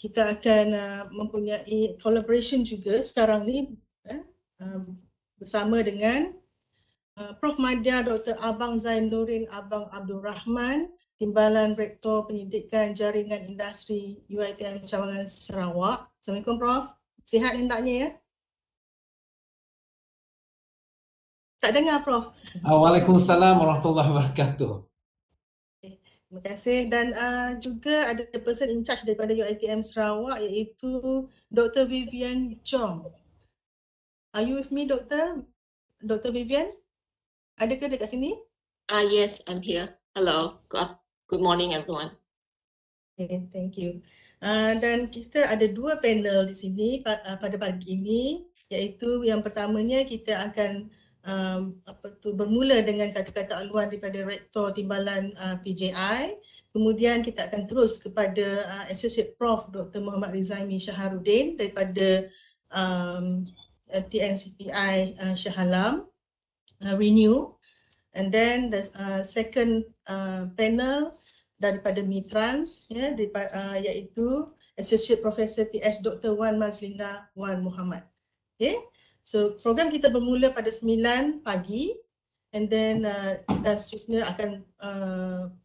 kita akan mempunyai collaboration juga sekarang ni bersama dengan Prof. Madya, Dr. Abang Zainuddin, Abang Abdul Rahman, Timbalan Rektor Pendidikan Jaringan Industri UiTM Cawangan Sarawak. Assalamualaikum Prof. Sihat hendaknya ya? Tak dengar Prof. Waalaikumsalam warahmatullahi wabarakatuh. Terima kasih, dan juga ada person in charge daripada UiTM Sarawak iaitu Dr. Vivian Chong. Are you with me, Dr. Vivian? Adakah dekat sini? Yes, I'm here. Hello. Good morning, everyone. Okay, thank you. Dan kita ada dua panel di sini pada pagi ini, iaitu yang pertamanya kita akan bermula dengan kata-kata aluan daripada Rektor Timbalan PJI. Kemudian kita akan terus kepada Associate Prof. Dr. Muhammad Rizaimy Shaharudin daripada TNCPI Shah Alam, ReNeU. And then the second panel daripada MITRANS, iaitu Associate Profesor TS Dr. Wan Mazlina Wan Mohamed. Okay. So program kita bermula pada 9 pagi and then dan seterusnya akan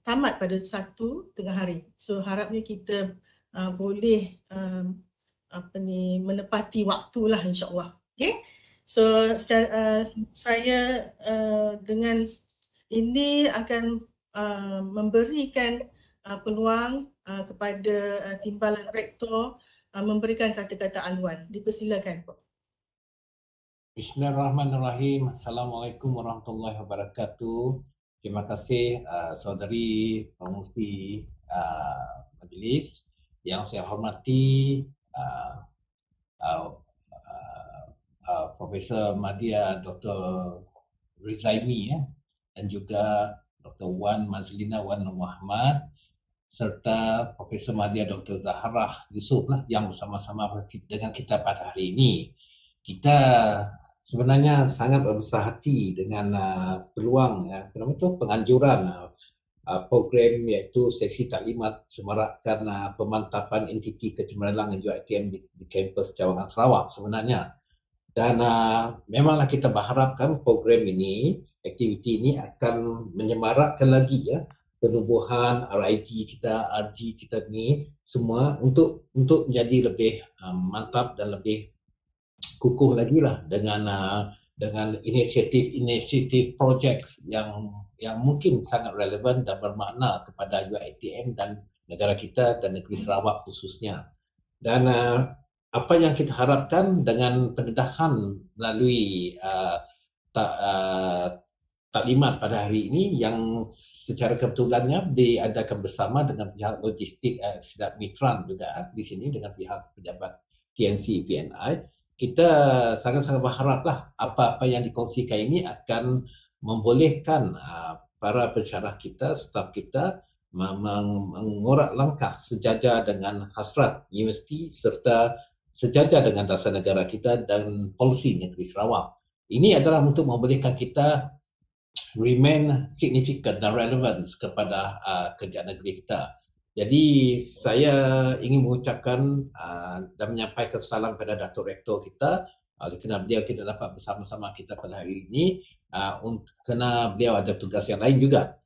tamat pada 1 tengah hari. So harapnya kita boleh menepati waktulah insya-Allah. Okay. So saya dengan ini akan memberikan peluang kepada Timbalan Rektor memberikan kata-kata aluan. Dipersilakan Prof. Bismillahirrahmanirrahim. Assalamualaikum warahmatullahi wabarakatuh. Terima kasih saudari pengurusi majlis yang saya hormati, Profesor Madya, Dr. Rizaimy dan juga Dr. Wan Mazlina Wan Mohamed serta Profesor Madya Dr. Zaharah Yusoff yang bersama-sama dengan kita pada hari ini. Kita sebenarnya sangat berbesar hati dengan peluang penganjuran program iaitu sesi Taklimat Semarakkan Pemantapan Entiti Kecemerlangan UiTM di kampus Cawangan Sarawak sebenarnya. Dan memanglah kita berharapkan program ini, aktiviti ini akan menyemarakkan lagi penubuhan RIG kita, RG kita ni semua untuk menjadi lebih mantap dan lebih kukuh lagi lah dengan inisiatif projek yang mungkin sangat relevan dan bermakna kepada UiTM dan negara kita dan negeri Sarawak khususnya. Dan apa yang kita harapkan dengan pendedahan melalui taklimat pada hari ini yang secara kebetulannya diadakan bersama dengan pihak logistik MITRANS juga di sini dengan pihak pejabat TNC PNI. Kita sangat-sangat berharaplah apa-apa yang dikongsikan ini akan membolehkan para pensyarah kita, staf kita mengorak langkah sejajar dengan hasrat universiti serta sejajar dengan dasar negara kita dan polisi negeri Sarawak. Ini adalah untuk membolehkan kita remain significant dan relevant kepada kerja negeri kita. Jadi saya ingin mengucapkan dan menyampaikan salam kepada Datuk Rektor kita kerana beliau tidak dapat bersama-sama kita pada hari ini kerana beliau ada tugas yang lain juga.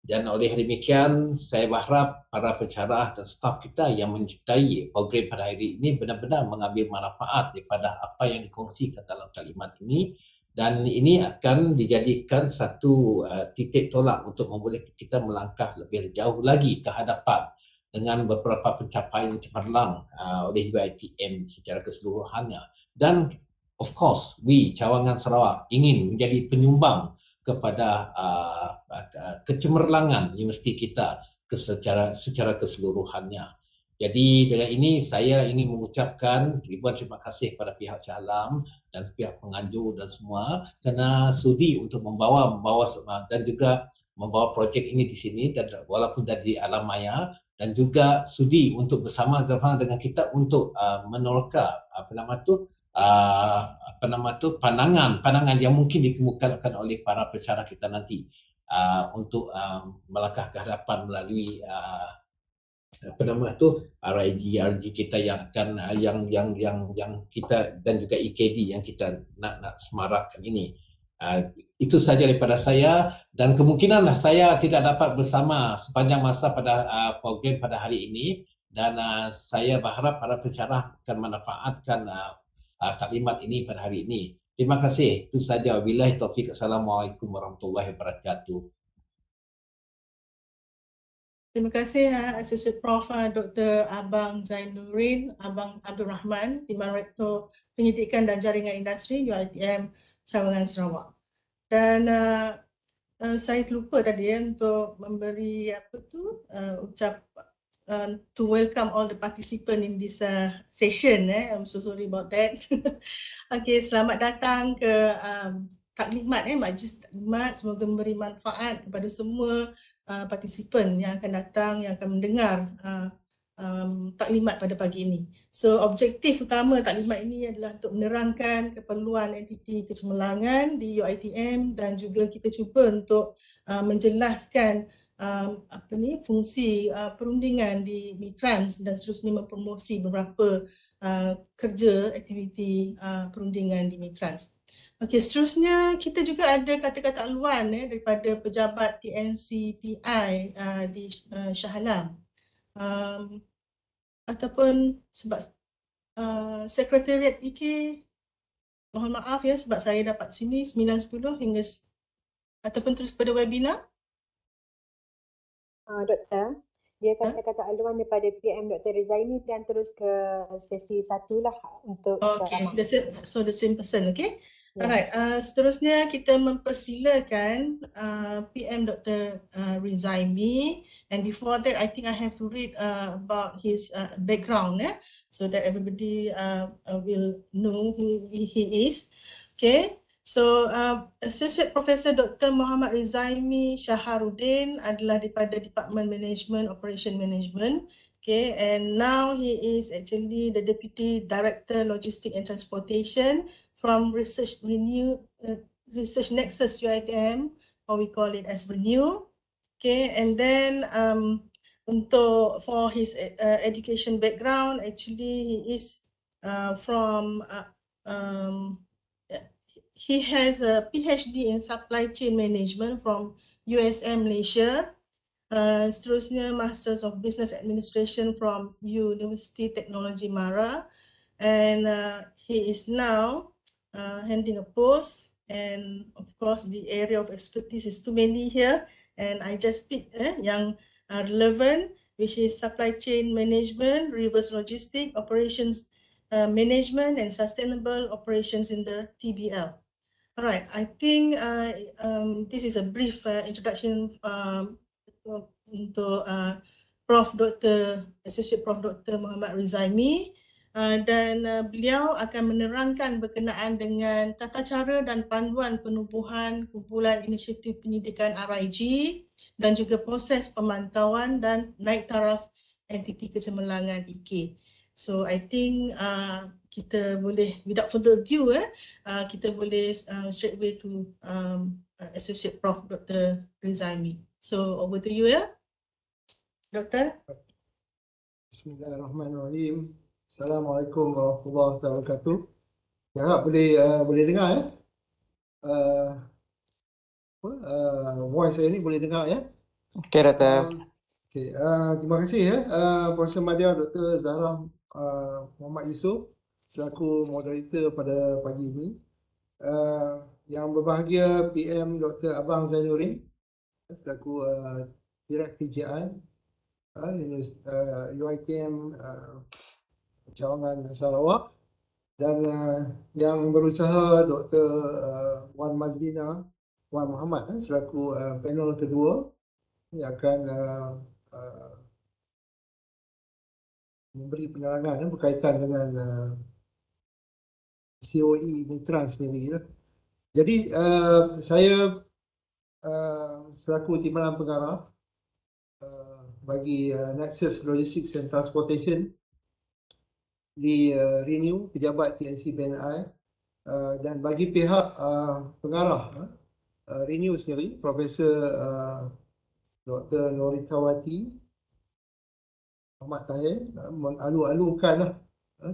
Dan oleh demikian saya berharap para pensyarah dan staf kita yang menyertai program pada hari ini benar-benar mengambil manfaat daripada apa yang dikongsikan dalam taklimat ini, dan ini akan dijadikan satu titik tolak untuk membolehkan kita melangkah lebih jauh lagi ke hadapan dengan beberapa pencapaian cemerlang oleh UiTM secara keseluruhannya. Dan of course, Cawangan Sarawak ingin menjadi penyumbang kepada kecemerlangan universiti kita secara keseluruhannya. Jadi dengan ini saya ingin mengucapkan ribuan terima kasih kepada pihak Shah Alam dan pihak penganjur dan semua kerana sudi untuk membawa dan juga membawa projek ini di sini dan walaupun dari alam maya, dan juga sudi untuk bersama-sama dengan kita untuk menerka pandangan yang mungkin dikemukakan oleh para pensyarah kita nanti untuk melangkah ke hadapan melalui apa nama tu RIG kita yang akan yang kita dan juga EKD yang kita nak semarakkan ini. Itu sahaja daripada saya, dan kemungkinanlah saya tidak dapat bersama sepanjang masa pada program pada hari ini, dan saya berharap para pencerah akan manfaatkan taklimat ini pada hari ini. Terima kasih. Itu saja. Wabillahi taufik. Assalamualaikum warahmatullahi wabarakatuh. Terima kasih Associate Prof Dr. Abang Zainuddin, Abang Abdul Rahman, Timbalan Rektor Penyidikan dan Jaringan Industri UiTM Cawangan Sarawak. Dan saya terlupa tadi untuk memberi ucap to welcome all the participants in this session. I'm so sorry about that. Okay, selamat datang ke taklimat majlis taklimat. Semoga memberi manfaat kepada semua partisipan yang akan datang, yang akan mendengar taklimat pada pagi ini. So objektif utama taklimat ini adalah untuk menerangkan keperluan entiti kecemerlangan di UiTM, dan juga kita cuba untuk menjelaskan fungsi perundingan di MITRANS dan seterusnya mempromosi beberapa kerja aktiviti perundingan di MITRANS. Okey, seterusnya kita juga ada kata-kata aluan daripada pejabat TNCPI di Shah Alam. Ataupun sebab Sekretariat IK, mohon maaf ya sebab saya dapat sini 9.10 hingga ataupun terus pada webinar. Doktor, dia kata-kata aluan daripada PM Dr. Rizaimy dan terus ke sesi 1 lah untuk ceramah. Okay, so the same person, okay? Yeah. Alright, seterusnya kita mempersilakan PM Dr. Rizaimy, and before that I think I have to read about his background, so that everybody will know who he is. Okay, so Associate Profesor Dr. Muhammad Rizaimy Shaharudin adalah daripada Department Management Operation Management. Okay, and now he is actually the Deputy Director Logistics and Transportation from ReNeU, Research Nexus UiTM, or we call it as ReNeU. Okay, and then for his education background, actually he is he has a PhD in Supply Chain Management from USM Malaysia. Seterusnya Masters of Business Administration from University Technology Mara, and he is now handing a post, and of course the area of expertise is too many here, and I just pick yang relevant, which is supply chain management, reverse logistics, operations management, and sustainable operations in the TBL. Alright, I think this is a brief introduction untuk Prof. Dr. Associate Prof. Dr. Muhammad Rizaimy. Dan beliau akan menerangkan berkenaan dengan tata cara dan panduan penubuhan kumpulan inisiatif penyidikan RIG dan juga proses pemantauan dan naik taraf entiti kecemerlangan IK. So I think kita boleh, without further ado, kita boleh straight away to Associate Prof. Dr. Rizaimy. So over to you Doktor. Bismillahirrahmanirrahim. Assalamualaikum warahmatullahi wabarakatuh. Harap boleh dengar voice saya ni boleh dengar Okey, Doktor. Okey, terima kasih Profesor Madya, Dr. Zaharah, Muhammad Yusoff selaku moderator pada pagi ini. Yang berbahagia PM Dr. Abang Zainuddin selaku Direktur TJI UiTM Cawangan Sarawak, dan yang berusaha Dr. Wan Mazlina Wan Mohamed selaku panel kedua yang akan memberi penerangan berkaitan dengan COE MITRANS sendiri. Jadi saya selaku Timbalan Pengarah bagi Nexus Logistics and Transportation di ReNeU, pejabat TNCPI, dan bagi pihak pengarah ReNeU sendiri, Profesor Dr. Noritawati Ahmad Tahir mengalu-alukan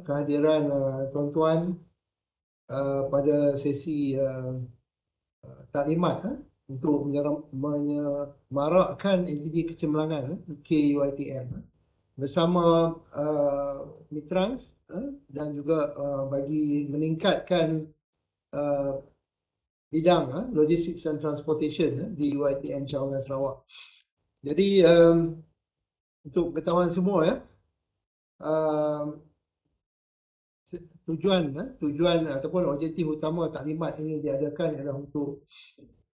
kehadiran tuan-tuan pada sesi taklimat untuk menyemarakkan entiti kecemerlangan KUiTM bersama MITRANS dan juga bagi meningkatkan bidang Logistics Transportation di UiTM Cawangan Sarawak. Jadi untuk pengetahuan semua tujuan ataupun objektif utama taklimat ini diadakan adalah untuk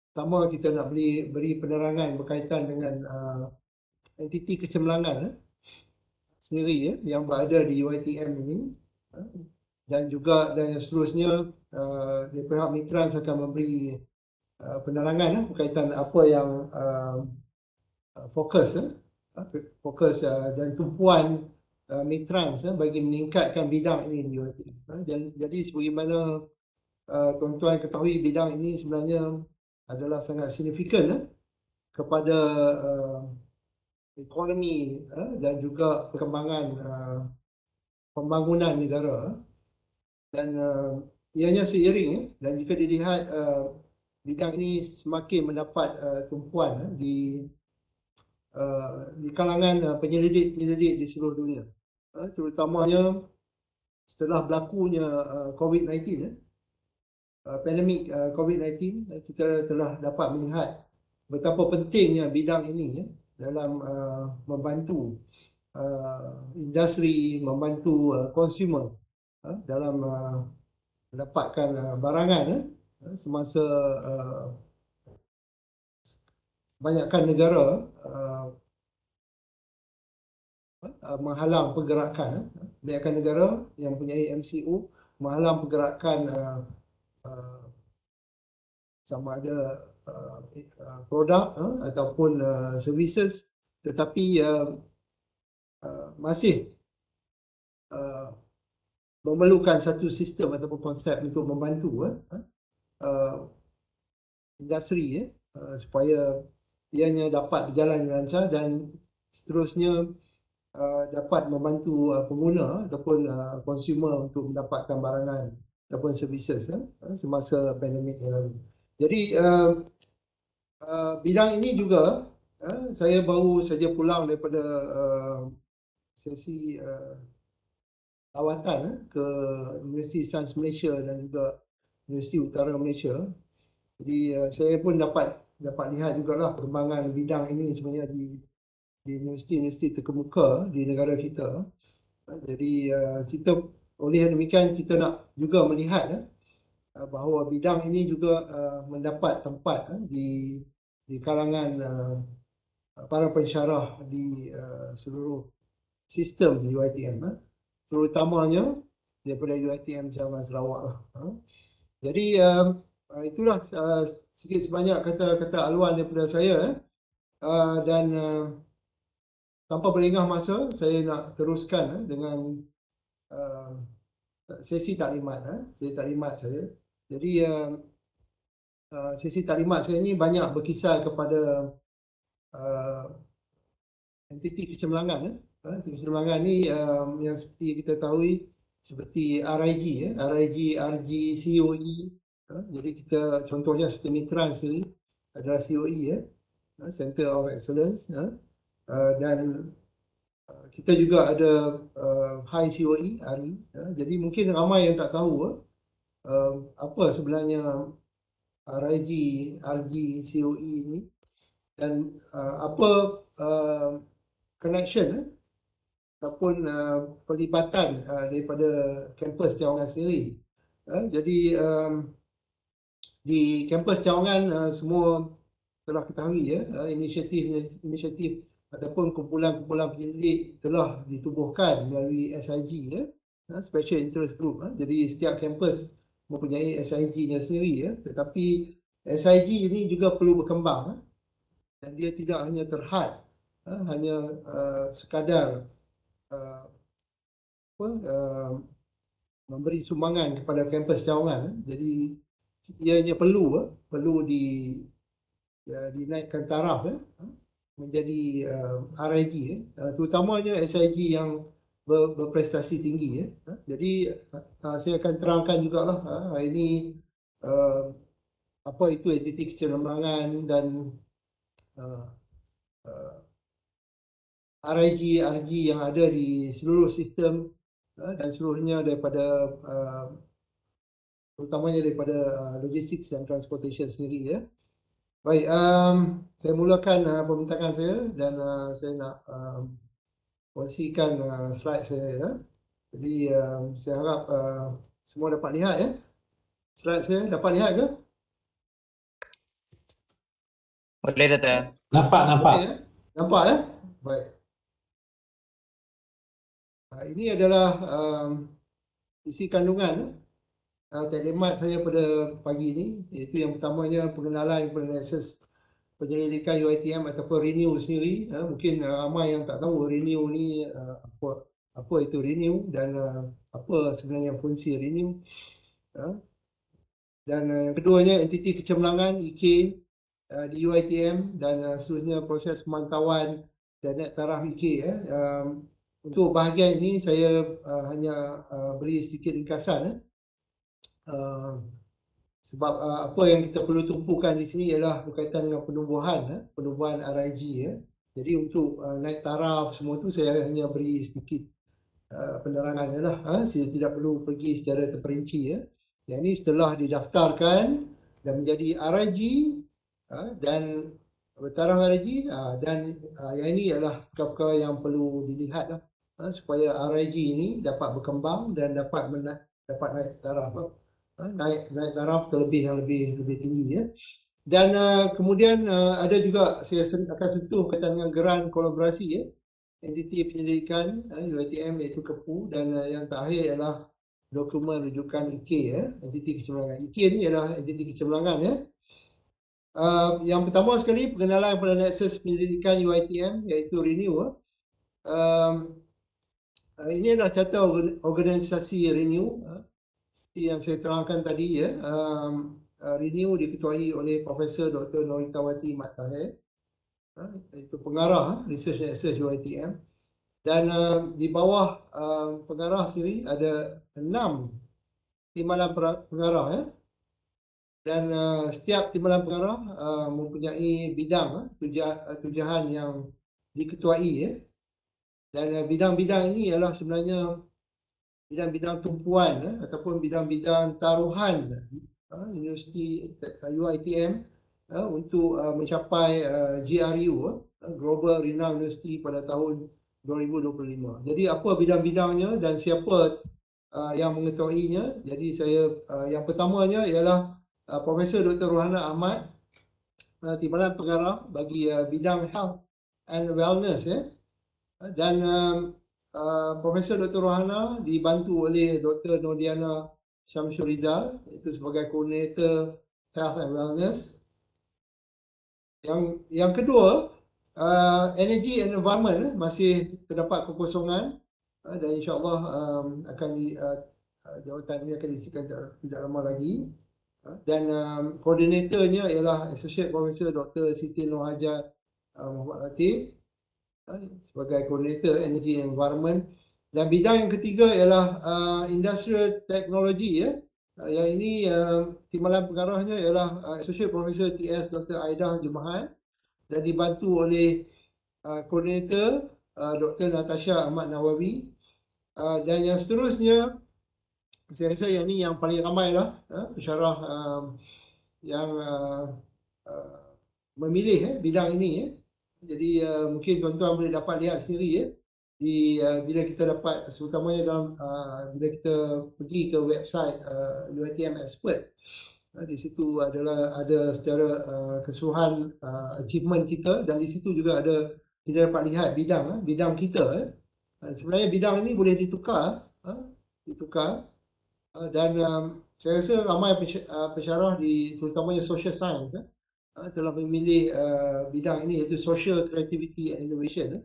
pertama kita nak beri penerangan berkaitan dengan entiti kecemerlangan sendiri yang berada di UiTM ini dan yang seterusnya di pihak MITRANS akan memberi penerangan berkaitan apa yang fokus dan tumpuan MITRANS bagi meningkatkan bidang ini di UiTM. Jadi sebagaimana tuan-tuan ketahui, bidang ini sebenarnya adalah sangat signifikan kepada ekonomi dan juga perkembangan pembangunan negara, dan ianya seiring dan jika dilihat bidang ini semakin mendapat tumpuan di kalangan penyelidik di seluruh dunia, terutamanya setelah berlakunya COVID-19, pandemik COVID-19, kita telah dapat melihat betapa pentingnya bidang ini dalam membantu industri, membantu consumer dalam mendapatkan barangan semasa banyakkan negara menghalang pergerakan, banyakkan negara yang mempunyai MCO menghalang pergerakan sama ada produk ataupun services, tetapi masih memerlukan satu sistem ataupun konsep untuk membantu industri supaya ianya dapat berjalan dengan lancar dan seterusnya dapat membantu pengguna ataupun consumer untuk mendapatkan barangan ataupun services semasa pandemik yang lalu. Jadi bidang ini juga saya baru saja pulang daripada sesi lawatan ke Universiti Sains Malaysia dan juga Universiti Utara Malaysia. Jadi saya pun dapat lihat jugalah perkembangan bidang ini sebenarnya di universiti-universiti terkemuka di negara kita. Jadi kita oleh demikian kita nak juga melihat bahawa bidang ini juga mendapat tempat di kalangan para pensyarah di seluruh sistem UiTM, terutamanya daripada UiTM Cawangan Sarawak lah. Jadi itulah sikit sebanyak kata-kata aluan daripada saya dan tanpa berlengah masa saya nak teruskan dengan sesi taklimat saya. Jadi sesi taklimat saya ni banyak berkisar kepada entiti kecemerlangan. Entiti kecemerlangan ni yang seperti kita tahu seperti RIG, RG, COE. Jadi kita contohnya seperti MITRANS ni adalah COE, Center of Excellence, dan kita juga ada High COE, RE. Jadi mungkin ramai yang tak tahu apa sebenarnya RIG, RG, COE ni dan apa connection ataupun pelibatan daripada kampus Cawangan sendiri. Jadi di kampus Cawangan semua telah ketahui inisiatif ataupun kumpulan-kumpulan penyelidik telah ditubuhkan melalui SIG, Special Interest Group. Jadi setiap kampus mempunyai SIG-nya sendiri, tetapi SIG ini juga perlu berkembang dan dia tidak hanya terhad hanya sekadar memberi sumbangan kepada kampus Cawangan. Jadi ianya perlu dinaikkan taraf menjadi RIG, terutamanya SIG yang berprestasi tinggi. Jadi saya akan terangkan jugalah hari ini apa itu entiti kecemerlangan dan RIG yang ada di seluruh sistem dan seluruhnya daripada terutamanya daripada logistics dan transportation sendiri ya. Baik, saya mulakan pembintangan saya dan saya nak kongsikan slide saya ya. Jadi saya harap semua dapat lihat ya. Slide saya dapat lihat ke? Boleh Dato'. Nampak. Okey ya. Nampak ya? Baik. Ini adalah isi kandungan taklimat saya pada pagi ini, iaitu yang pertamanya pengenalan kepada akses penyelidikan UiTM ataupun ReNeU sendiri. Mungkin ramai yang tak tahu ReNeU ni apa itu ReNeU dan apa sebenarnya fungsi ReNeU. Dan yang keduanya entiti kecemerlangan EK di UiTM dan seterusnya proses pemantauan dan naik taraf EK ya. Untuk bahagian ini saya hanya beri sedikit ringkasan sebab apa yang kita perlu tumpukan di sini ialah berkaitan dengan penumbuhan RIG ya. Jadi untuk naik taraf semua tu saya hanya beri sedikit penerangannya lah. Saya tidak perlu pergi secara terperinci ya. Yang ini setelah didaftarkan dan menjadi RIG dan bertaraf RIG dan yang ini adalah perkara yang perlu dilihat lah. Supaya RIG ini dapat berkembang dan dapat naik taraf naik taraf terlebih yang lebih tinggi ya. Dan kemudian ada juga saya akan sentuh berkaitan dengan geran kolaborasi ya, entiti penyelidikan UiTM iaitu KEPU, dan yang terakhir ialah dokumen rujukan EK ya, entiti kecemerlangan. EK ni ialah entiti kecemerlangan ya. Yang pertama sekali pengenalan kepada akses penyelidikan UiTM iaitu ReNeU. Ini adalah carta organisasi ReNeU seperti yang saya terangkan tadi ya. ReNeU diketuai oleh Profesor Dr. Noritawati Madya, itu pengarah Research and Access UiTM, dan di bawah pengarah sendiri ada 6 timbalan pengarah ya. Dan setiap timbalan pengarah mempunyai bidang tujuan yang diketuai ya. Dan bidang-bidang ini ialah sebenarnya bidang-bidang tumpuan ataupun bidang-bidang taruhan Universiti UiTM untuk mencapai GRU, Global Renowned University, pada tahun 2025. Jadi apa bidang-bidangnya dan siapa yang mengetahuinya? Jadi saya yang pertamanya ialah Profesor Dr. Rohana Ahmad, timbalan pengarah bagi bidang health and wellness ya. Dan Profesor Dr. Rohana dibantu oleh Dr. Nodiana Syamsul Rizal, itu sebagai koordinator health and wellness. Yang kedua, energy and environment masih terdapat kekosongan dan insya-Allah akan jawatan ini akan diisikan tidak lama lagi. Dan koordinatornya ialah Associate Professor Dr. Siti Nurhaja Muhammad Latif sebagai koordinator energy and environment. Dan bidang yang ketiga ialah industrial technology ya. Yang ini timbalan pengarahnya ialah Associate Professor TS Dr. Aida Jumahan dan dibantu oleh koordinator Dr. Natasha Ahmad Nawawi. Dan yang seterusnya, saya rasa yang ini yang paling ramai lah pensyarah yang memilih bidang ini ya. Jadi mungkin tuan-tuan boleh dapat lihat sendiri ya, bila kita dapat, terutamanya dalam bila kita pergi ke website UiTM Expert, di situ ada secara keseluruhan achievement kita, dan di situ juga ada kita dapat lihat bidang kita. Sebenarnya bidang ini boleh ditukar dan saya rasa ramai pensyarah terutamanya social science telah memilih bidang ini, iaitu Social Creativity and Innovation.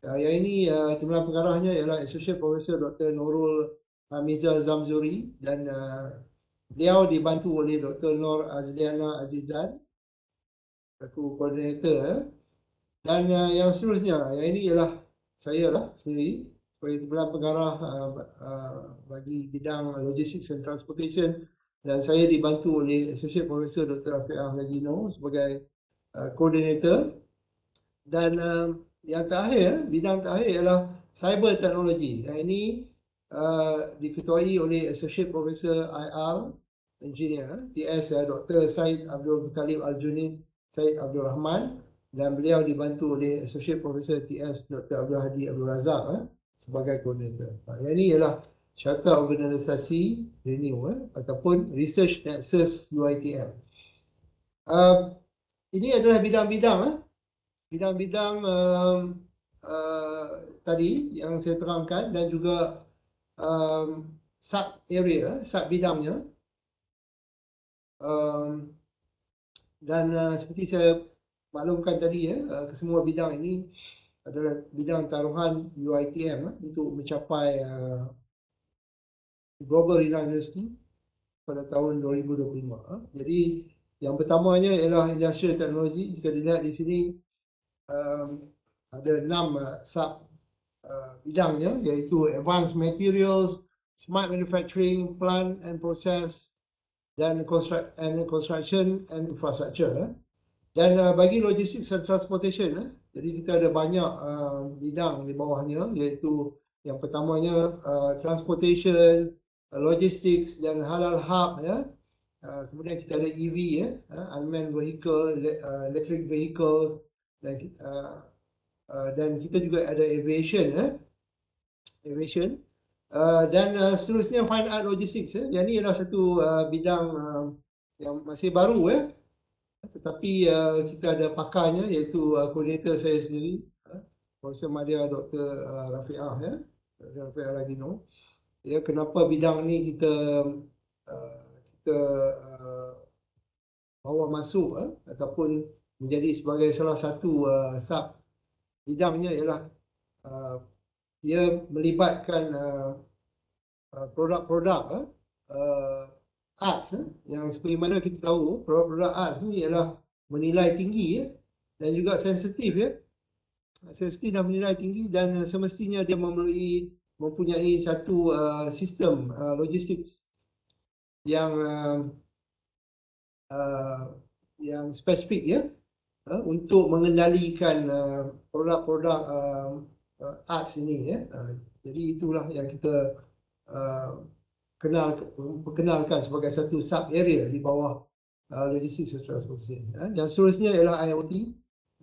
Yang ini timbalan pengarahnya ialah Associate Professor Dr. Nurul Hamiza Zamzuri, dan beliau dibantu oleh Dr. Nur Azliana Azizan, satu koordinator. Dan yang seterusnya, yang ini ialah saya lah sendiri sebagai Timbalan Pengarah bagi bidang Logistics and Transportation, dan saya dibantu oleh Associate Profesor Dr. Rizaimy sebagai Coordinator. Dan yang terakhir, bidang terakhir ialah Cyber Technology. Yang ini diketuai oleh Associate Professor IR Engineer TS Dr. Syed Abdul Muttalib Al-Junid Syed Abdul Rahman, dan beliau dibantu oleh Associate Professor TS Dr. Abdul Hadi Abdul Razak sebagai koordinator. Yang ini ialah Syarter Organisasi ReNeU ataupun Research Nexus UiTM. Ini adalah bidang-bidang tadi yang saya terangkan, dan juga sub area, sub bidangnya. Dan seperti saya maklumkan tadi kesemua bidang ini adalah bidang taruhan UiTM untuk mencapai Global Renowned University pada tahun 2025. Jadi yang pertamanya ialah Industrial Technology. Jika dilihat di sini ada 6 sub bidangnya, iaitu Advanced Materials, Smart Manufacturing, Plant and Process, dan Construction and Infrastructure. Dan bagi Logistics and Transportation, jadi kita ada banyak bidang di bawahnya, iaitu yang pertamanya Transportation, Logistics dan Halal Hub. Kemudian kita ada EV, Unmanned Vehicle, Electric Vehicles, dan kita juga ada Aviation. Dan seterusnya Fine Art Logistics. Yang ini adalah satu bidang yang masih baru, tetapi kita ada pakarnya, iaitu koordinator saya sendiri, Profesor Madya Dr. Rafiah Ragino. Kenapa bidang ni kita bawa masuk ataupun menjadi sebagai salah satu sub bidangnya, ialah ia melibatkan produk-produk arts, yang seperti mana kita tahu produk-produk arts ni ialah menilai tinggi dan juga sensitif, sensitif dan menilai tinggi, dan semestinya dia mempunyai satu sistem logistics yang spesifik untuk mengendalikan produk-produk arts ini. Jadi itulah yang kita perkenalkan sebagai satu sub area di bawah Logistics and Transportation. Yang seterusnya ialah IoT,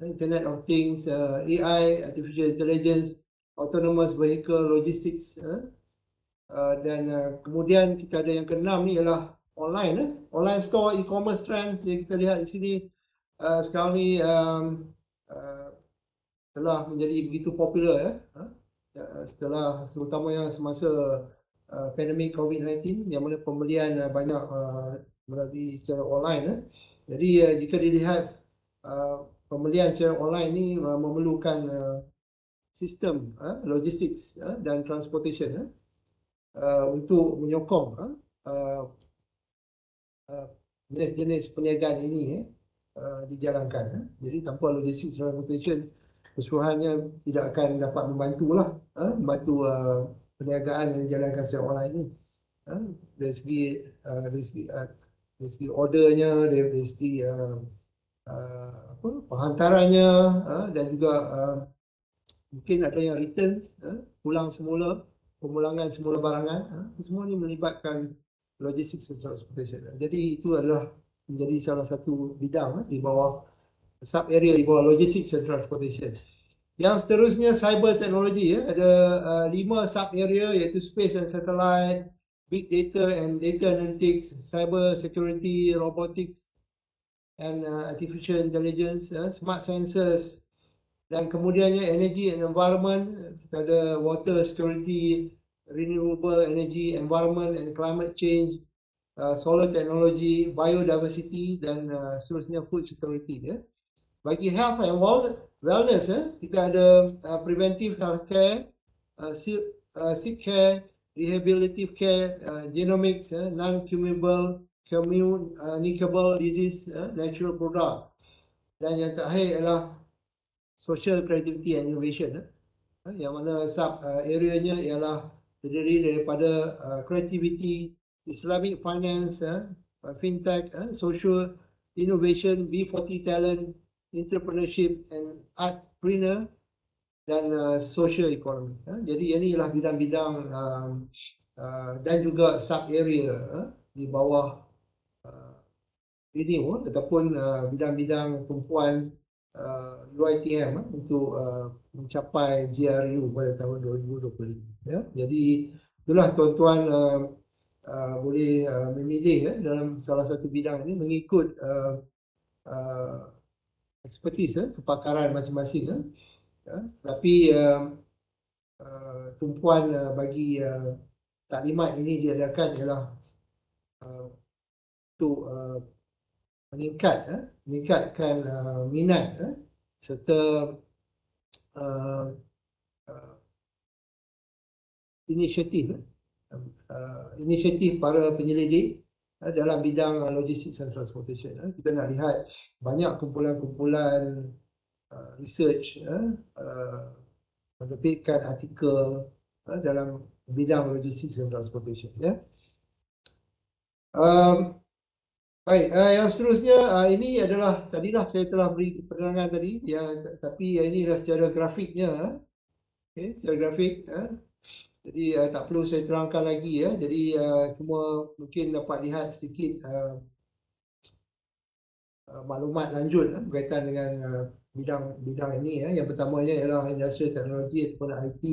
Internet of Things, AI, Artificial Intelligence, Autonomous Vehicle Logistics, dan kemudian kita ada yang keenam ni ialah online, online store, e-commerce trends yang kita lihat di sini sekarang ni telah menjadi begitu popular setelah, terutamanya semasa pandemik COVID-19, yang mana pembelian banyak melalui secara online. Jadi jika dilihat pembelian secara online ni memerlukan sistem logistics dan transportation untuk menyokong jenis-jenis perniagaan ini dijalankan. Jadi tanpa logistics transportation, keseluruhannya tidak akan dapat membantu perniagaan yang dijalankan secara online ini. Dari segi ordernya, dari segi penghantarannya, dan juga mungkin ada yang returns, pemulangan semula barangan. Semua ini melibatkan logistics and transportation. Jadi itu adalah menjadi salah satu bidang di bawah sub area di bawah logistics and transportation. Yang seterusnya cyber technology, ada 5 sub area, iaitu space and satellite, big data and data analytics, cyber security, robotics and artificial intelligence, smart sensors, dan kemudiannya energy and environment. Kita ada water security, renewable energy, environment and climate change, solar technology, biodiversity, dan seterusnya food security. Bagi health and wellness, kita ada preventive health care, sick care, rehabilitative care, genomics, non-communicable, communicable disease, natural product. Dan yang terakhir ialah Social Creativity and Innovation, yang mana sub areanya ialah terdiri daripada creativity, Islamic finance, fintech, social innovation, B40 talent, entrepreneurship and artpreneur dan social economy. Jadi ini ialah bidang-bidang dan juga sub area di bawah ReNeU ataupun bidang-bidang tumpuan UiTM untuk mencapai GRU pada tahun 2025. Jadi itulah tuan-tuan boleh memilih dalam salah satu bidang ini mengikut expertise, kepakaran masing-masing. Tapi tumpuan bagi taklimat ini diadakan ialah untuk meningkatkan minat serta inisiatif para penyelidik dalam bidang logistics and transportation. Kita nak lihat banyak kumpulan-kumpulan research menerbitkan artikel dalam bidang logistics and transportation. Baik, yang seterusnya ini adalah tadilah saya telah beri penerangan tadi, tapi ini adalah secara grafiknya, secara grafik. Jadi tak perlu saya terangkan lagi. Jadi cuma mungkin dapat lihat sedikit maklumat lanjut berkaitan dengan bidang ini. Yang pertamanya ialah industrial teknologi ataupun IT,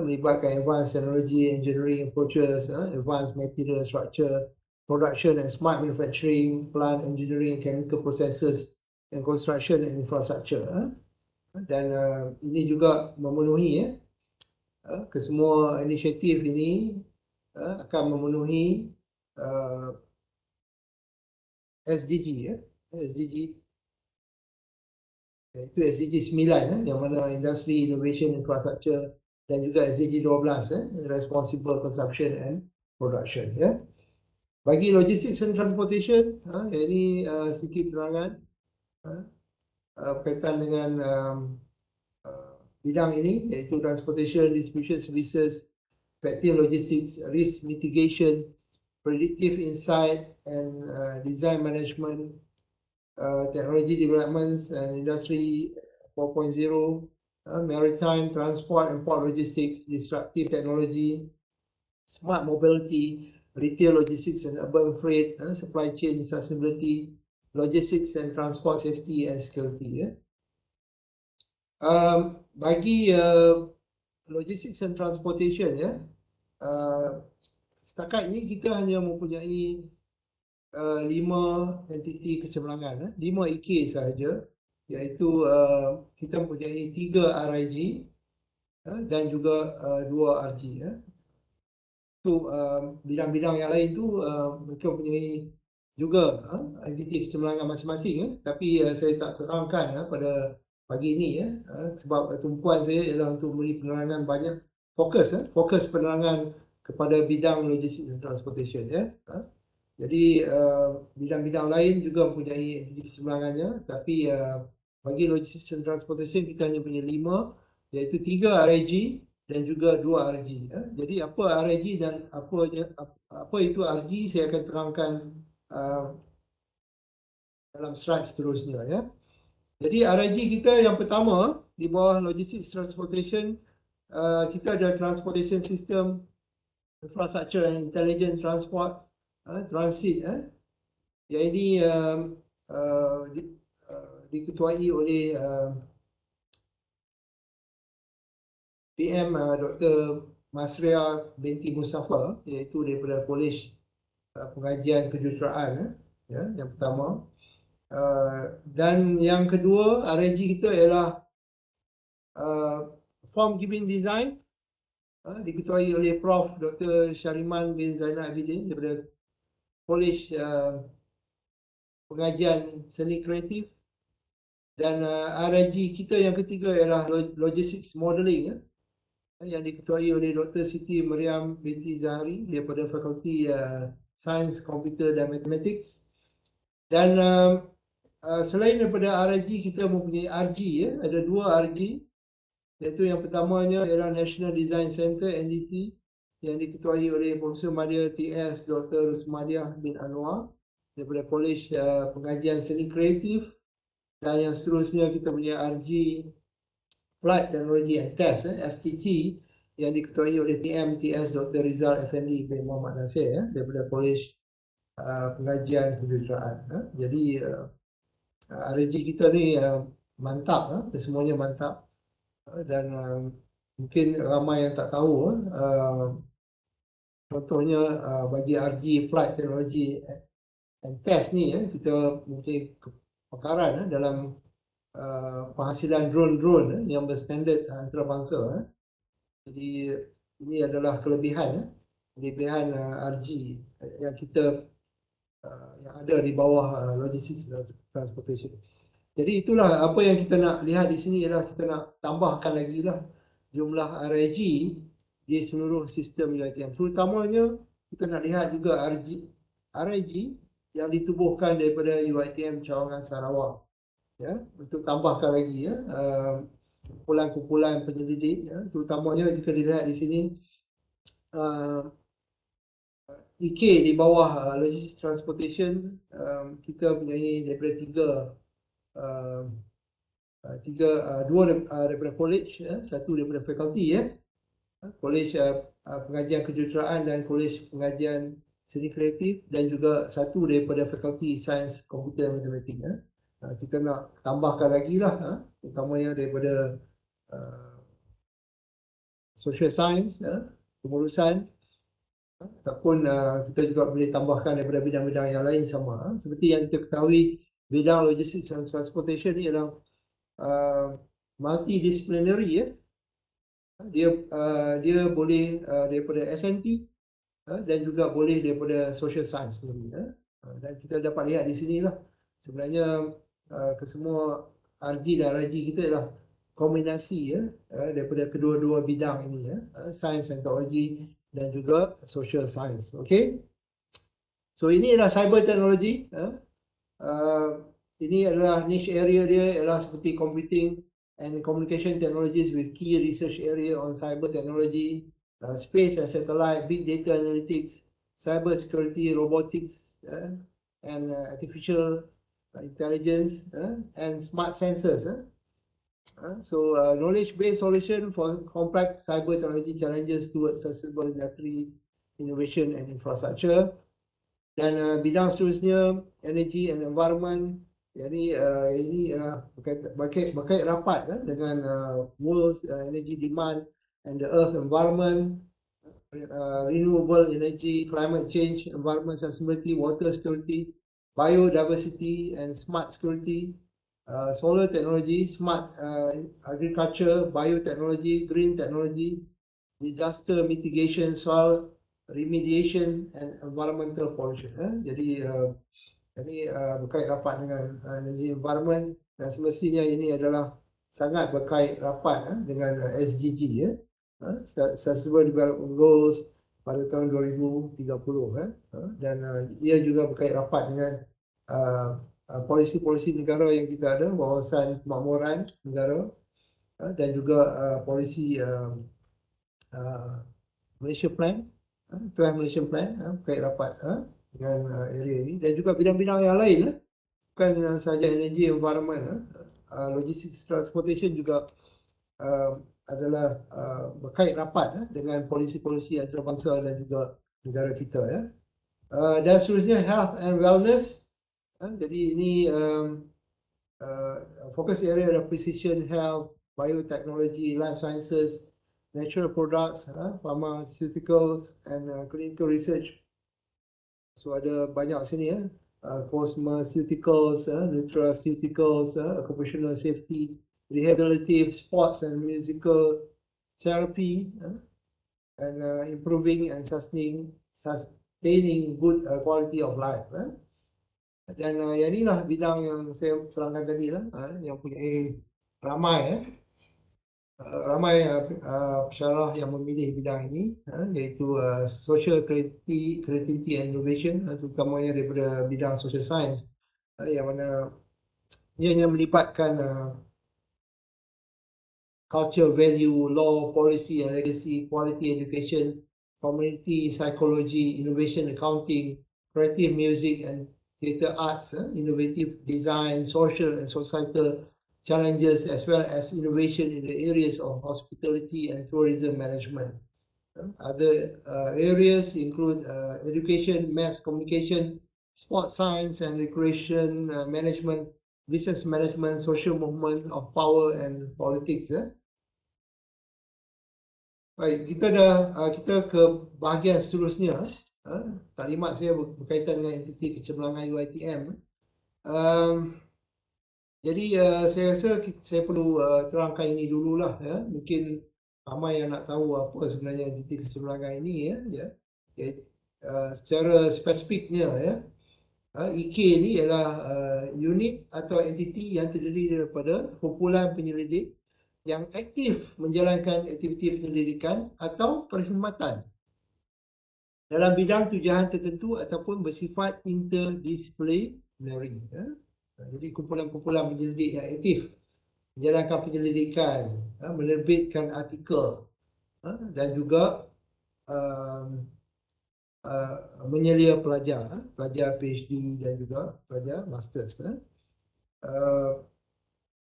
melibatkan advanced technology engineering approaches, advanced material structure, production and smart manufacturing, plant engineering, chemical processes, and construction and infrastructure. Dan ini juga memenuhi kesemua inisiatif ini akan memenuhi SDG, iaitu SDG 9 yang mana Industry, Innovation, Infrastructure, dan juga SDG 12 Responsible Consumption and Production. Bagi Logistics and Transportation, ini sedikit penerangan berkaitan dengan bidang ini, iaitu Transportation, Distribution Services, Effective Logistics, Risk Mitigation, Predictive Insight and Design Management, Technology Developments and Industry 4.0, Maritime, Transport and Port Logistics, Disruptive Technology, Smart Mobility, Retail Logistics and Urban Freight, Supply Chain Sustainability, Logistics and Transport Safety and Security. Bagi Logistics and Transportation, setakat ini kita hanya mempunyai 5 entiti kecemerlangan, 5 IK sahaja, iaitu kita mempunyai 3 RIG dan juga 2 RG. Untuk bidang-bidang yang lain tu mereka mempunyai juga entiti kecemerlangan masing-masing, tapi saya tak terangkan pada pagi ini sebab tumpuan saya ialah untuk memberi penerangan banyak fokus penerangan kepada bidang logistics dan transportation. Jadi bidang-bidang lain juga mempunyai entiti kecemerlangannya, tapi bagi logistics dan transportation kita hanya punya 5, iaitu 3 RIG dan juga 2 RG. Jadi apa RG dan apa itu RG saya akan terangkan dalam slide seterusnya. Jadi RG kita yang pertama di bawah Logistics Transportation, kita ada Transportation System, Infrastructure and Intelligent Transport, Transit. Yang ini diketuai oleh PM Dr. Masria binti Mustafa, iaitu daripada Kolej Pengajian Kejuruteraan, yang pertama. Dan yang kedua RG kita ialah Form Giving Design, diketuai oleh Prof. Dr. Syariman bin Zainal Abidin daripada Kolej Pengajian Seni Kreatif. Dan RG kita yang ketiga ialah Logistics Modeling, yang diketuai oleh Dr. Siti Mariam binti Zahari daripada Fakulti Sains Komputer dan Mathematics. Dan selain daripada RIG, kita mempunyai RG ya. Ada dua RG, iaitu yang pertamanya ialah National Design Center NDC yang diketuai oleh Profesor Madya TS Dr. Rusmadiah bin Anwar daripada Kolej Pengajian Seni Kreatif. Dan yang seterusnya kita punya RG Flight Technology and Test FTT yang diketuai oleh PM TS Dr. Rizal Effendi bin Muhammad Nasir daripada Kolej Pengajian Kejuruteraan. Jadi RG kita ni mantap, semuanya mantap. Dan mungkin ramai yang tak tahu, contohnya bagi RG Flight Technology and Test ni kita mungkin kepakaran dalam penghasilan drone-drone yang berstandard antarabangsa. Jadi ini adalah kelebihan RG yang kita yang ada di bawah Logistics Transportation. Jadi itulah apa yang kita nak lihat di sini, ialah kita nak tambahkan lagi lah jumlah RIG di seluruh sistem UiTM. Terutamanya kita nak lihat juga RIG yang ditubuhkan daripada UiTM Cawangan Sarawak. Ya, untuk tambahkan lagi kumpulan-kumpulan penyelidik, terutamanya jika dilihat di sini IK di bawah Logistics Transportation, kita mempunyai daripada dua daripada college, satu daripada fakulti Kolej Pengajian Kejuruteraan dan Kolej Pengajian Seni Kreatif, dan juga satu daripada fakulti Sains Komputer dan Matematik. Kita nak tambahkan lagi lah, utamanya daripada Social Science, pengurusan, ataupun kita juga boleh tambahkan daripada bidang-bidang yang lain sama. Seperti yang kita ketahui, bidang Logistics and Transportation ni adalah multidisciplinary. Dia boleh daripada SNT dan juga boleh daripada Social Science sendiri. Dan kita dapat lihat di sini lah, sebenarnya kesemua RG dan RG kita adalah kombinasi daripada kedua-dua bidang ini, Science and Technology dan juga Social Science. Okay, so ini adalah cyber technology. Ini adalah niche area dia, ialah seperti computing and communication technologies with key research area on cyber technology, space and satellite, big data analytics, cyber security, robotics, and artificial intelligence and smart sensors. So knowledge-based solution for complex cyber technology challenges towards sustainable industry, innovation and infrastructure. Dan bidang seterusnya energy and environment. Ini berkait rapat dengan world's energy demand and the earth environment, renewable energy, climate change, environment sustainability, water security, biodiversity and smart security, solar technology, smart agriculture, biotechnology, green technology, disaster mitigation, soil remediation and environmental pollution. Jadi ini berkait rapat dengan energy environment, dan semestinya ini adalah sangat berkait rapat dengan SDG, Sustainable Development Goals pada tahun 2030, dan ia juga berkait rapat dengan polisi-polisi negara yang kita ada, wawasan kemakmuran negara, dan juga polisi Malaysia Plan, Malaysia Plan, berkait rapat dengan area ini, dan juga bidang-bidang yang lain, bukan sahaja energy environment. Logistics Transportation juga adalah berkait rapat dengan polisi-polisi antarabangsa dan juga negara kita. Dan seterusnya health and wellness. Jadi ini fokus area adalah precision health, biotechnology, life sciences, natural products, pharmaceuticals and clinical research. So ada banyak sini, cosmeceuticals, nutraceuticals, occupational safety, rehabilitative, sports and musical therapy, and improving and sustaining good quality of life. Dan yang inilah bidang yang saya terangkan tadi lah, yang punya ramai pesyarah yang memilih bidang ini, iaitu social creativity and innovation, terutamanya daripada bidang social science, yang mana ianya melibatkan culture, value, law, policy and legacy, quality education, community psychology, innovation accounting, creative music and theatre arts, innovative design, social and societal challenges, as well as innovation in the areas of hospitality and tourism management. Other areas include education, mass communication, sports science and recreation management, business management, social movement of power and politics. Baik, kita ke bahagian seterusnya. Taklimat saya berkaitan dengan entiti kecemerlangan UiTM. Jadi saya rasa saya perlu terangkan ini dululah. Mungkin ramai yang nak tahu apa sebenarnya entiti kecemerlangan ini. Secara spesifiknya, IK ni ialah unit atau entiti yang terdiri daripada kumpulan penyelidik yang aktif menjalankan aktiviti penyelidikan atau perkhidmatan dalam bidang tujuan tertentu ataupun bersifat interdisciplinary. Jadi kumpulan-kumpulan penyelidik yang aktif menjalankan penyelidikan, menerbitkan artikel dan juga menyelia pelajar PhD dan juga pelajar masters.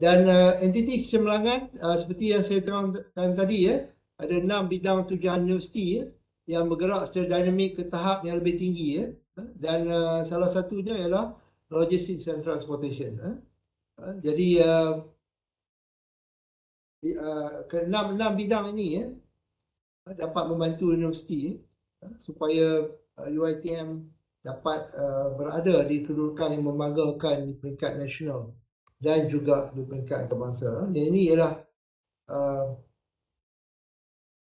Dan entiti kecemerlangan seperti yang saya terangkan tadi, ada 6 bidang tujuan universiti yang bergerak secara dinamik ke tahap yang lebih tinggi, dan salah satunya ialah Logistics and Transportation. Jadi ke-6 bidang ini dapat membantu universiti supaya UiTM dapat berada di kedudukan yang membanggakan di peringkat nasional dan juga di peringkat antarabangsa. Yang ini ialah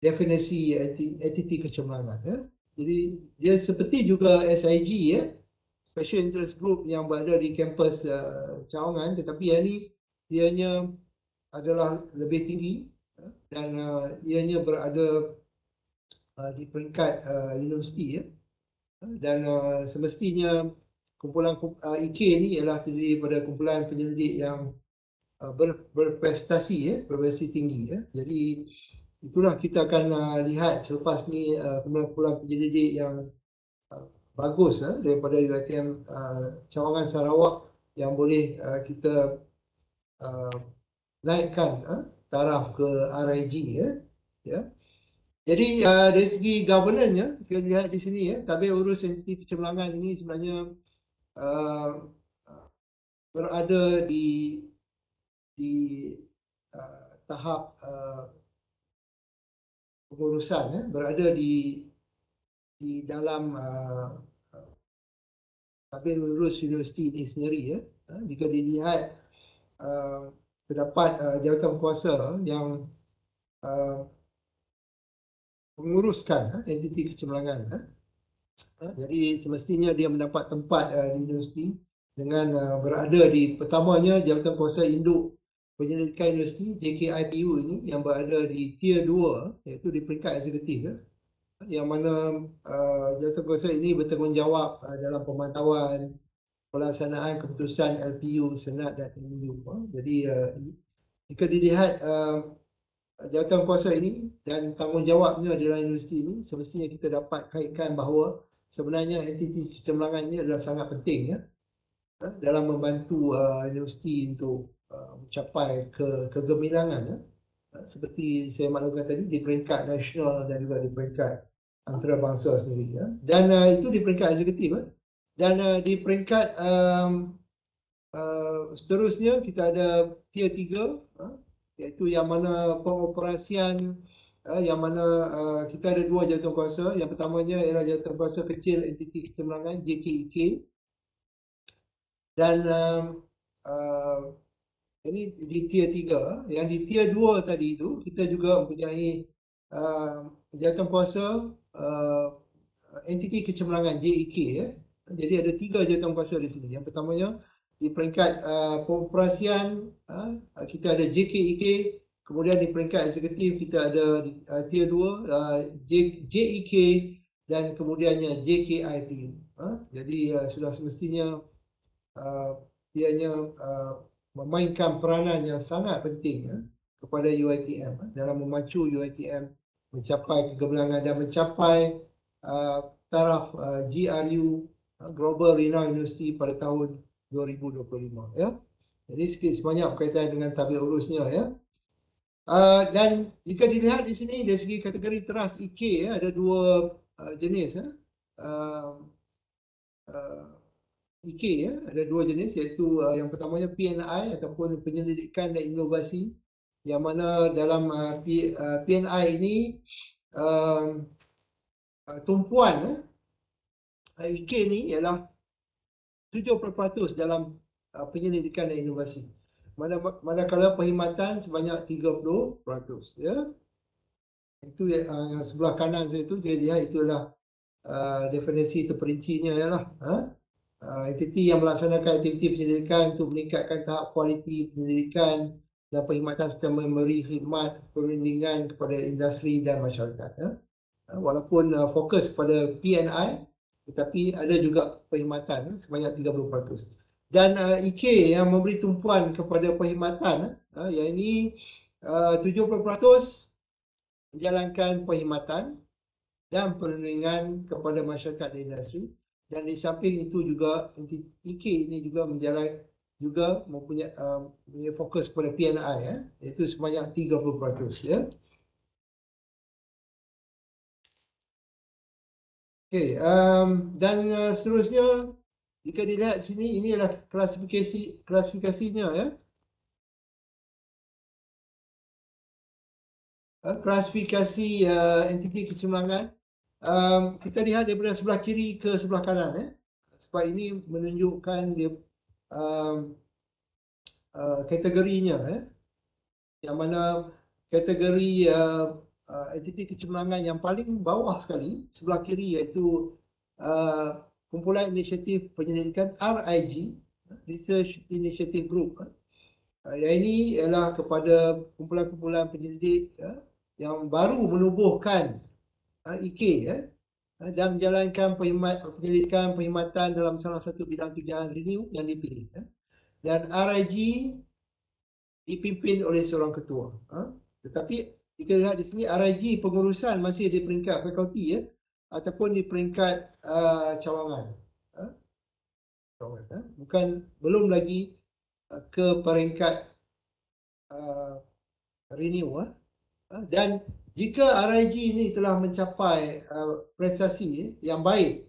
definisi entiti kecemerlangan. Jadi dia seperti juga SIG, Special Interest Group yang berada di kampus Cawangan, tetapi yang ini ianya adalah lebih tinggi dan ianya berada di peringkat universiti, dan semestinya kumpulan IK ni ialah terdiri daripada kumpulan penyelidik yang berprestasi, berprestasi tinggi. Jadi itulah kita akan lihat selepas ni kumpulan penyelidik yang bagus daripada UiTM Cawangan Sarawak yang boleh kita naikkan taraf ke RIG. Jadi dari segi governance, kita lihat di sini, tabel urus entiti kecemerlangan ini sebenarnya berada di tahap pengurusan, berada di dalam tabel urus universiti ini sendiri. Jika dilihat terdapat jawatan kuasa yang menguruskan entiti kecemerlangan. Jadi semestinya dia mendapat tempat di universiti dengan berada di pertamanya jawatan kuasa induk penyelidikan universiti JKIPU ini yang berada di tier 2, iaitu di peringkat eksekutif, yang mana jawatan kuasa ini bertanggungjawab dalam pemantauan pelaksanaan keputusan LPU, Senat dan MIU. Jadi jika dilihat jawatan kuasa ini dan tanggungjawabnya dalam universiti ini, semestinya kita dapat kaitkan bahawa sebenarnya entiti kecemerlangan ini adalah sangat penting dalam membantu universiti untuk mencapai kegemilangan, seperti saya maklumkan tadi, di peringkat nasional dan juga di peringkat antarabangsa sendiri. Dan itu di peringkat eksekutif. Dan di peringkat seterusnya kita ada tier 3, iaitu yang mana pengoperasian, yang mana kita ada 2 jawatan kuasa. Yang pertamanya ialah jawatan kuasa kecil entiti kecemerlangan JKIK, dan ini di tier 3. Yang di tier 2 tadi itu kita juga mempunyai jawatan kuasa entiti kecemerlangan JEK. Jadi ada 3 jawatan kuasa di sini. Yang pertamanya di peringkat pengoperasian kita ada JKIK, kemudian di peringkat eksekutif kita ada tier 2 JEK dan kemudiannya JKIPU. Jadi sudah semestinya ianya memainkan peranan yang sangat penting kepada UiTM dalam memacu UiTM mencapai kegemerlangan dan mencapai taraf GRU Global Renowned University pada tahun 2025 ya. Jadi sikit sebanyak berkaitan dengan tabir urusnya ya. Dan jika dilihat di sini dari segi kategori teras IK ada dua jenis IK ada dua jenis, iaitu yang pertamanya PNI ataupun penyelidikan dan inovasi, yang mana dalam PNI ini tumpuan IK ni ialah 70% dalam penyelidikan dan inovasi. Manakala perkhidmatan sebanyak 30% ya. Itu yang sebelah kanan saya tu, dia lihat itulah definisi terperincinya ialah entiti yang melaksanakan aktiviti penyelidikan untuk meningkatkan tahap kualiti penyelidikan dan perkhidmatan serta memberi khidmat perlindungan kepada industri dan masyarakat ya. Walaupun fokus pada PNI, tetapi ada juga perkhidmatan sebanyak 30%. Dan IK yang memberi tumpuan kepada perkhidmatan, yang ini 70% menjalankan perkhidmatan dan perlindungan kepada masyarakat dan industri. Dan di samping itu juga IK ini juga mempunyai fokus pada PNI iaitu sebanyak 30% ya. Okey, dan seterusnya jika dilihat sini, ini adalah klasifikasinya ya. Klasifikasi entiti kecemerlangan. Kita lihat daripada sebelah kiri ke sebelah kanan ya. Sebab ini menunjukkan dia kategorinya ya. Yang mana kategori entiti kecemerlangan yang paling bawah sekali sebelah kiri, iaitu kumpulan inisiatif penyelidikan RIG, Research Initiative Group. Yang ini ialah kepada kumpulan-kumpulan penyelidik yang baru menubuhkan IK dan menjalankan penyelidikan perkhidmatan dalam salah satu bidang tujuan ReNeU yang dipilih. Dan RIG dipimpin oleh seorang ketua. Tetapi jika lihat di sini, RIG pengurusan masih di peringkat fakulti ataupun di peringkat cawangan. Bukan, belum lagi ke peringkat ReNeU. Dan jika RIG ini telah mencapai prestasi yang baik,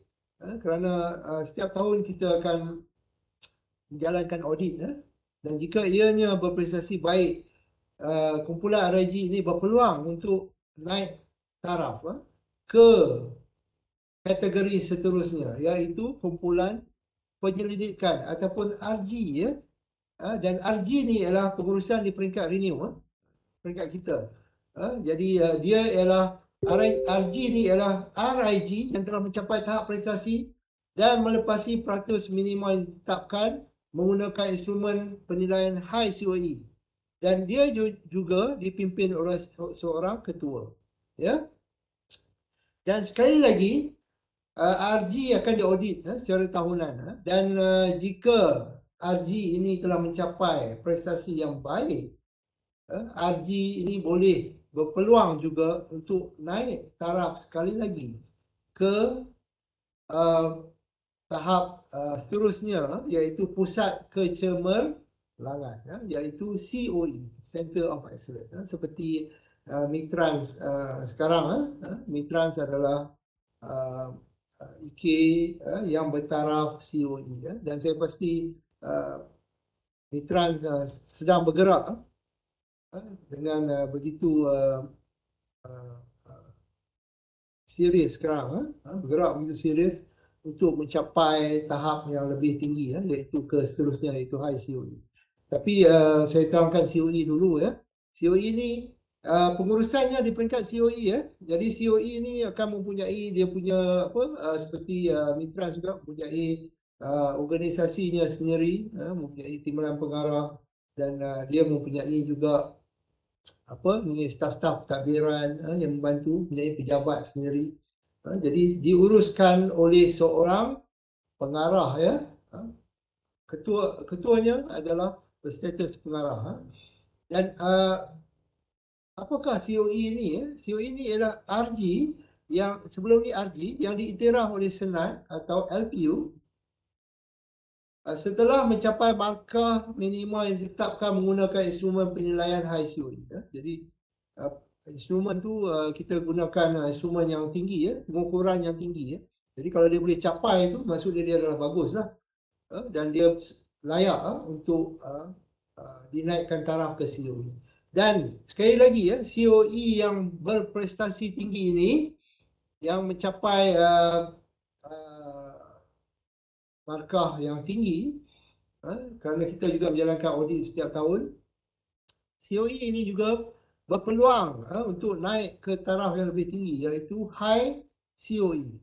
kerana setiap tahun kita akan menjalankan audit, dan jika ianya berprestasi baik, kumpulan RIG ini berpeluang untuk naik taraf ke kategori seterusnya, iaitu kumpulan penyelidikan ataupun RG ya. Dan RG ni ialah pengurusan di peringkat ReNeU, peringkat kita. Jadi dia ialah RG ni ialah RIG yang telah mencapai tahap prestasi dan melepasi peratus minima yang ditetapkan menggunakan instrumen penilaian high COE. Dan dia juga dipimpin oleh seorang ketua. Ya. Dan sekali lagi RG akan diaudit secara tahunan. Dan jika RG ini telah mencapai prestasi yang baik, RG ini boleh berpeluang juga untuk naik taraf sekali lagi ke tahap seterusnya, iaitu pusat kecemerlangan, iaitu COE, Center of Excellence. Seperti MITRANS sekarang, MITRANS adalah IK yang bertaraf COE. Dan saya pasti MITRANS sedang bergerak dengan begitu serius sekarang, bergerak begitu serius untuk mencapai tahap yang lebih tinggi, iaitu ke seterusnya, iaitu high COE. Tapi saya terangkan COE dulu ya. COE ni pengurusannya di peringkat COE Jadi COE ni akan mempunyai dia punya seperti MITRANS juga mempunyai organisasinya sendiri, mempunyai Timbalan Pengarah, dan dia mempunyai juga mempunyai staf-staf tadbiran yang membantu, mempunyai pejabat sendiri. Jadi diuruskan oleh seorang pengarah ya. Ketuanya adalah berstatus pengarah. Dan apakah COE ni? COE ni ialah RG yang sebelum ni RG yang diiktiraf oleh Senat atau LPU setelah mencapai markah minima yang ditetapkan menggunakan instrumen penilaian high COE. Jadi instrumen tu kita gunakan instrumen yang tinggi, pengukuran yang tinggi. Jadi kalau dia boleh capai itu, maksudnya dia adalah bagus lah. Dan dia layak untuk dinaikkan taraf ke COE. Dan sekali lagi COE yang berprestasi tinggi ini yang mencapai markah yang tinggi, kerana kita juga menjalankan audit setiap tahun, COE ini juga berpeluang untuk naik ke taraf yang lebih tinggi, iaitu high COE,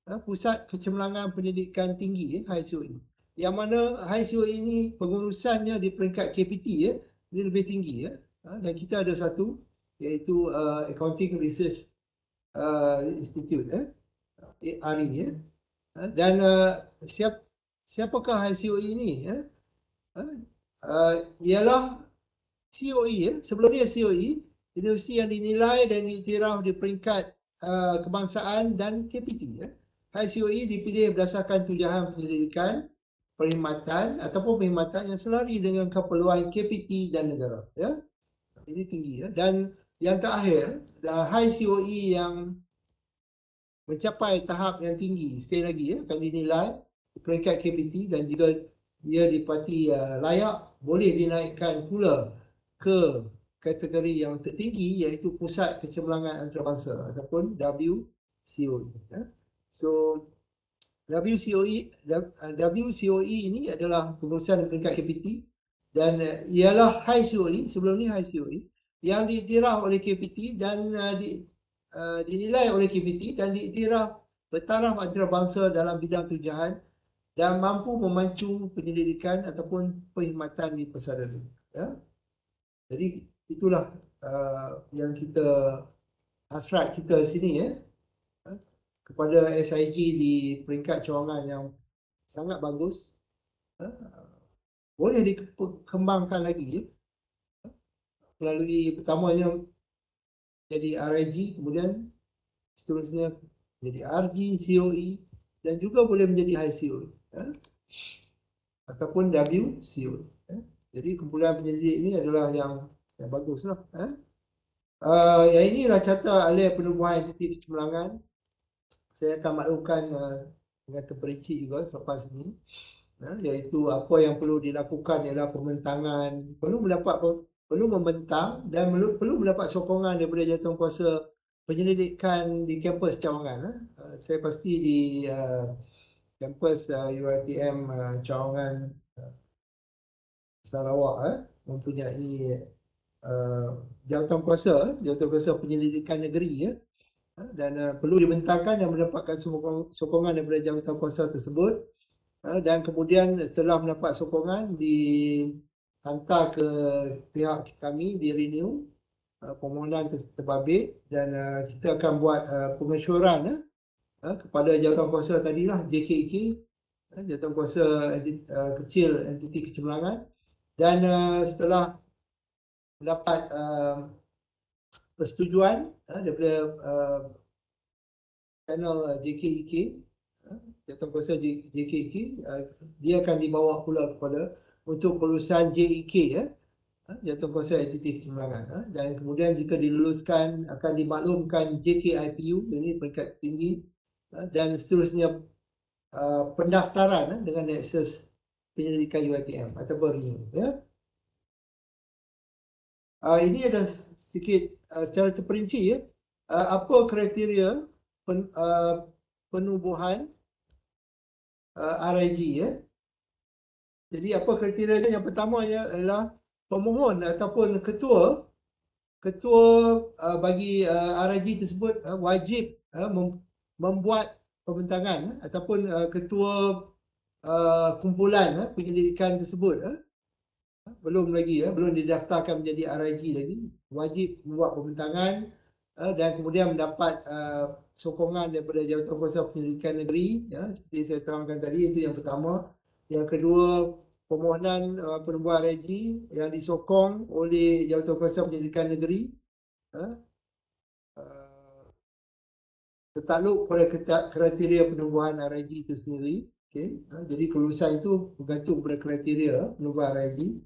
Pusat Kecemerlangan Pendidikan Tinggi, high COE. Yang mana high COE ini pengurusannya di peringkat KPT, ini lebih tinggi. Dan kita ada satu, iaitu Accounting Research Institute, ARI. Dan siapakah high COE ini? Ialah COE, sebelum dia COE, universiti yang dinilai dan diiktiraf di peringkat kebangsaan dan KPT. High COE dipilih berdasarkan tujuan penyelidikan, perkhidmatan ataupun perkhidmatan yang selari dengan keperluan KPT dan negara. Ini tinggi. Dan yang terakhir, high COE yang mencapai tahap yang tinggi, sekali lagi akan dinilai di peringkat KPT dan jika ia dipati layak, boleh dinaikkan pula ke kategori yang tertinggi, iaitu Pusat Kecemerlangan Antarabangsa ataupun WCOE. So WCOE ini adalah pengurusan peringkat KPT dan ialah high COE, sebelum ni high COE yang diiktiraf oleh KPT dan dinilai oleh KPT dan diiktiraf bertaraf antarabangsa dalam bidang tujuan dan mampu memacu penyelidikan ataupun perkhidmatan di persada. Jadi itulah yang kita hasrat kita sini kepada SIG di peringkat cawangan yang sangat bagus, boleh dikembangkan lagi melalui pertamanya jadi RIG, kemudian seterusnya jadi RG, COE dan juga boleh menjadi high COE ataupun WCOE. Jadi kumpulan penyelidik ini adalah yang baguslah. Yang inilah carta alih penubuhan entiti kecemerlangan. Saya akan maklumkan dengan terperinci juga selepas ini, iaitu apa yang perlu dilakukan ialah pembentangan, perlu membentang dan perlu mendapat sokongan daripada jawatankuasa penyelidikan di kampus Cawangan. Saya pasti di kampus UiTM Cawangan Sarawak mempunyai jawatankuasa penyelidikan negeri dan perlu dibentangkan dan mendapatkan sokongan daripada jawatankuasa tersebut, dan kemudian setelah mendapat sokongan dihantar ke pihak kami di ReNeU, permohonan terbabit, dan kita akan buat pengesyuran kepada jawatankuasa tadilah JKK, jawatankuasa kecil entiti kecemerlangan, dan setelah mendapat persetujuan daripada panel JKK, jawatankuasa JKK, dia akan dibawa pula kepada untuk perusahaan JEK, jawatankuasa entiti kecemerlangan, dan kemudian jika diluluskan akan dimaklumkan JKIPU, ini peringkat tinggi, dan seterusnya pendaftaran dengan akses penyelidikan UiTM ataupun ReNeU. Ini ada sedikit secara terperinci apa kriteria penubuhan RIG. Jadi apa kriterianya? Yang pertama adalah pemohon ataupun ketua bagi RIG tersebut wajib membuat pembentangan ataupun ketua kumpulan penyelidikan tersebut. Belum lagi belum didaftarkan menjadi RIG lagi, wajib membuat pembentangan dan kemudian mendapat sokongan daripada jawatankuasa penyelidikan negeri, seperti saya terangkan tadi. Itu yang pertama. Yang kedua, permohonan penubuhan RIG yang disokong oleh Jawatankuasa Penyelidikan Negeri tertakluk pada kriteria penubuhan RIG itu sendiri. Okay. Jadi kelulusan itu bergantung pada kriteria penubuhan RIG.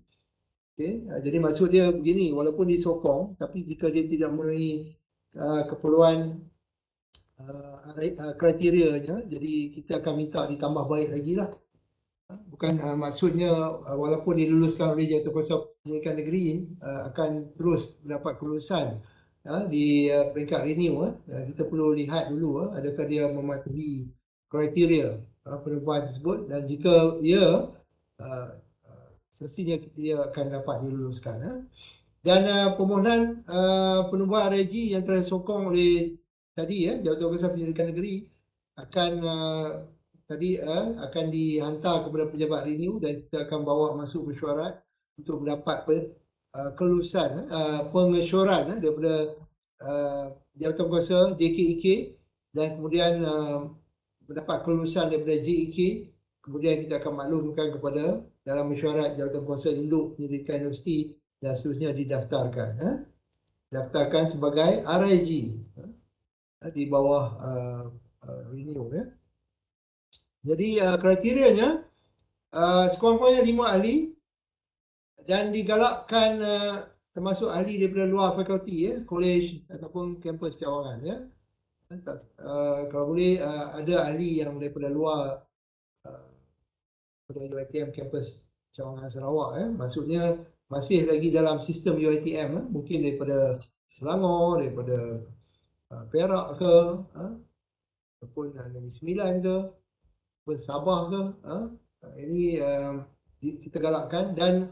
Okay. Jadi maksud dia begini, walaupun disokong, tapi jika dia tidak memenuhi keperluan kriterianya, jadi kita akan minta ditambah baik lagi lah. Bukan maksudnya walaupun diluluskan oleh Jawatankuasa Penyelidikan Negeri akan terus mendapat kelulusan di peringkat ReNeU. Kita perlu lihat dulu adakah dia mematuhi kriteria penubuhan tersebut, dan jika ia semestinya dia akan dapat diluluskan. Dan permohonan penubuhan RIG yang telah disokong oleh tadi Jawatankuasa Penyelidikan Negeri akan akan dihantar kepada pejabat ReNeU, dan kita akan bawa masuk mesyuarat untuk mendapat kelulusan pengesyoran daripada Jawatankuasa JKEK, dan kemudian mendapat kelulusan daripada JEK. Kemudian kita akan maklumkan kepada dalam mesyuarat Jawatankuasa Induk Penyelidikan Universiti, dan seterusnya didaftarkan. Daftarkan sebagai RIG di bawah ReNeU. Jadi kriterianya sekurang-kurangnya 5 ahli, dan digalakkan termasuk ahli daripada luar fakulti, kolej ataupun kampus cawangan. Kalau boleh ada ahli yang daripada luar daripada UiTM kampus Cawangan Sarawak. Maksudnya masih lagi dalam sistem UiTM, mungkin daripada Selangor, daripada Perak ke, ataupun Negeri Sembilan ke, ataupun Sabah ke. Ini kita galakkan, dan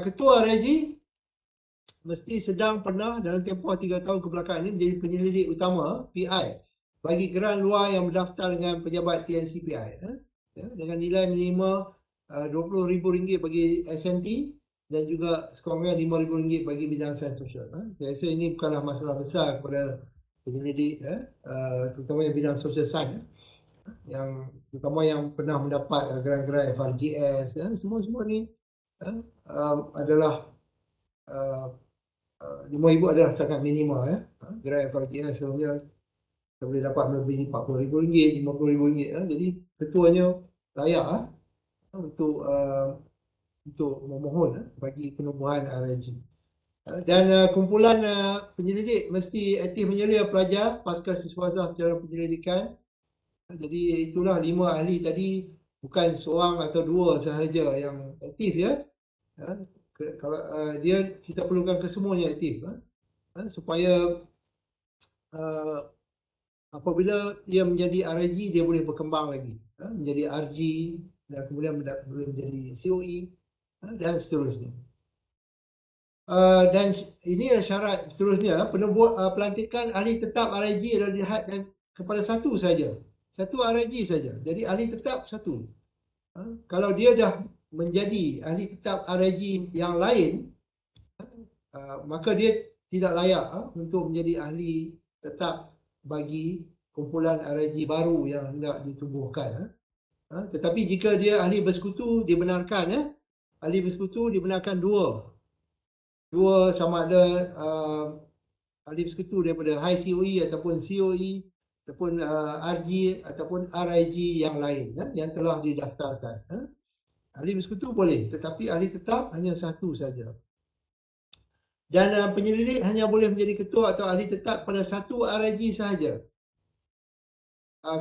Ketua RIG mesti sedang pernah dalam tempoh 3 tahun kebelakangan ini menjadi penyelidik utama PI bagi geran luar yang berdaftar dengan pejabat TNC PI, dengan nilai minima RM20,000 bagi SNT, dan juga sekurang-kurangnya RM5,000 bagi bidang sains sosial. Saya rasa ini bukanlah masalah besar kepada penyelidik, terutama yang bidang sosial sains, yang terutama yang pernah mendapat geran-geran FRGS. Semua ni adalah RM5,000 adalah sangat minima. Geran FRGS sebenarnya kita boleh dapat melebihi RM40,000, RM50,000. Jadi ketuanya layak untuk memohon bagi penubuhan RIG. Dan kumpulan penyelidik mesti aktif menyelia pelajar pasca siswaza secara penyelidikan. Jadi itulah 5 ahli tadi, bukan seorang atau 2 sahaja yang aktif kalau dia, kita perlukan kesemuanya aktif, supaya apabila ia menjadi RIG, dia boleh berkembang lagi menjadi RG, dan kemudian boleh menjadi COE, dan seterusnya. Dan ini syarat seterusnya, pelantikan ahli tetap RIG adalah dilihat kepada satu saja, satu RIG saja. Jadi ahli tetap satu. Kalau dia dah menjadi ahli tetap RIG yang lain, maka dia tidak layak untuk menjadi ahli tetap bagi kumpulan RIG baru yang hendak ditubuhkan. Tetapi jika dia ahli bersekutu, dibenarkan. Ahli bersekutu dibenarkan dua sama ada ahli bersekutu daripada high COE ataupun COE, ataupun RG ataupun RIG yang lain yang telah didaftarkan. Ahli bersekutu boleh, tetapi ahli tetap hanya satu saja. Dan penyelidik hanya boleh menjadi ketua atau ahli tetap pada satu RIG sahaja.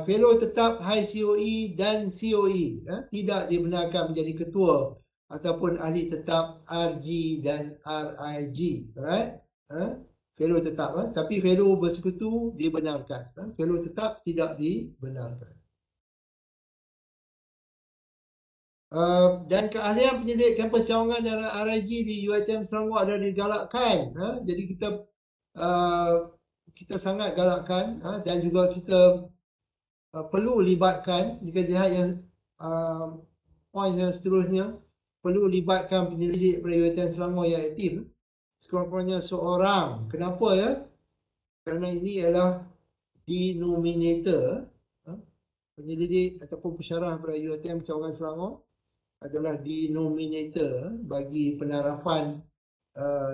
Fellow tetap high COE dan COE tidak dibenarkan menjadi ketua ataupun ahli tetap RG dan RIG. Alright? Fellow tetap, tapi fellow bersekutu dibenarkan. Fellow tetap tidak dibenarkan. Dan keahlian penyelidik kampus Cawangan dan RIG di UiTM Sarawak adalah digalakkan. Jadi kita sangat galakkan, dan juga kita perlu libatkan, jika lihat yang poin yang seterusnya, perlu libatkan penyelidik pada UiTM Selangor yang aktif, sekurang-kurangnya seorang. Kenapa Kerana ini adalah denominator penyelidik ataupun pensyarah pada UiTM Cawangan Selangor adalah denominator bagi penarafan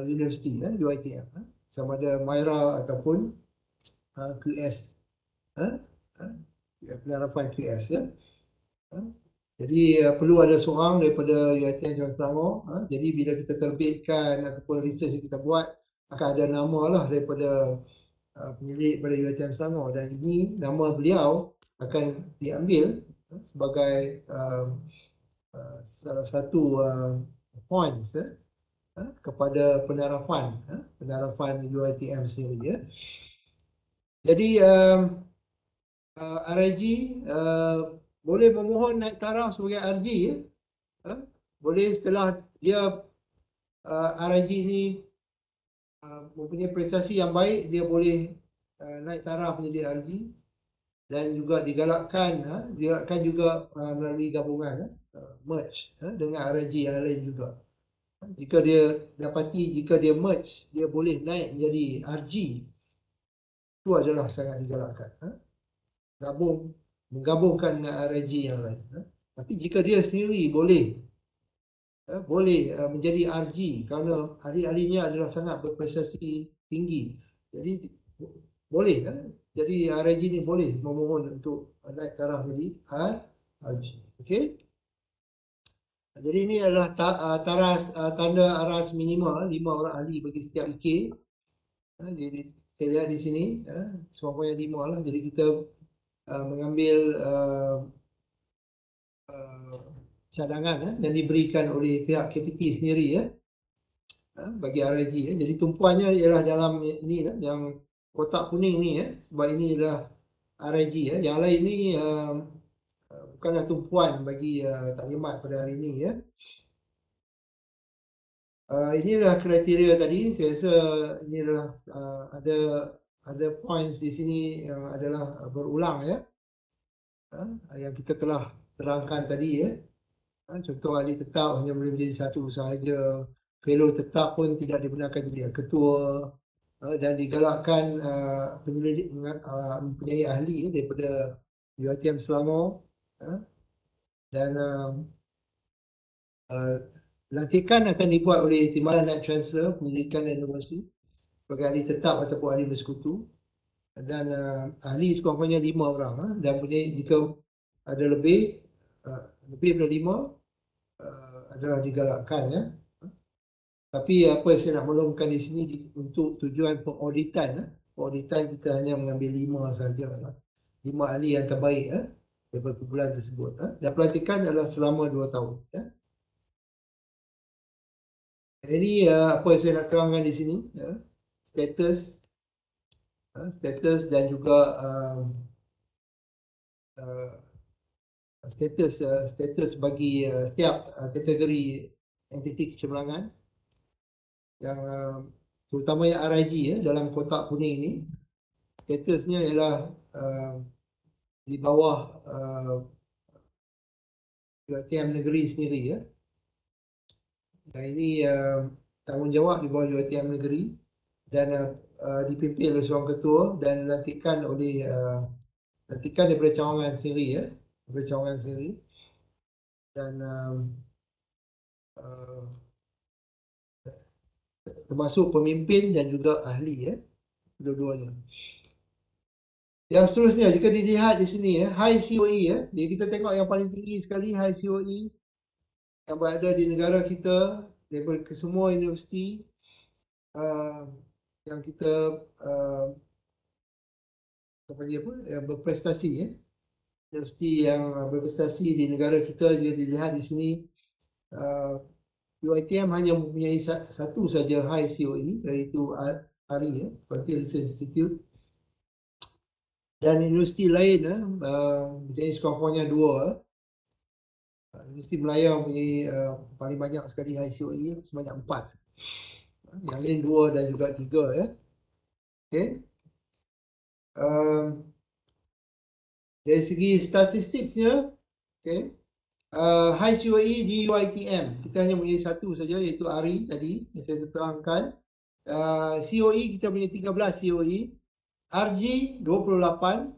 universiti UiTM, sama ada MIRA ataupun QS, penarafan QS ya. Jadi perlu ada seorang daripada UiTM Cawangan Sarawak. Jadi bila kita terbitkan ataupun research yang kita buat, akan ada nama lah daripada penyelidik pada UiTM Selangor, dan ini nama beliau akan diambil sebagai salah satu points kepada penarafan UiTM sendiri ya. Jadi RIG boleh memohon naik taraf sebagai RG ya. Boleh setelah dia RIG ini mempunyai prestasi yang baik, dia boleh naik taraf menjadi RG, dan juga digalakkan juga melalui gabungan merge dengan RG yang lain juga. Jika dia dapati jika dia merge, dia boleh naik menjadi RG, itu adalah sangat digalakkan. Menggabungkan dengan RG yang lain. Tapi jika dia sendiri boleh menjadi RG kerana ahli-ahlinya adalah sangat berprestasi tinggi, jadi boleh jadi RG ni boleh memohon untuk naik taraf menjadi RG. Okey. Jadi ini adalah tanda aras minima 5 orang ahli bagi setiap IK. Jadi kita lihat di sini semuanya 5 lah. Jadi kita mengambil cadangan yang diberikan oleh pihak KPT sendiri bagi RIG. Jadi tumpuannya ialah dalam ni yang kotak kuning ni sebab ini adalah RIG Yang lain ni bukanlah tumpuan bagi taklimat pada hari ini Inilah kriteria tadi. Saya rasa ini adalah ada points di sini yang adalah berulang yang kita telah terangkan tadi Contoh ahli tetap hanya boleh menjadi satu sahaja. Fellow tetap pun tidak dibenarkan jadi ketua, dan digalakkan penyelidik mempunyai ahli daripada UiTM Selangor, dan lantikan akan dibuat oleh Timbalan dan Chancellor Pendidikan dan Inovasi sebagai ahli tetap ataupun ahli bersekutu, dan ahli sekurang-kurangnya 5 orang dan jika ada lebih daripada 5 adalah digalakkan Tapi apa yang saya nak maklumkan di sini untuk tujuan pengauditan kita hanya mengambil 5 sahaja 5 ahli yang terbaik daripada kumpulan tersebut dan pelantikan adalah selama 2 tahun Ini apa yang saya nak terangkan di sini status dan juga status bagi setiap kategori entiti kecemerlangan yang terutamanya RIG dalam kotak kuning ini. Statusnya ialah di bawah UiTM negeri sendiri Dan ini tanggungjawab di bawah UiTM negeri dan dipimpin oleh seorang ketua dan dilantikan daripada Cawangan sendiri dan termasuk pemimpin dan juga ahli dua-duanya. Yang seterusnya jika dilihat di sini high COE jadi kita tengok yang paling tinggi sekali high COE yang berada di negara kita daripada semua universiti yang kita yang berprestasi universiti yang berprestasi di negara kita. Jika dilihat di sini UiTM hanya mempunyai satu saja high COE iaitu RI Frontier Research Institute, dan universiti lain mempunyai sekurang-kurangnya 2. Universiti Melaya mempunyai paling banyak sekali high COE sebanyak 4. Yang lain 2 dan juga 3 Okey. Dari segi statistiknya high COE di UiTM kita hanya mempunyai satu saja iaitu RI tadi yang saya terangkan. COE kita punya 13 COE, RG 28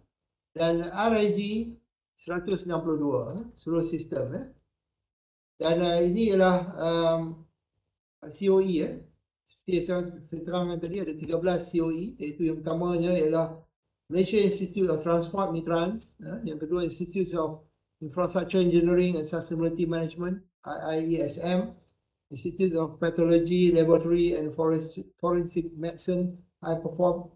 dan RIG 162 seluruh sistem Dan ini ialah COE seperti saya terangkan tadi ada 13 COE, iaitu yang pertamanya ialah Malaysia Institute of Transport MITRANS, yang kedua Institute of Infrastructure Engineering and Sustainability Management IIESM, Institute of Pathology, Laboratory and Forensic Medicine IPerform.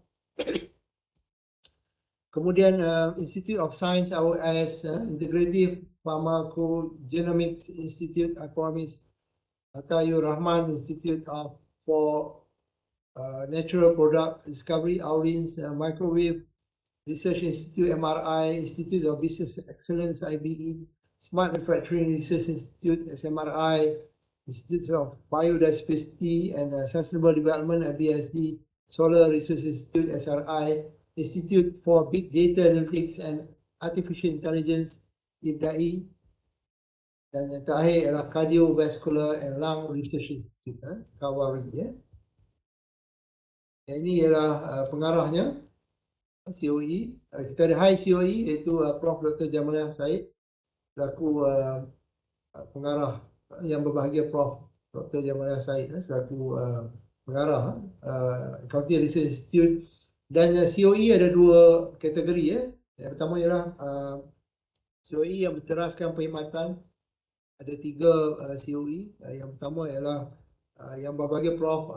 Kemudian Institute of Science IOS, Integrative Pharmacogenomics Institute IPROMIS, Atayur Rahman Institute for Natural Product Discovery, Aurins Microwave Research Institute MRI, Institute of Business Excellence IBE, Smart Manufacturing Research Institute SMRI, Institute of Biodiversity and Sustainable Development IBSD, Solar Research Institute SRI, Institute for Big Data Analytics and Artificial Intelligence IBDAI, dan yang terakhir ialah Cardiovascular and Lung Research Institute KAWARI. Ini ialah pengarahnya COE. Kita ada high COE iaitu Prof. Dr. Jamaliyah Said selaku pengarah, yang berbahagia Prof. Dr. Jamaliyah Said selaku pengarah Accounting Research Institute. Dan COE ada dua kategori. Yang pertama ialah COE yang berteraskan perkhidmatan. Ada 3 COE. Yang pertama ialah yang berbahagia Prof.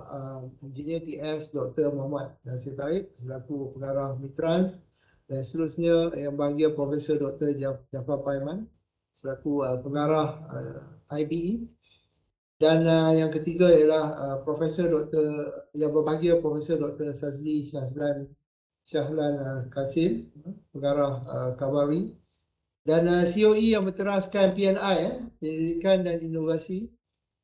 Engineer TS Dr. Mohd Tarikh selaku pengarah MITRANS, dan seterusnya yang berbahagia Profesor Dr. Jafar Paiman selaku pengarah IBE, dan yang ketiga ialah Profesor Dr. yang berbahagia Profesor Dr. Sazli Shahlan Kasim pengarah KAWARI, dan COE yang berteraskan PNI Pendidikan dan Inovasi.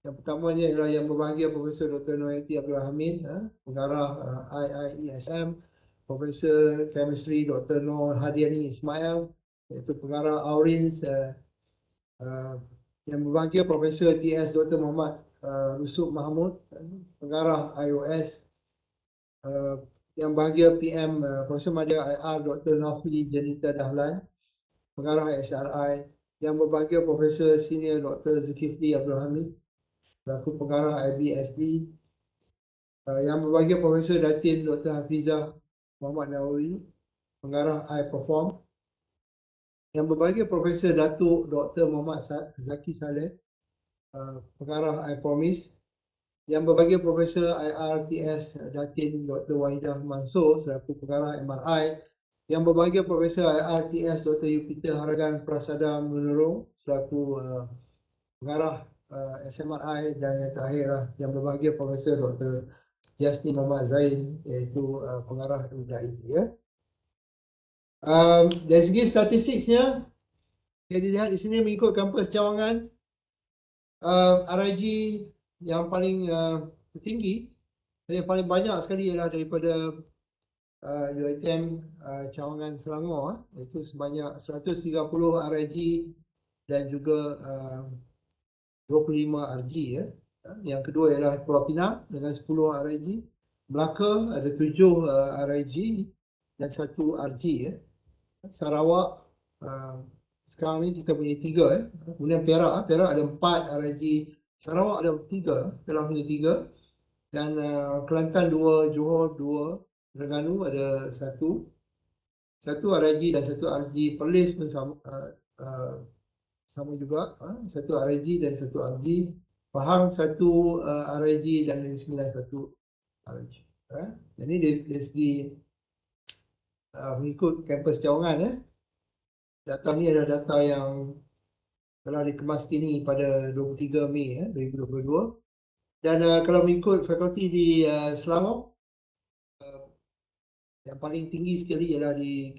Yang pertamanya ialah yang berbahagia Profesor Dr. Noyati Abdul Hamid pengarah IIESM, Profesor Chemistry Dr. Noor Hadiani Ismail iaitu pengarah Aurins, yang berbahagia Profesor TS Dr. Muhammad Rusuk Mahmud pengarah IOS, yang bahagia PM Profesor Madya IR Dr. Nafli Janita Dahlan pengarah SRI, yang berbahagia Profesor Senior Dr. Zulkifli Abdul Hamid selaku pengarah IBSD, yang berbahagia Profesor Datin Dr. Hafizah Muhammad Nawawi pengarah IPerform, yang berbahagia Profesor Datuk Dr. Muhammad Zaki Saleh pengarah IPromise, yang berbahagia Profesor IRTS Datin Dr. Wahidah Mansur selaku pengarah MRI, yang berbahagia Profesor IRTS Dr. Yupiter Haragan Prasada Menurung selaku pengarah SMRI, dan yang terakhir yang berbahagia Profesor Dr. Yasni Muhammad Zain iaitu pengarah IBDAI. Dari segi statistiknya, yang dilihat di sini mengikut kampus Cawangan, RIG yang paling tinggi dan yang paling banyak sekali ialah daripada UiTM Cawangan Selangor, iaitu sebanyak 130 RIG dan juga 25 RG. Yang kedua ialah Pulau Pinang dengan 10 RIG, Melaka ada 7 RIG dan 1 RG. Sarawak sekarang ni kita punya 3. Kemudian Perak ada 4 RIG, Sarawak ada 3, telah punya 3, dan Kelantan 2, Johor 2, Terengganu ada 1 RIG dan 1 RG. Perlis pun sama juga, 1 RIG dan 1 RG. Pahang 1 RIG dan Negeri Sembilan 1 RIG. Jadi dari segi mengikut kampus Cawangan, data ni adalah data yang telah dikemas kini pada 23 Mei 2022. Dan kalau mengikut fakulti di Selangor, yang paling tinggi sekali ialah di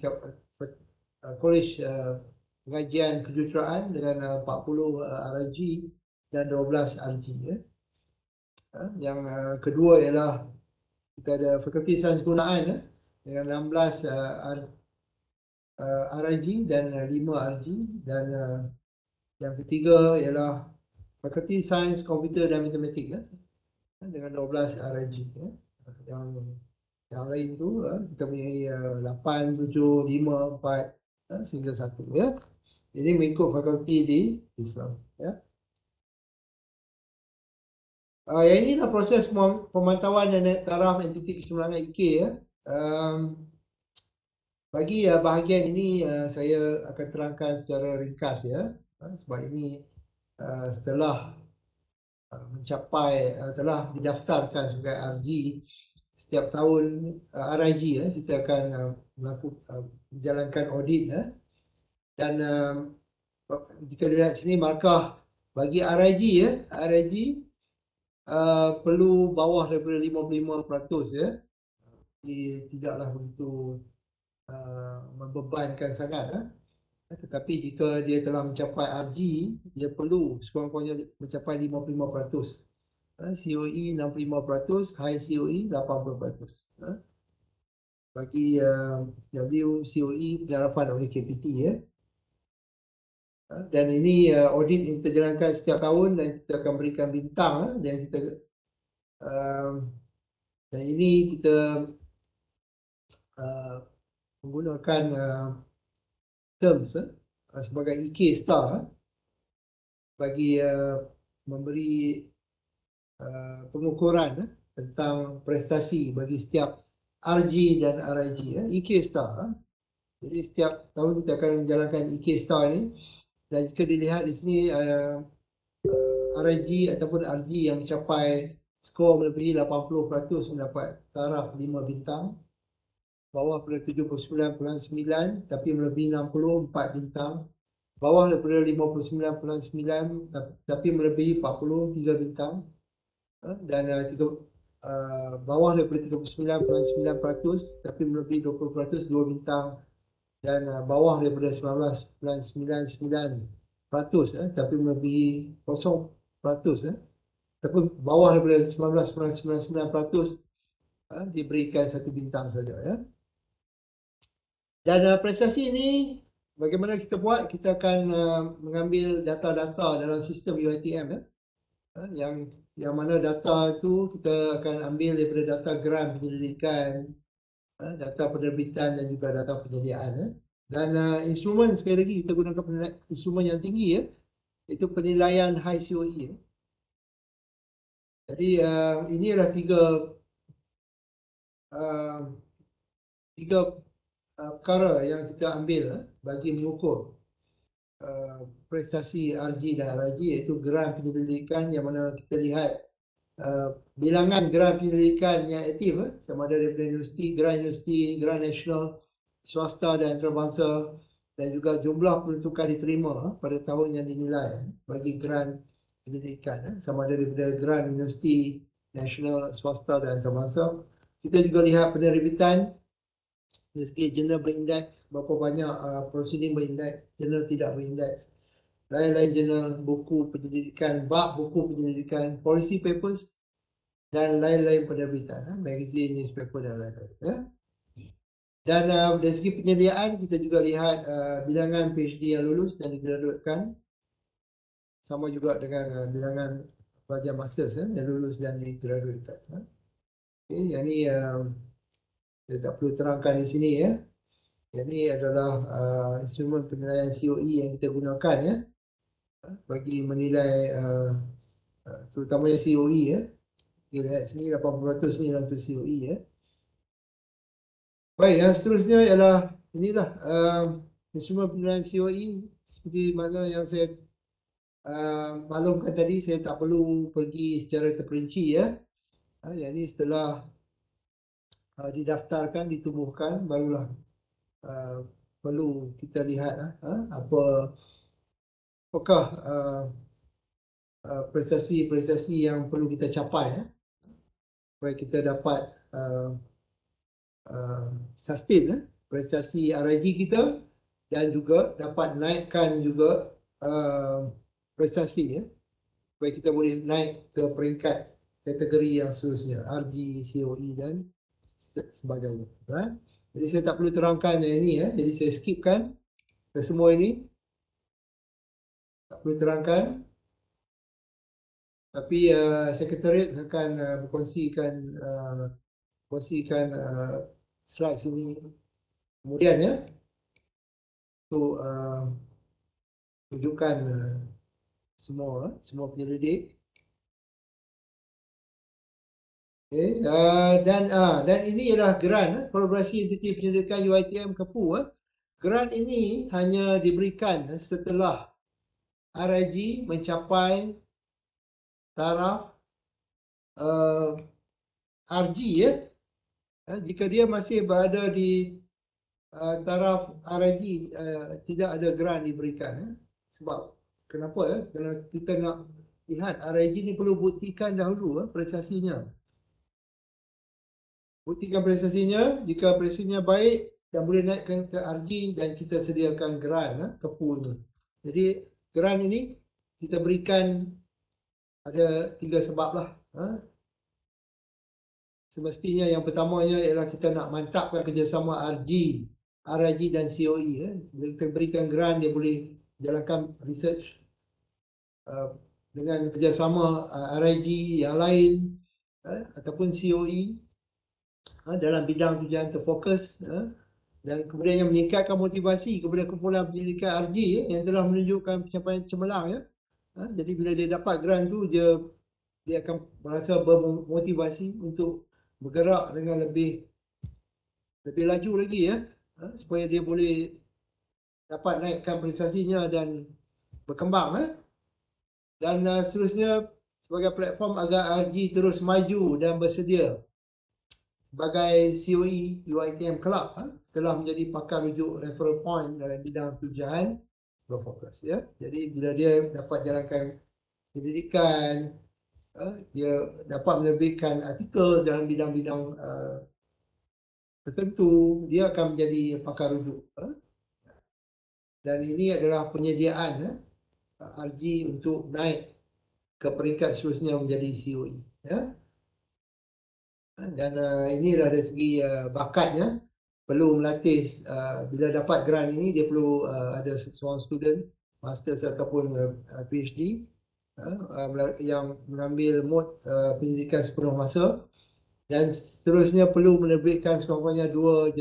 Kolej Pengajian Kejuruteraan dengan 40 RIG dan 12 RG. Yang kedua ialah kita ada Fakulti Sains Gunaan dengan 16 RIG dan 5 RG, dan yang ketiga ialah Fakulti Sains Komputer dan Matematik dengan 12 RIG. Yang lain tu kita punya 8, 7, 5, 4 sehingga 1 Jadi mengikut fakulti di Islam. Yang inilah proses pemantauan dan naik taraf entiti kecemerlangan IK ya. Bagi bahagian ini saya akan terangkan secara ringkas ya. Sebab ini setelah mencapai telah didaftarkan sebagai RG setiap tahun RIG ya, kita akan menjalankan audit ya. Dan jika dilihat sini markah bagi RIG ya, RIG perlu bawah daripada 55% ya. Jadi tidaklah begitu membebankan sangat ya. Tetapi jika dia telah mencapai RG, dia perlu sekurang-kurangnya mencapai 55%. COE 65%, high COE 80%. Bagi WCOE penyarapan oleh KPT ya. Dan ini audit yang kita jalankan setiap tahun dan kita akan berikan bintang dan kita dan ini kita menggunakan terms sebagai IK star bagi memberi pengukuran tentang prestasi bagi setiap RG dan RIG IK star. Jadi setiap tahun kita akan menjalankan IK star ini dan jika dilihat di sini RIG ataupun RG yang mencapai skor melebihi 80% mendapat taraf 5 bintang. Bawah pada 79.9 tapi melebihi 60 4 bintang. Bawah daripada 59.9 tapi melebihi 40 3 bintang. Dan bawah daripada 39.9% tapi melebihi 20% 2 bintang. Dan bawah daripada 19.99% tapi melebihi 0% tapi bawah daripada 19.99% diberikan 1 bintang saja ya. Dan prestasi ini bagaimana kita buat? Kita akan mengambil data-data dalam sistem UiTM ya. Yang mana data itu kita akan ambil daripada data grant penyelidikan, data penerbitan dan juga data penyediaan ya. Dan instrumen sekali lagi kita gunakan instrumen yang tinggi ya. Itu penilaian high COE ya. Jadi ini adalah tiga perkara yang kita ambil bagi mengukur prestasi RG dan RIG, iaitu grant penyelidikan yang mana kita lihat bilangan grant penyelidikan yang aktif sama ada daripada universiti, grant nasional, swasta dan antarabangsa dan juga jumlah peruntukan diterima pada tahun yang dinilai bagi grant penyelidikan sama ada daripada grant universiti, nasional, swasta dan antarabangsa. Kita juga lihat penerbitan dari segi jurnal berindeks, berapa banyak proceeding berindeks, jurnal tidak berindeks, lain-lain jurnal, buku penyelidikan, bab buku penyelidikan, policy papers dan lain-lain penerbitan, magazine, newspaper dan lain-lain ya. Dan dari segi penyediaan kita juga lihat bilangan PhD yang lulus dan digraduatekan sama juga dengan bilangan pelajar masters yang lulus dan digraduatekan. Okay, yang ni saya tak perlu terangkan di sini ya. Ini adalah instrumen penilaian COE yang kita gunakan ya bagi menilai terutamanya COE ya. Kita lihat sini 80% ni dalam tu COE ya. Baik, yang seterusnya ialah inilah instrumen penilaian COE seperti mana yang saya maklumkan tadi, saya tak perlu pergi secara terperinci ya. Yang ini setelah didaftarkan, ditubuhkan, barulah perlu kita lihat apakah prestasi-prestasi yang perlu kita capai supaya kita dapat sustain prestasi RIG kita dan juga dapat naikkan juga prestasi supaya kita boleh naik ke peringkat kategori yang seterusnya RG, COE dan sebagainya. Jadi saya tak perlu terangkan yang ini jadi saya skipkan semua ini, tak perlu terangkan. Tapi sekretariat akan berkongsikan slide sini kemudian ya untuk tunjukkan semua penyelidik. Okay. Dan ini ialah grant kolaborasi entiti penyelidikan UiTM Kepu. Grant ini hanya diberikan setelah RIG mencapai taraf RG ya. Jika dia masih berada di taraf RIG, tidak ada grant diberikan. Sebab kenapa? Kerana kita nak lihat RIG ni perlu buktikan dahulu prestasinya. Buktikan prestasinya, jika prestasinya baik dan boleh naikkan ke RG, dan kita sediakan grant ke pool ni. Jadi grant ini kita berikan ada 3 sebab lah. Semestinya yang pertamanya ialah kita nak mantapkan kerjasama RIG dan COE. Bila kita berikan grant, dia boleh jalankan research dengan kerjasama RIG yang lain ataupun COE dalam bidang tujuan terfokus, dan kemudian yang meningkatkan motivasi kepada kumpulan penyelidikan RG yang telah menunjukkan pencapaian cemerlang. Jadi bila dia dapat grant tu, dia akan merasa bermotivasi untuk bergerak dengan lebih laju lagi supaya dia boleh dapat naikkan prestasinya dan berkembang. Dan seterusnya, sebagai platform agar RG terus maju dan bersedia sebagai COE UiTM Club setelah menjadi pakar rujuk referral point dalam bidang tujuan berfokus. Jadi bila dia dapat jalankan pendidikan, dia dapat menerbitkan artikel dalam bidang-bidang tertentu, dia akan menjadi pakar rujuk. Dan ini adalah penyediaan RG untuk naik ke peringkat seterusnya menjadi COE. Dan inilah dari segi bakatnya, perlu melatih. Bila dapat grant ini, dia perlu ada seorang student masters ataupun PhD yang mengambil mode pendidikan sepenuh masa, dan seterusnya perlu menerbitkan sekurang-kurangnya 2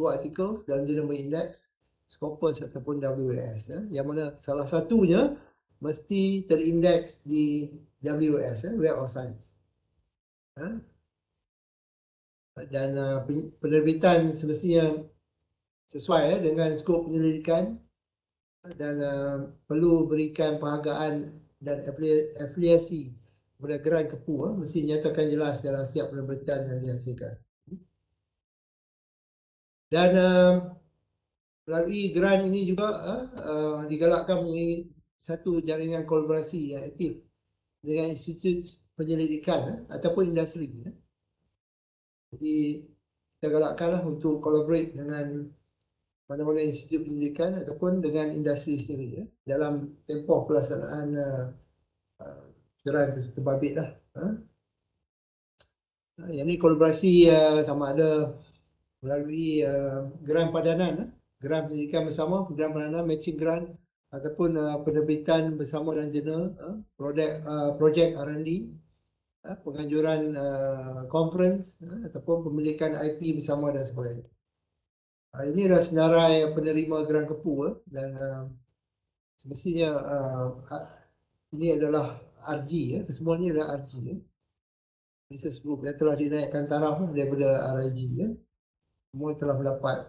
artikel dalam jurnal index Scopus ataupun WS, yang mana salah satunya mesti terindeks di WS, Web of Science. Dan penerbitan semestinya sesuai dengan skop penyelidikan, dan perlu berikan penghargaan dan afiliasi kepada grant Kepu, mesti nyatakan jelas dalam setiap penerbitan yang dihasilkan. Dan melalui grant ini juga digalakkan menjadi satu jaringan kolaborasi yang aktif dengan institut penyelidikan ataupun industri. Jadi kita galakkanlah untuk collaborate dengan mana-mana institut pendidikan ataupun dengan industri sendiri dalam tempoh pelaksanaan grant terbabit lah. Yang ni kolaborasi sama ada melalui grant padanan, grant pendidikan bersama, grant padanan, matching grant, ataupun penerbitan bersama dan jurnal, projek R&D, penganjuran conference ataupun pemilikan IP bersama dan sebagainya. Ini adalah senarai penerima grant Kepu, dan semestinya ini adalah RG, kesemua ini adalah RG. Research group yang telah dinaikkan taraf daripada RIG, semua telah mendapat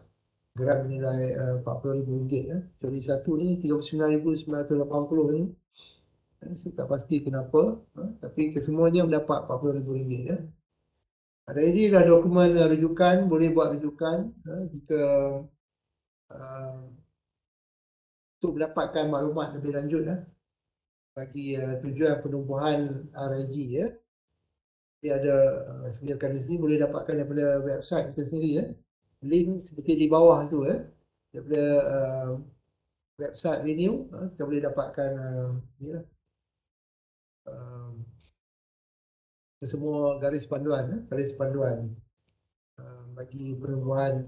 grant bernilai RM40,000. Jadi satu ni RM39,980 ni. Saya tak pasti kenapa, tapi kesemuanya mendapat RM40,000. Ada inilah dokumen rujukan, boleh buat rujukan jika untuk mendapatkan maklumat lebih lanjut bagi tujuan penumbuhan RIG. Dia ada sediakan di sini, boleh dapatkan daripada website kita sendiri. Link seperti di bawah tu daripada website ReNeU, kita boleh dapatkan ni lah. Semua garis panduan bagi penumbuhan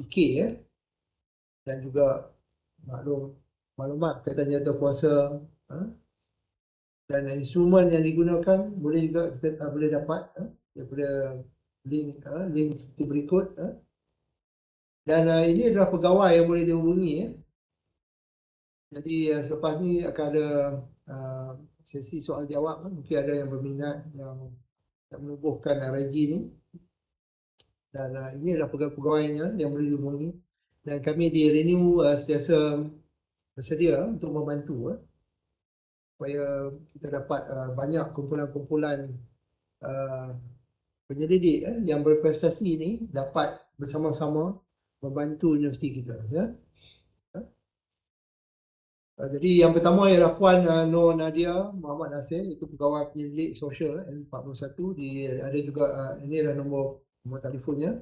IK dan juga maklumat kaitan jawatan dan instrumen yang digunakan boleh juga kita boleh dapat daripada link seperti berikut. Dan ini adalah pegawai yang boleh dihubungi. Jadi selepas ni akan ada sesi soal jawab. Mungkin ada yang berminat yang nak menubuhkan RIG ni. Dan ini adalah pegawai-pegawainya yang boleh dihubungi. Dan kami di ReNeU sentiasa bersedia untuk membantu supaya kita dapat banyak kumpulan-kumpulan penyelidik yang berprestasi ni dapat bersama-sama membantu universiti kita. Jadi yang pertama ialah Puan Nur Nadia Muhammad Nasir, itu pegawai penyelidik sosial N41. Ada juga ini adalah nombor telefonnya.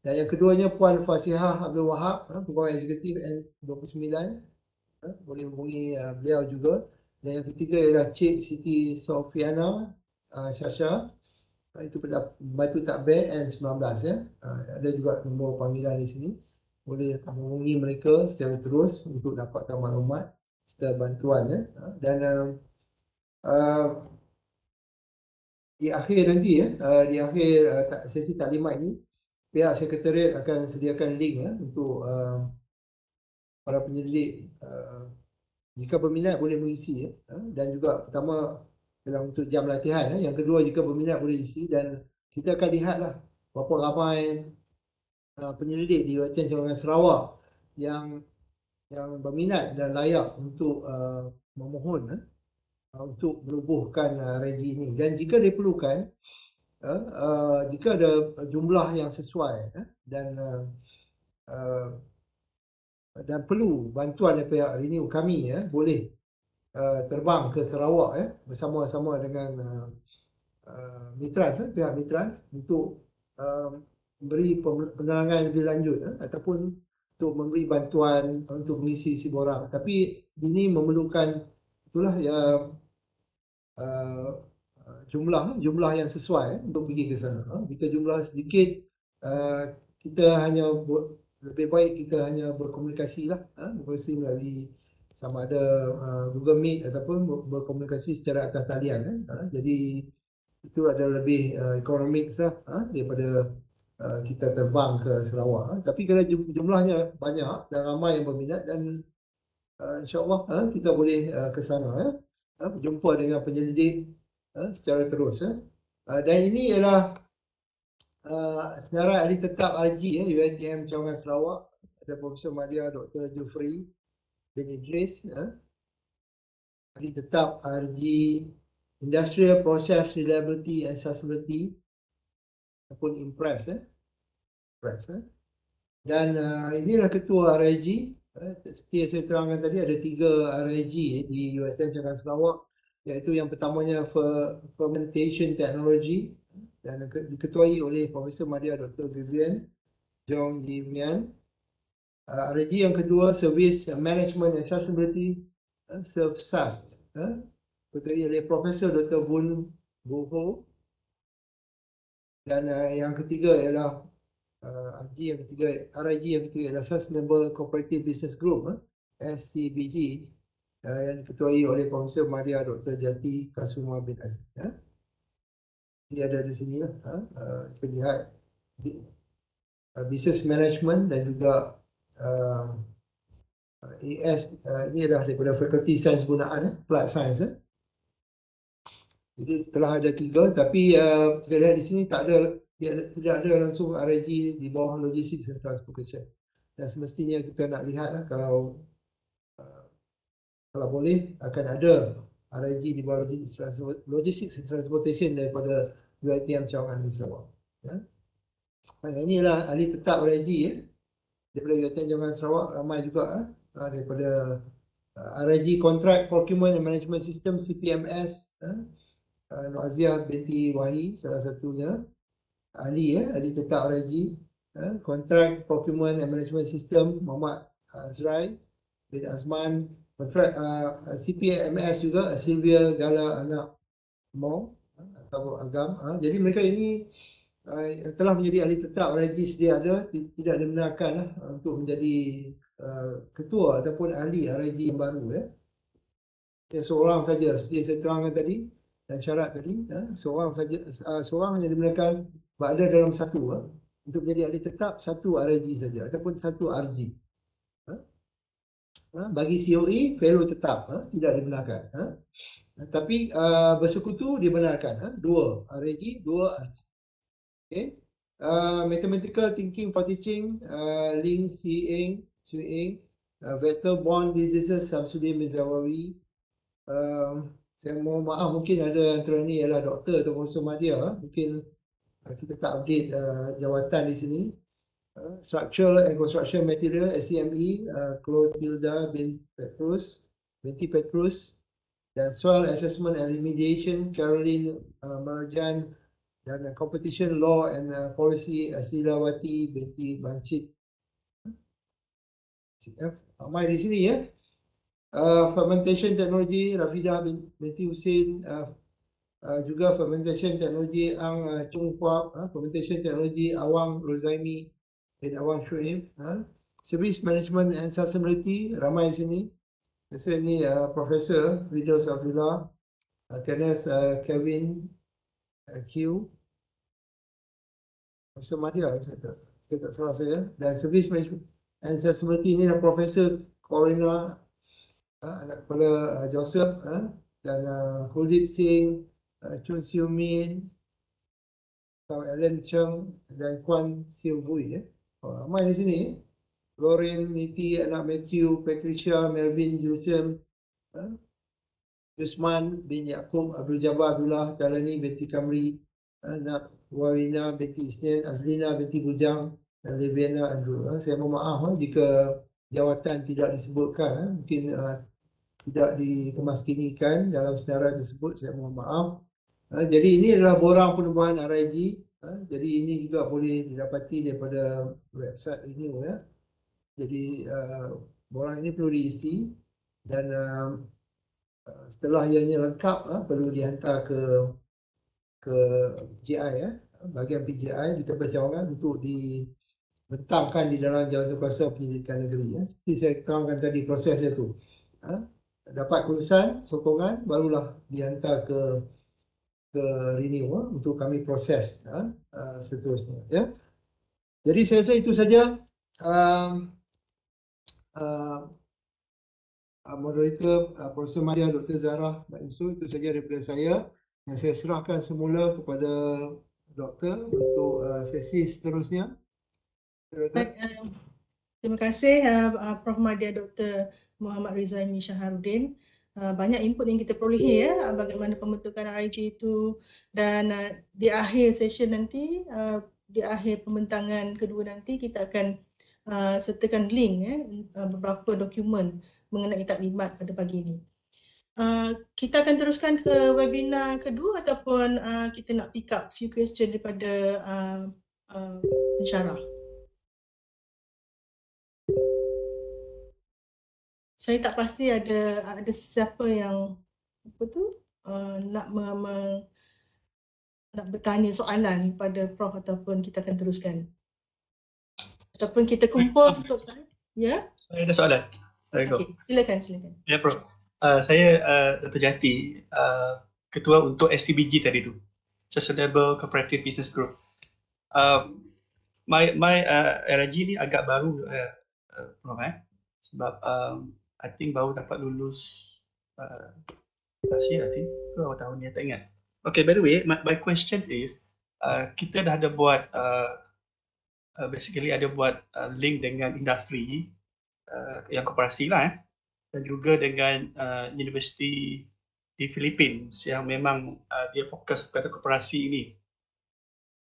Dan yang keduanya Puan Fasihah Abdul Wahab, pegawai eksekutif N29. Boleh hubungi beliau juga. Dan yang ketiga ialah Cik Siti Sofiana Syasha, itu Batu Takbir N19 ya. Ada juga nombor panggilan di sini. Boleh menghubungi mereka secara terus untuk dapatkan maklumat serta bantuan ya. Dan di akhir nanti di akhir sesi taklimat ini, pihak sekretariat akan sediakan link untuk para penyelidik jika berminat boleh mengisi dan juga pertama dalam untuk jam latihan yang kedua jika berminat boleh isi, dan kita akan lihatlah berapa ramai penyelidik di UiTM Cawangan Sarawak yang berminat dan layak untuk memohon untuk menubuhkan regi ini. Dan jika diperlukan, jika ada jumlah yang sesuai dan perlu bantuan dari pihak ReNeU, kami boleh terbang ke Sarawak bersama-sama dengan MITRANS, pihak MITRANS untuk memberi penerangan lebih lanjut ataupun untuk memberi bantuan untuk mengisi isi borang. Tapi ini memerlukan itulah jumlah yang sesuai untuk pergi ke sana. Jika jumlah sedikit, kita hanya lebih baik kita hanya berkomunikasi melalui sama ada Google Meet ataupun berkomunikasi secara atas talian. Jadi itu ada lebih ekonomik daripada kita terbang ke Sarawak. Tapi kalau jumlahnya banyak dan ramai yang berminat, dan insyaAllah kita boleh ke sana berjumpa dengan penyelidik secara terus. Dan ini ialah senarai ahli tetap RG UiTM Cawangan Sarawak. Ada Profesor Madya Dr. Jufri bin Idris, ahli tetap RG Industrial Process Reliability and Sustainability ataupun IMPRES. Dan inilah ketua RIG. Seperti yang saya terangkan tadi, ada 3 RIG di UiTM Cawangan Sarawak, iaitu yang pertamanya Fermentation Technology dan diketuai oleh Profesor Madya Dr. Vivian Jong Yimian. RIG yang kedua Service Management and Sustainability, SUST, diketuai oleh Profesor Dr. Bun Boho. Dan yang ketiga ialah RIG yang ketiga ialah Sustainable Cooperative Business Group, SCBG, yang diketuai oleh Profesor Madya Dr. Jati Kasuma bin Ali. Dia ada di sini kita lihat business management dan juga AS, ini adalah daripada Fakulti Sains Gunaan, Applied Science. Jadi telah ada 3, tapi kita lihat di sini tidak ada langsung RIG di bawah Logistics Transportation. Dan semestinya kita nak lihat kalau boleh akan ada RIG di bawah Logistics Transportation daripada UiTM Cawangan Sarawak. Inilah ahli tetap RIG daripada UiTM Cawangan Sarawak. Ramai juga daripada RIG Contract Procurement and Management System CPMS, Nur Aziah binti Wahi salah satunya ahli tetap RIG. Contract Procurement and Management System Muhammad Azrai bin Azman. CPMS juga Sylvia Gala anak Mo atau Agam. Jadi mereka ini telah menjadi ahli tetap RIG sedia ada, tidak dibenarkan untuk menjadi ketua ataupun ahli RIG yang baru. Seorang saja seperti yang saya terangkan tadi dan syarat tadi, seorang hanya dibenarkan berada dalam satu untuk menjadi ahli tetap satu RIG saja ataupun satu RG. Bagi COE, fellow tetap tidak dibenarkan. Tapi bersekutu dibenarkan. Dua RAG, dua RG. Okay. Mathematical thinking for teaching, link seeing, vector borne diseases Samsudin Mizawawi. Saya mohon maaf, mungkin ada antara ni ialah doktor atau Profesor Madya. Mungkin kita tak update jawatan di sini. Structural and Construction Material SCME, Clotilda binti Petrus, dan Soil Assessment and Remediation Caroline Marjan, dan Competition Law and Policy Silawati binti Bancit. Ramai di sini ya. Fermentation Technology Rafidah binti Hussein, juga Fermentation Technology Ang Chung Huap, Fermentation Technology Awang Rizaimy bin Awang Shuaib, Service Management and Sustainability ramai di sini. Saya ni Profesor Widows Abdullah, Kenneth Kevin Q, Profesor Madya, saya tak salah saya, dan Service Management and Sustainability ni adalah Profesor Corina, anak kepala Joseph, dan Kuldip Singh, Chun Siu Min, Alan Cheng, dan Kwan Siu Bui. Ramai di sini. Lauren, Niti, anak Matthew, Patricia, Melvin, Yusem, Yusman bin Yaakob, Abdul Jabbar Abdullah, Talani binti Kamri, Nat Warina binti Isnin, Azlina binti Bujang, dan Leviana Andrew. Saya mohon maaf jika jawatan tidak disebutkan, mungkin tidak dikemaskinikan dalam senarai tersebut, saya mohon maaf. Jadi ini adalah borang penubuhan RIG. Jadi ini juga boleh didapati daripada website ReNeU ya. Jadi borang ini perlu diisi dan setelah ianya lengkap perlu dihantar ke PGI ya, bahagian PGI di Tempat Cawangan untuk dibentangkan di dalam Jawatan Kuasa Pendidikan Negeri ya. Seperti saya terangkan tadi prosesnya tu. Dapat kelulusan, sokongan, barulah dihantar ke ReNeU untuk kami proses seterusnya ya. Jadi saya rasa itu saja. Moderator Profesor Madya, Dr. Zaharah, Mak Yusoff, itu saja daripada saya. Yang saya serahkan semula kepada doktor untuk sesi seterusnya. Baik, terima kasih Prof. Madya Dr. Muhammad Rizaimy Shaharudin. Banyak input yang kita perolehi ya, bagaimana pembentukan RIG itu, dan di akhir session nanti, di akhir pembentangan kedua nanti kita akan sertakan link ya, beberapa dokumen mengenai taklimat pada pagi ini. Kita akan teruskan ke webinar kedua ataupun kita nak pick up few question daripada pensyarah. Saya tak pasti ada siapa yang nak nak bertanya soalan pada Prof ataupun kita akan teruskan. Ataupun kita kumpul untuk saya. Ya? Saya ada soalan. Okey, silakan. Ya, Prof. Saya Dr. Jati, Ketua untuk SCBG tadi tu, Sustainable Cooperative Business Group. My RIG ni agak baru, Prof. Sebab I think baru dapat lulus last year, I think, ke awal tahun ni, tak ingat. Okay, by the way, my question is, kita dah ada buat, basically ada buat link dengan industri yang koperasi lah, dan juga dengan universiti di Philippines yang memang dia fokus pada koperasi ini.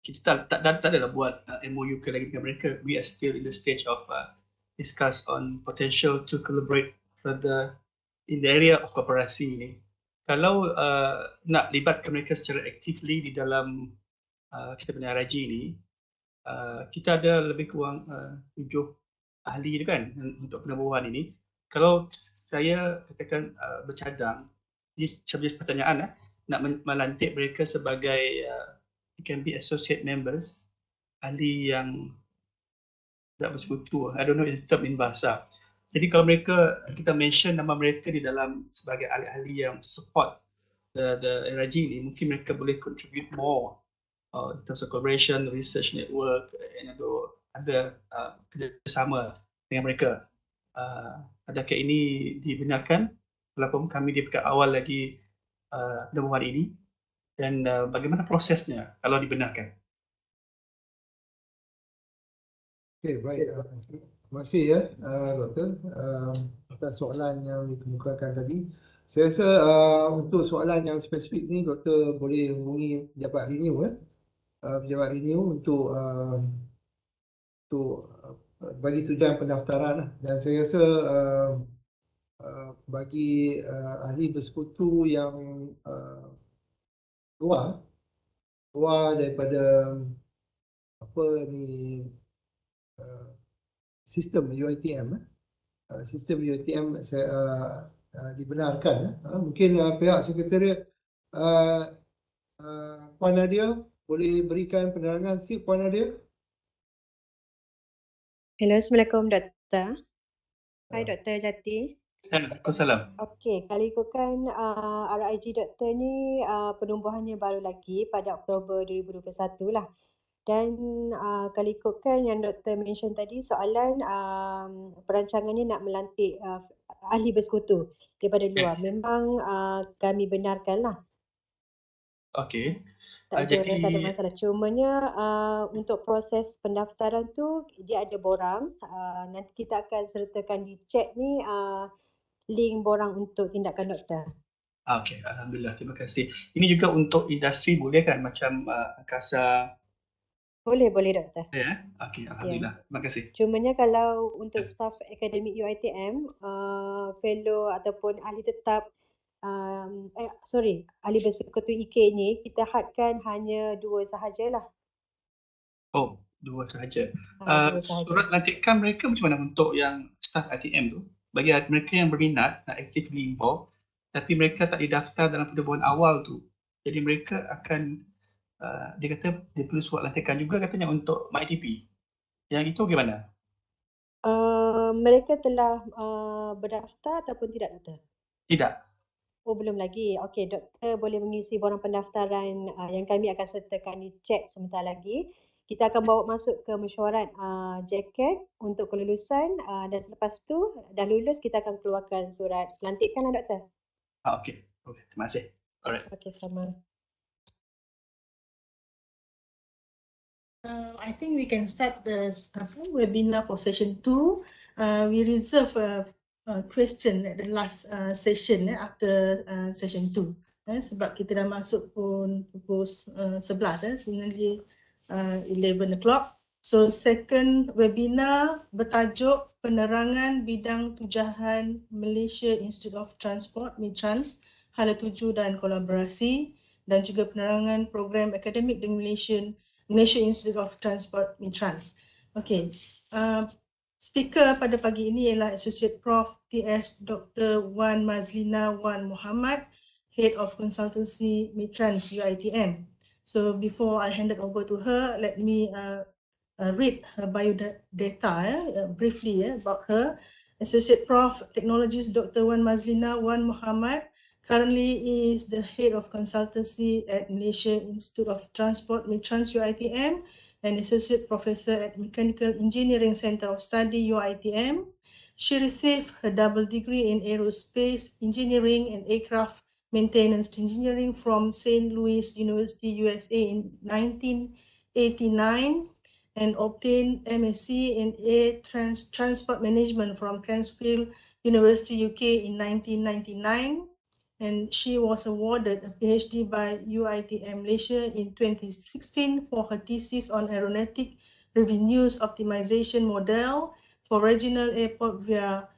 Kita tak adalah buat MOU ke lagi dengan mereka. We are still in the stage of discuss on potential to collaborate further in the area of koperasi ini. Kalau nak libatkan mereka secara actively di dalam kita punya RIG ini, kita ada lebih kurang 7 ahli kan untuk penubuhan ini. Kalau saya katakan bercadang, ini sebagai pertanyaan nak melantik mereka sebagai it can be associate members, ahli yang tak bersekutu. I don't know the term in bahasa. Jadi kalau mereka, kita mention nama mereka di dalam sebagai ahli-ahli yang support the RIG ini, mungkin mereka boleh contribute more in terms of collaboration, research network, and ada kerjasama dengan mereka. Adakah ini dibenarkan? Walaupun kami di peringkat awal lagi penubuhan ini dan bagaimana prosesnya kalau dibenarkan? Okey, baik. Terima kasih ya, Doktor, atas soalan yang dikemukakan tadi. Saya rasa untuk soalan yang spesifik ni, Doktor boleh hubungi pejabat ReNeU, pejabat ReNeU untuk bagi tujuan pendaftaran lah. Dan saya rasa bagi ahli bersekutu yang luar daripada apa ni sistem UiTM, sistem UiTM dibenarkan. Mungkin pihak sekretariat Puan Madya boleh berikan penerangan sikit, Puan Madya. Hello, Assalamualaikum Doktor. Hai Doktor Jati. Waalaikumsalam. Okey, kalau ikutkan RIG Doktor ni penumbuhannya baru lagi pada Oktober 2021 lah. Dan kalau ikutkan yang Doktor mention tadi, soalan perancangannya nak melantik ahli bersekutu daripada luar. Yes. Memang kami benarkan lah. Okey. Tak ada masalah. Cumanya untuk proses pendaftaran tu dia ada borang. Nanti kita akan sertakan di chat ni link borang untuk tindakan doktor. Okey, alhamdulillah, terima kasih. Ini juga untuk industri boleh kan, macam angkasa? Boleh doktor. Ya, okey, alhamdulillah. Terima kasih. Cumanya kalau untuk staf akademik UiTM, fellow ataupun ahli tetap ahli bersekutu IK ni kita hadkan hanya 2 sahajalah. Oh, 2 sahaja. 2 sahaja. Surat lantikan mereka macam mana untuk yang staf ITM tu? Bagi mereka yang berminat nak actively involve, tapi mereka tak didaftar dalam penubuhan awal tu. Jadi mereka akan, dia kata dia perlu surat lantikan juga katanya untuk MyDP. Yang itu bagaimana? Mereka telah berdaftar ataupun tidak, Doktor? Tidak. Oh, belum lagi. Okey, Doktor boleh mengisi borang pendaftaran yang kami akan sertakan di chat sebentar lagi. Kita akan bawa masuk ke mesyuarat JKT untuk kelulusan dan selepas tu dah lulus kita akan keluarkan surat pelantikan lah, Doktor. Okey. Okay. Terima kasih. Alright. Okey, sama. I think we can start the webinar for session 2. We reserve a question at the last session after session 2. Sebab kita dah masuk pun pukul 11, sebenarnya 11 o'clock. So second webinar bertajuk Penerangan Bidang Tujahan Malaysia Institute of Transport MITRANS, Hala Tuju dan Kolaborasi, dan juga penerangan program akademik di Malaysia Institute of Transport MITRANS. Okey, speaker pada pagi ini ialah Associate Prof. TS Dr. Wan Mazlina Wan Mohamed, Head of Consultancy MITRANS UiTM. So before I hand it over to her, let me read her biodata briefly about her. Associate Prof. Technologist Dr. Wan Mazlina Wan Mohamed currently is the Head of Consultancy at Malaysia Institute of Transport MITRANS UiTM and Associate Professor at Mechanical Engineering Center of Study UiTM. She received her double degree in Aerospace Engineering and Aircraft Maintenance Engineering from St. Louis University, USA in 1989 and obtained MSc in Air Transport Management from Cranfield University, UK in 1999. And she was awarded a PhD by UiTM Malaysia in 2016 for her thesis on aeronautic revenues optimization model for regional airport via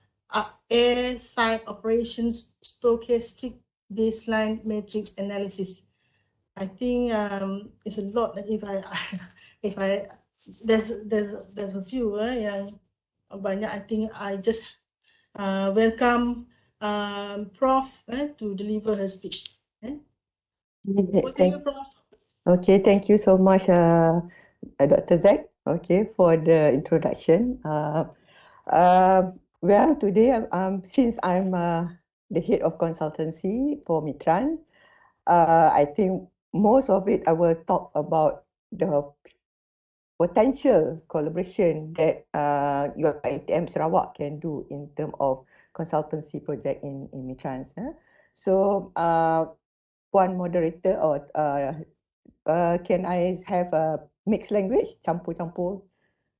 air side operations stochastic baseline matrix analysis. I think it's a lot. If I there's a few yang banyak. I think I just welcome Prof to deliver her speech. Over to you, Prof. Okay, thank you so much, Dr. Zack. Okay, for the introduction. Well, today, since I'm the head of consultancy for MITRANS, I think most of it I will talk about the potential collaboration that UiTM Sarawak can do in terms of consultancy project in MITRANS. So Puan moderator, or can I have a mixed language, campur-campur?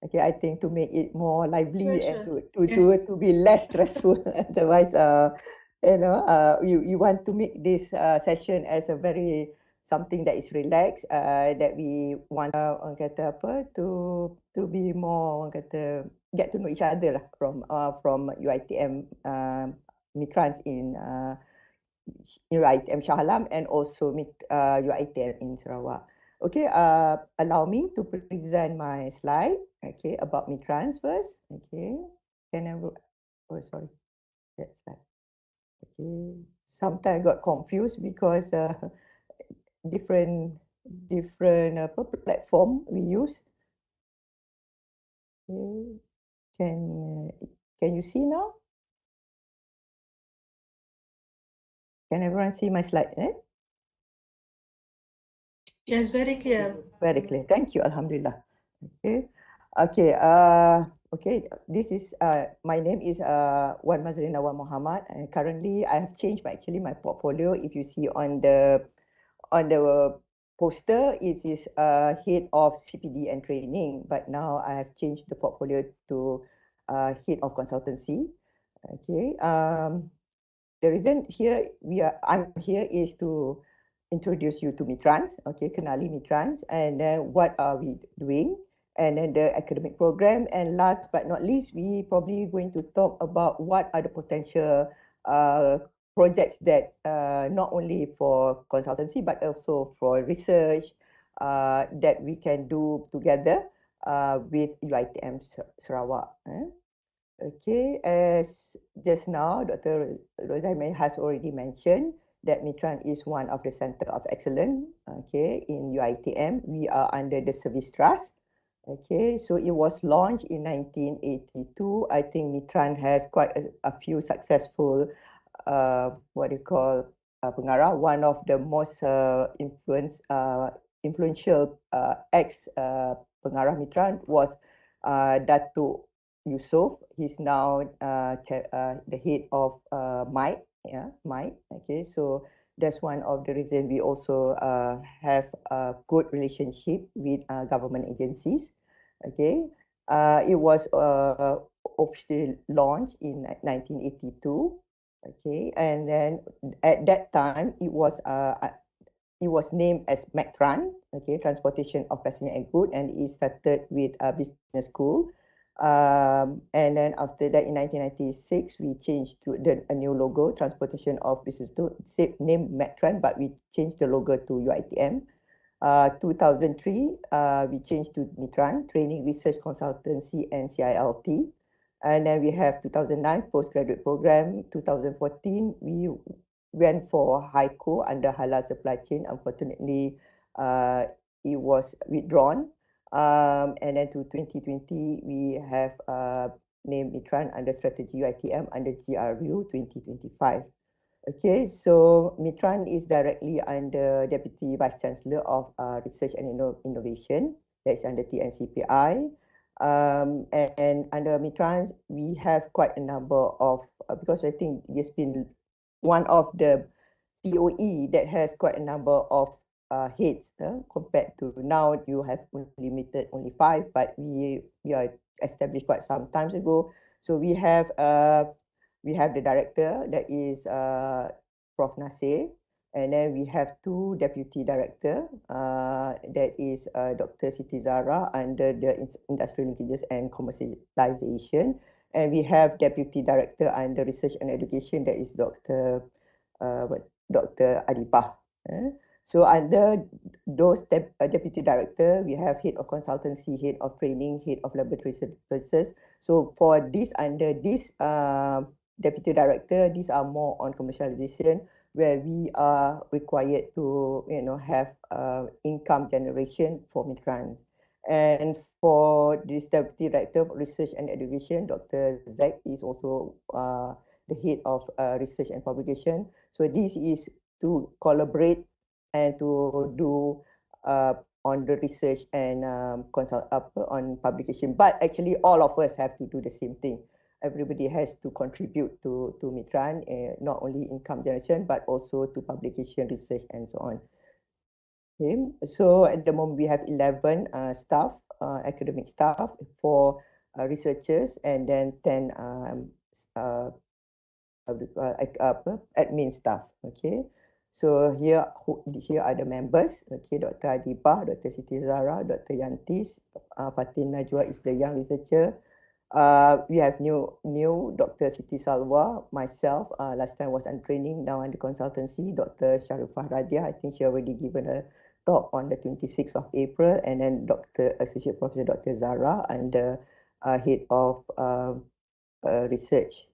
Okay, I think to make it more lively and to be less stressful. Otherwise, you want to make this session as a very something that is relaxed, that we want orang kata apa to be more orang kata get to know each other lah from UiTM MITRANS in UiTM Shah and also UiTM in Sarawak. Okay, allow me to present my slide. Okay, about MITRANS first. Okay, can I? Oh, sorry. That slide. Okay, sometimes I got confused because different platform we use. Okay, can you see now? Can everyone see my slide? Yes, very clear. Very clear. Thank you. Alhamdulillah. Okay. Okay. Okay. This is my name is Wan Mazlina Wan Mohamed, and currently I have changed my portfolio. If you see on the poster, it is head of CPD and training, but now I have changed the portfolio to head of consultancy. Okay. The reason here I'm here is to introduce you to MITRANS, okay, kenali MITRANS, and then what are we doing, and then the academic program, and last but not least, we probably going to talk about what are the potential projects that not only for consultancy but also for research that we can do together with UiTM Sarawak. Okay, as just now, Dr. Rizaimy has already mentioned that MITRANS is one of the Center of Excellence, okay, in UiTM. We are under the Service Trust. Okay, so it was launched in 1982. I think MITRANS has quite a few successful, Pengarah. One of the most influential ex-Pengarah MITRANS was Datuk Yusoff. He's now the head of MITRANS. Yeah, MITRANS. Okay, so that's one of the reasons we also have a good relationship with government agencies. Okay, it was officially launched in 1982. Okay, and then at that time it was named as MITRANS. Okay, Transportation of Passenger and Goods, and it started with a business school. And then after that, in 1996, we changed to a new logo, Transportation of Business Goods, same name MITRANS, but we changed the logo to UiTM. 2003, we changed to MITRANS, Training Research Consultancy and CILT. And then we have 2009 postgraduate program. 2014, we went for HICO under Halal Supply Chain. Unfortunately, it was withdrawn. And then to 2020, we have named MITRANS under Strategy UiTM under GRU 2025. Okay, so MITRANS is directly under Deputy Vice Chancellor of Research and Innovation. That's under TNCPI. And under MITRANS, we have quite a number of, because I think it's been one of the COE that has quite a number of heads compared to now. You have limited only 5, but we are established quite some times ago. So we have the director, that is Prof. Nasir, and then we have 2 deputy director, that is Dr. Siti Zaharah under the Industrial Linkages and Commercialization, and we have deputy director under Research and Education, that is Dr. Adipah. So under those deputy director, we have head of consultancy, head of training, head of laboratory services. So for this, under this deputy director, these are more on commercialization, where we are required to have income generation for MITRANS. And for this deputy director of research and education, Dr. Zaid is also the head of research and publication. So this is to collaborate and to do on the research and consult on publication. But actually all of us have to do the same thing. everybody has to contribute to MITRANS, not only income generation, but also to publication, research, and so on. Okay. So at the moment, we have 11 staff, academic staff, 4 researchers, and then 10 admin staff. Okay. So here are the members. Okay, Dr. Adibah, Dr. Siti Zahra, Dr. Yantis, Fatin Najwa is the young researcher. We have new Dr. Siti Salwa, myself. Last time was on training, now under consultancy. Dr. Sharifah Radia, I think she already given a talk on the 26th of April, and then Associate Professor Dr. Zaharah, and the head of research.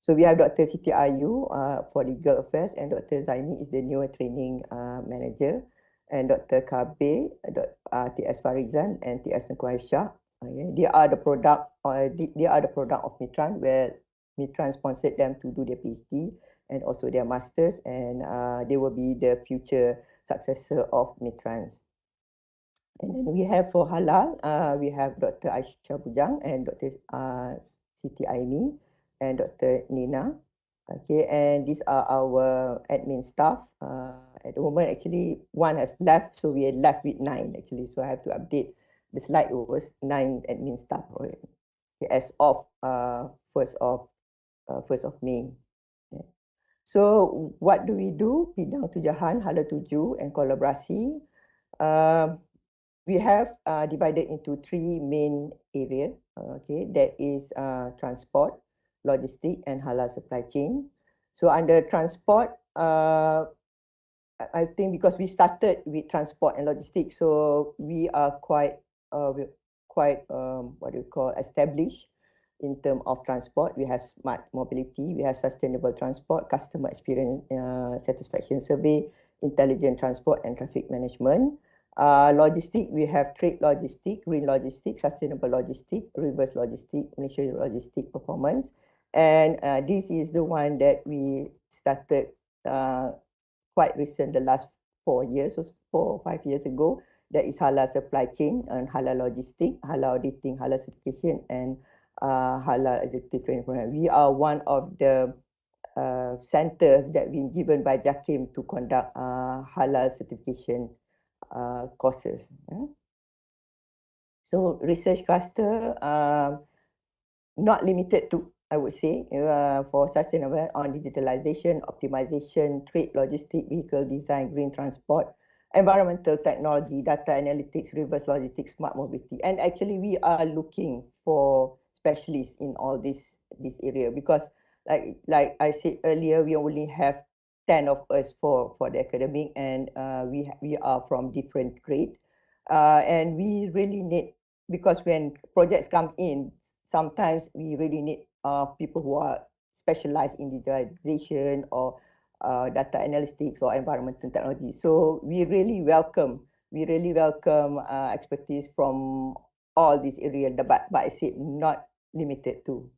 So we have Dr. Siti Ayu for legal affairs, and Dr. Rizaimy is the new training manager, and Dr. Kabe, T.S. Farizan, and T.S. Nukwaisha. They are the product. They are the product of MITRANS, where MITRANS sponsored them to do their PhD and also their masters, and they will be the future successor of MITRANS. And then we have for halal, we have Dr. Aisyah Bujang and Dr. Siti Aimi and Dr. Nina. Okay, and these are our admin staff. At the moment, actually, one has left, so we are left with 9 actually. So I have to update the slide. It was 9 admin staff already, as of 1st of May. Okay. So what do we do? Bidang tujuan, hala tuju, and kolaborasi. We have divided into 3 main areas. Okay, that is transport, logistic, and halal supply chain. So under transport, I think because we started with transport and logistics, so we are quite what do you call, established in terms of transport. We have smart mobility, we have sustainable transport, customer experience satisfaction survey, intelligent transport, and traffic management. Logistic, we have trade logistic, green logistic, sustainable logistic, reverse logistic, Malaysia logistic performance. And this is the one that we started quite recent, the last 4 years or 4 or 5 years ago. That is halal supply chain and halal logistic, halal auditing, halal certification, and halal executive training program. We are one of the centers that been given by JAKIM to conduct halal certification courses. So research cluster, not limited to, I would say, for sustainable on digitalization, optimization, trade, logistics, vehicle design, green transport, environmental technology, data analytics, reverse logistics, smart mobility. And actually we are looking for specialists in all this area, because like I said earlier, we only have 10 of us for the academic, and we are from different grade, and we really need, because when projects come in, sometimes we really need people who are specialized in digitalization or data analytics or environmental technology. So we really welcome expertise from all these areas, but I said not limited to.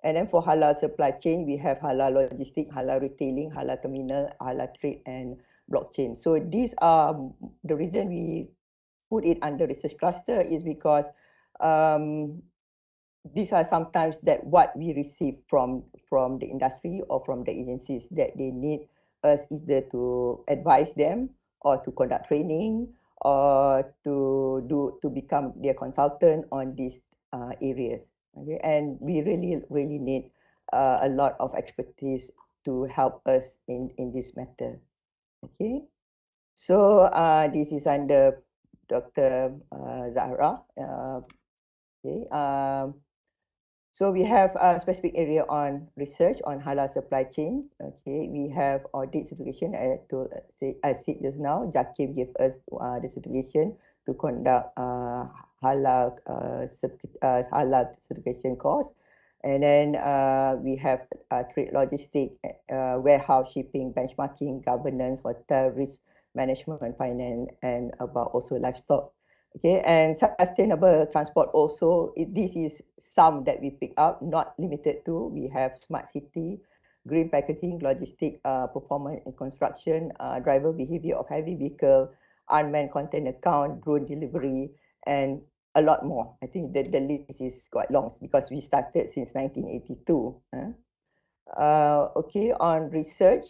And then for halal supply chain, we have halal logistics, halal retailing, halal terminal, halal trade, and blockchain. So these are the reason we put it under research cluster, is because these are sometimes that what we receive from the industry or from the agencies, that they need us either to advise them or to conduct training or to become their consultant on these areas. Okay, and we really need a lot of expertise to help us in this matter. Okay, so this is under Dr. Zaharah. Okay. So we have a specific area on research on halal supply chain. Okay, we have audit certification. I said just now, JAKIM gave us the certification to conduct halal certification course. And then we have trade logistics, warehouse shipping, benchmarking, governance, hotel risk management, finance, and about also livestock. Okay, and sustainable transport also, this is some that we pick up, not limited to. We have smart city, green packaging, logistic performance in construction, driver behavior of heavy vehicle, unmanned container count, drone delivery, and a lot more. I think the list is quite long because we started since 1982. Okay, on research,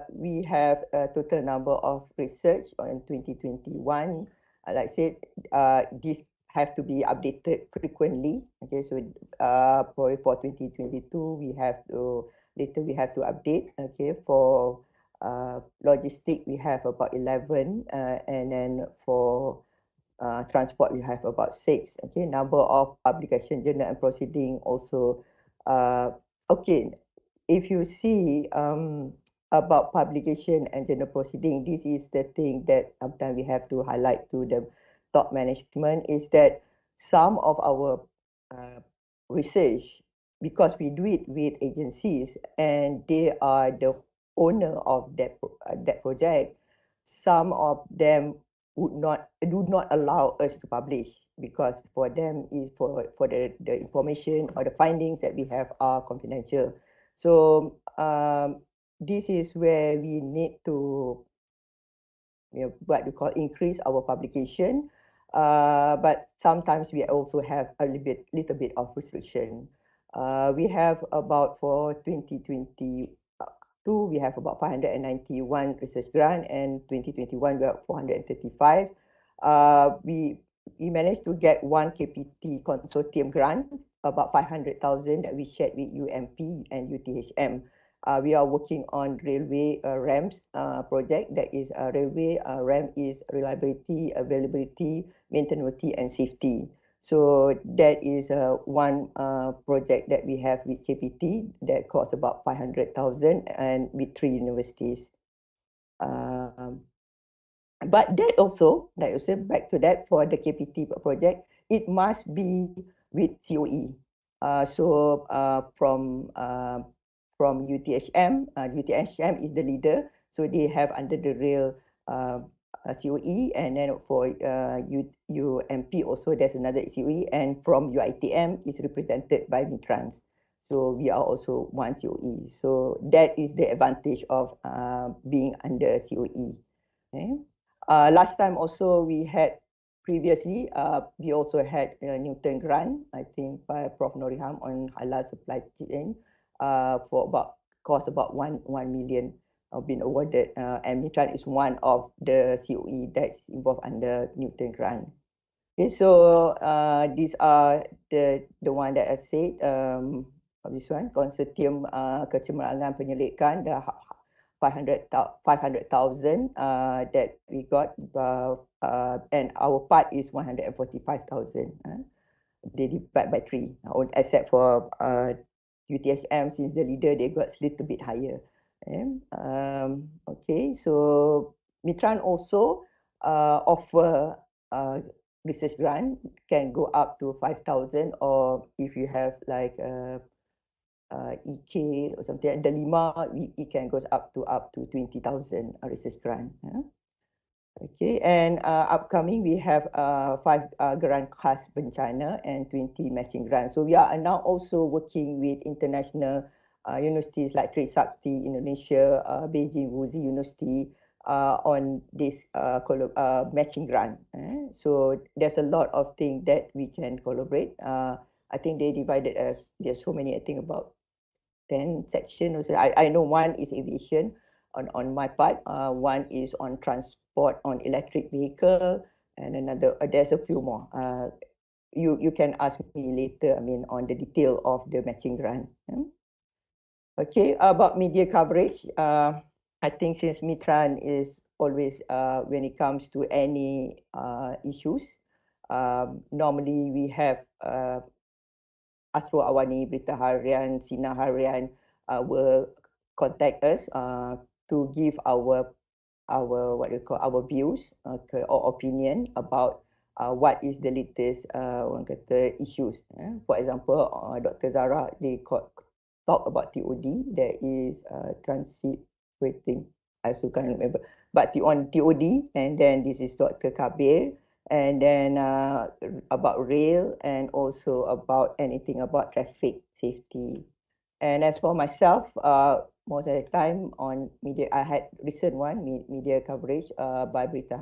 we have a total number of research on 2021. Like I said, this have to be updated frequently. Okay, so for 2022, we have to update. Okay, for logistic, we have about 11, and then for transport, we have about 6. Okay, number of publication, journal and proceeding also. Okay, if you see about publication and journal proceeding, this is the thing that sometimes we have to highlight to the top management, is that some of our research, because we do it with agencies and they are the owner of that project, some of them do not allow us to publish, because for them is for the information or the findings that we have are confidential. So this is where we need to, what we call, increase our publication, but sometimes we also have a little bit of restriction. We have about, for 2022, we have about 591 research grant, and 2021 we have 435. We managed to get one KPT consortium grant, about 500,000 that we shared with UMP and UTHM. We are working on railway ramps project. That is railway ramp is reliability, availability, maintainability, and safety. So that is one project that we have with KPT that costs about 500,000 and with 3 universities. But that also, back to that, for the KPT project, it must be with COE. From UTHM, UTHM is the leader, so they have under the rail COE, and then for UMP also there's another COE, and from UiTM is represented by MITRANS. So we are also one COE. So that is the advantage of being under COE. Okay. Last time also we had, previously, we also had a Newton grant, I think by Prof. Noriham on halal supply chain, for about, cost about 1 million been awarded, and MITRANS is one of the COE that's involved under Newton grant. Okay, so these are the one that I said. This one, Konsortium Kecemerlangan Penyelidikan, the 500,000 that we got, and our part is 145,000. They divide by 3, except for UTSM, since the leader, they got a little bit higher. Okay, so MITRANS also offer research grant, can go up to 5,000, or if you have like EK or something, the Lima, it can goes up to 20,000 research grant. Okay, and upcoming we have 5 grant khas bencana and 20 matching grants. So we are now also working with international universities like Trisakti Indonesia, Beijing Wuxi University on this matching grant. So there's a lot of things that we can collaborate. I think they divided us. There's so many. I think about 10 sections. I know one is aviation on my part. One is on transport on electric vehicle, and another. There's a few more. You can ask me later. I mean, on the detail of the matching grant. Okay, about media coverage. I think since MITRANS is always when it comes to any issues, normally we have Astro Awani, Berita Harian, Sinar Harian will contact us to give our what you call our views or opinion about what is the latest orang kata issues. For example, Dr. Zaharah, they talk about TOD. There is transit waiting. I still can't remember. But on TOD, and then this is Dr. Kabir, and then about rail, and also about anything about traffic safety. And as for myself, most of the time on media, I had recent one media coverage by Berita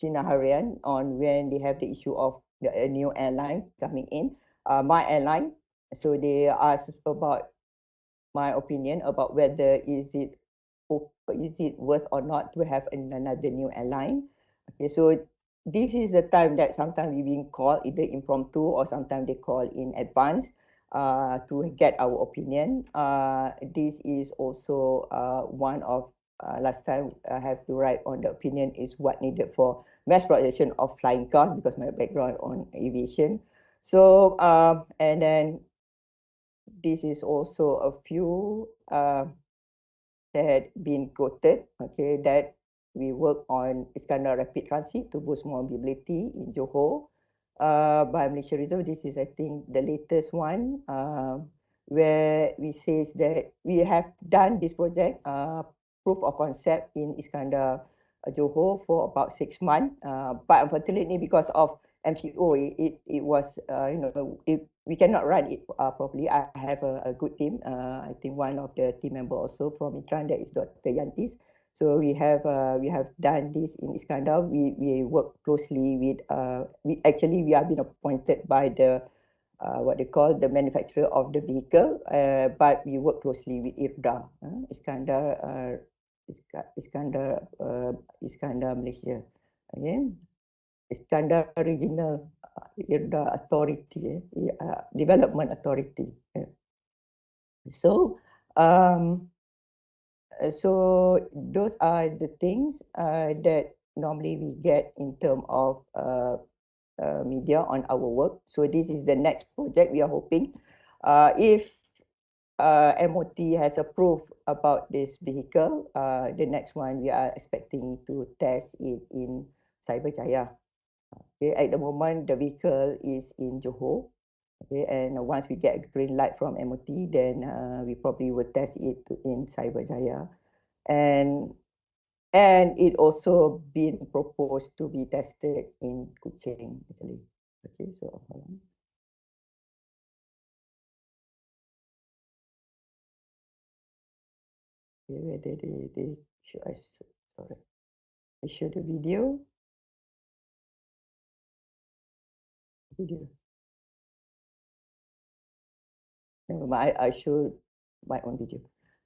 Cina Harian on when they have the issue of a new airline coming in, my airline. So they asked about my opinion about whether is it worth or not to have another new airline. Okay, so this is the time that sometimes we being called either impromptu or sometimes they call in advance to get our opinion. This is also one of last time I have to write on the opinion is what needed for mass production of flying cars because my background on aviation. So and then this is also a few that been quoted, okay, that we work on Iskandar Rapid Transit to boost mobility in Johor by Malaysia Reserve. This is, I think, the latest one where we says that we have done this project, proof of concept in Iskandar Johor for about 6 months. But unfortunately, because of MCO, it was, we cannot run it properly. I have a good team. I think one of the team member also from MITRANS, that is Dr. Yantis. So we have done this in Iskandar. We work closely with we have been appointed by the what they call the manufacturer of the vehicle, but we work closely with IRDA, Iskandar Malaysia. Okay. Iskandar Regional IRDA Authority, Development Authority. So those are the things that normally we get in terms of media on our work. So this is the next project we are hoping. If MOT has approved about this vehicle, the next one we are expecting to test it in Cyberjaya. Okay, at the moment the vehicle is in Johor. Okay, and once we get a green light from MOT, then we probably will test it in Cyberjaya, and it also been proposed to be tested in Kuching actually. Okay, so hold on. Okay, whether they show us, sorry, I show the video. Never mind, I show my own video.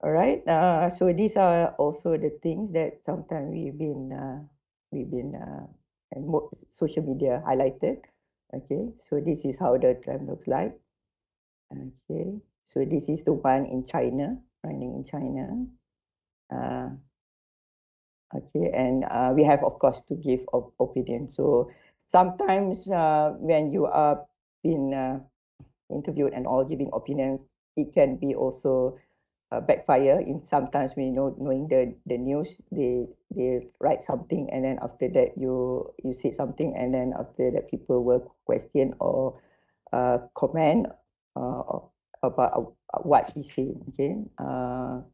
All right. So these are also the things that sometimes we've been and social media highlighted. Okay. So this is how the tram looks like. Okay. So this is the one in China, running in China. Okay, and we have, of course, to give opinion. So sometimes when you are being interviewed and all giving opinions, it can be also backfire. In sometimes we knowing the news, they write something and then after that you say something and then after that people will question or comment about what he said. Okay. All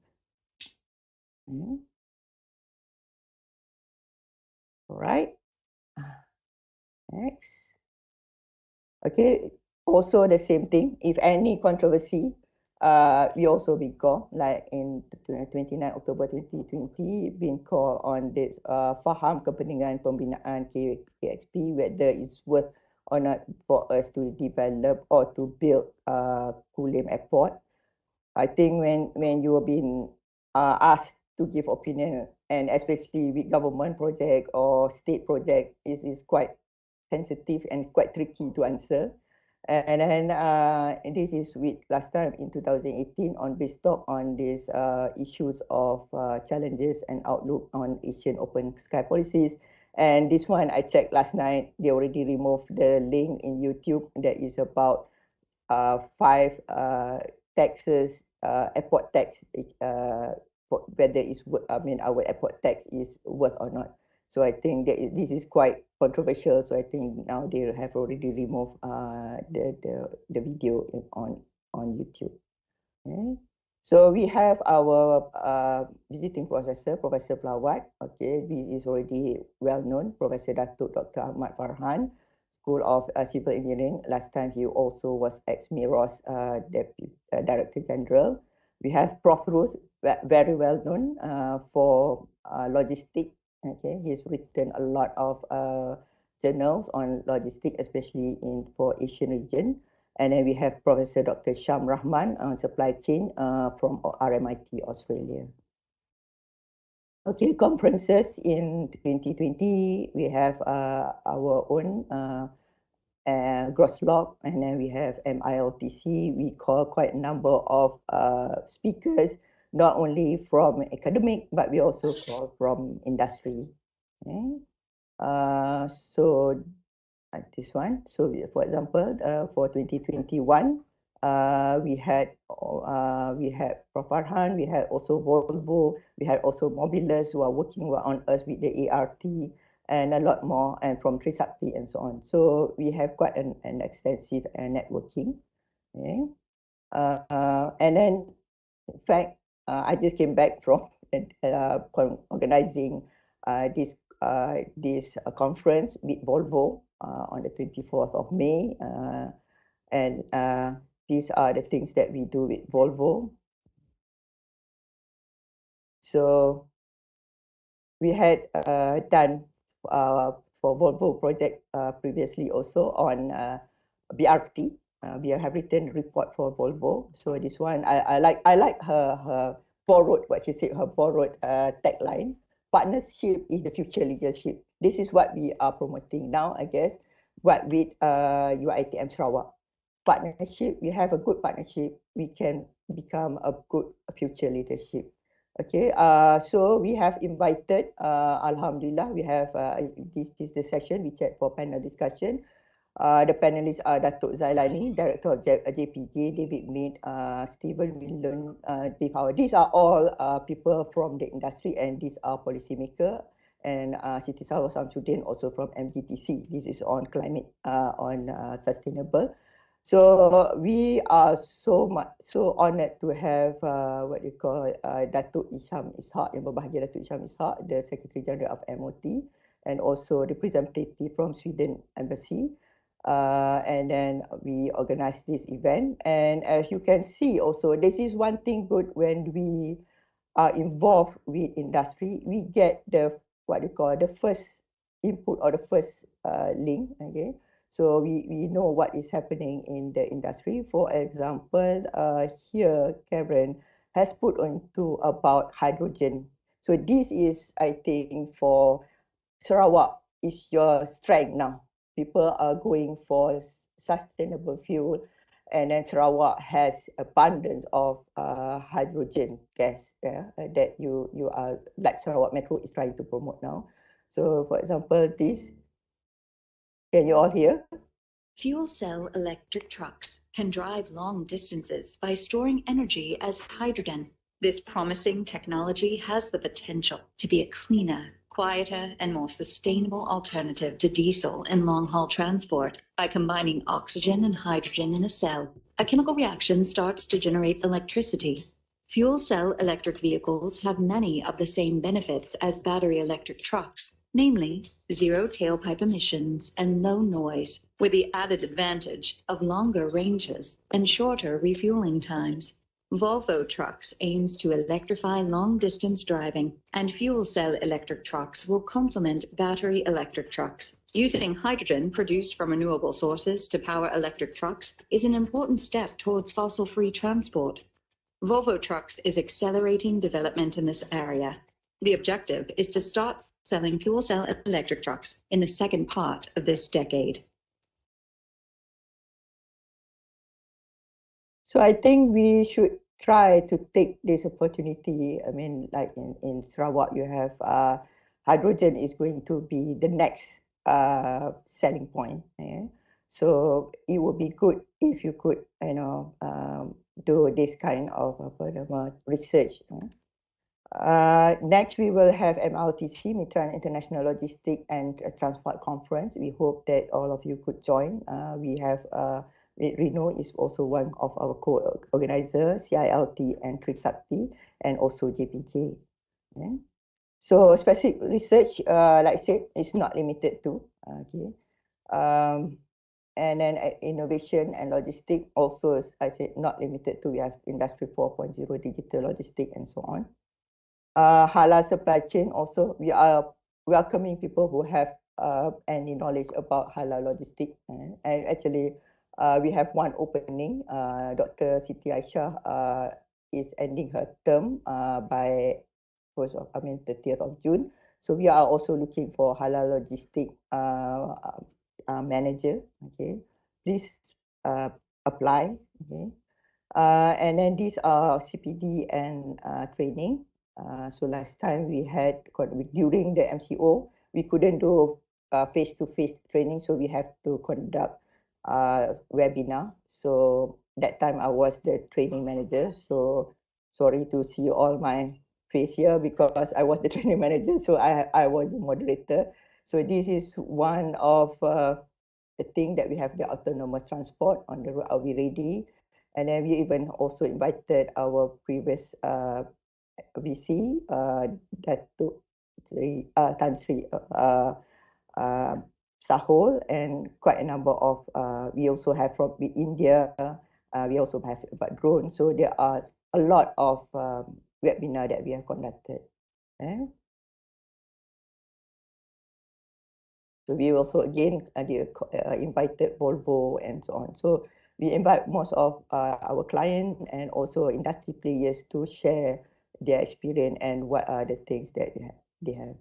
right. Next. Okay. Also the same thing. If any controversy, we also been called, like in 29 October 2020, been called on this faham kepentingan pembinaan KXP, whether it's worth or not for us to develop or to build Kulim Airport. I think when you have been asked to give opinion, and especially with government project or state project, is quite sensitive and quite tricky to answer. And then this is with last time in 2018 on Bistock on these issues of challenges and outlook on Asian open sky policies. And this one I checked last night, they already removed the link in YouTube that is about 5 taxes, airport tax, whether it's, our airport tax is worth or not. So I think that this is quite controversial. So I think now they have already removed the video on YouTube. Okay. So we have our visiting professor, Professor Pelawat. Okay, he is already well known, Professor Datuk Dr. Ahmad Farhan, School of Civil Engineering. Last time he also was ex-MIROS Director General. We have Prof. Ruth, very well known for logistics Okay, he's written a lot of journals on logistics, especially for Asian region. And then we have Professor Dr. Syam Rahman on supply chain from RMIT Australia. Okay, conferences in 2020, we have our own Grosslog, and then we have MILTC. We call quite a number of speakers, not only from academic, but we also call from industry. Okay. So this one. So for example, for 2021, we had Prof. Farhan, we had also Volvo, we had also Mobilus who are working on us with the ART, and a lot more, and from Trisakti and so on. So we have quite an extensive networking. Okay. And then, in fact, I just came back from organizing this conference with Volvo on the 24th of May. And these are the things that we do with Volvo. So we had done for Volvo project previously also on BRT. We have written a report for Volvo. So this one, I like her borrowed, what she said, her borrowed tagline. Partnership is the future leadership. This is what we are promoting now, I guess, but with UiTM Sarawak. Partnership, we have a good partnership, we can become a good future leadership. Okay, so we have invited, Alhamdulillah, we have, this is the session we chat for panel discussion. The panelists are Datuk Zailani, Director of JPJ, David Mead, Stephen Winlon, Dave Howard. These are all people from the industry, and these are policymakers. And Siti Salwa Samsudin also from MGTC. This is on climate, on sustainable. So we are so honored to have what you call Datuk Isham Ishak, yang berbahagia Datuk Isham Ishak, the Secretary General of MOT, and also representative from Sweden Embassy. And then we organize this event, and as you can see also, this is one thing good when we are involved with industry, we get the what you call the first input or the first link. Okay, so we know what is happening in the industry. For example, here Karen has put onto about hydrogen. So this is, I think, for Sarawak is your strength now. People are going for sustainable fuel, and then Sarawak has abundance of hydrogen gas that you are, like Sarawak Metro is trying to promote now. So for example, this, can you all hear? Fuel cell electric trucks can drive long distances by storing energy as hydrogen. This promising technology has the potential to be a cleaner, quieter, and more sustainable alternative to diesel in long-haul transport. By combining oxygen and hydrogen in a cell, a chemical reaction starts to generate electricity. Fuel cell electric vehicles have many of the same benefits as battery electric trucks, namely zero tailpipe emissions and low noise, with the added advantage of longer ranges and shorter refueling times. Volvo Trucks aims to electrify long-distance driving, and fuel cell electric trucks will complement battery electric trucks. Using hydrogen produced from renewable sources to power electric trucks is an important step towards fossil-free transport. Volvo Trucks is accelerating development in this area. The objective is to start selling fuel cell electric trucks in the second part of this decade. So I think we should try to take this opportunity. I mean, like in Sarawak, you have hydrogen is going to be the next selling point. Yeah? So it would be good if you could, do this kind of research. Next, we will have MLTC, MITRANS International Logistics and Transport Conference. We hope that all of you could join. We have ReNeU is also one of our co-organizers, CILT and Trisakti, and also JPJ. Yeah. So specific research, like I said, is not limited to. Okay. And then innovation and logistics also, as I said, not limited to. We have Industry 4.0, digital logistics, and so on. Halal supply chain also, we are welcoming people who have any knowledge about halal logistics. And actually, we have one opening. Dr. Siti Aisyah is ending her term by 30th of June. So we are also looking for halal logistic manager. Okay, please apply. Okay, and then these are CPD and training. So last time we had during the MCO, we couldn't do face-to-face training, so we have to conduct webinar. So that time I was the training manager. So sorry to see all my face here because I was the training manager. So I was the moderator. So this is one of the thing that we have the autonomous transport on the road. Are we ready? And then we even also invited our previous VC, Datuk Tan Sri Sahol, and quite a number of, we also have from India, we also have about drone. So there are a lot of webinar that we have conducted. So we also again invited Volvo and so on. So we invite most of our clients and also industry players to share their experience and what are the things that they have.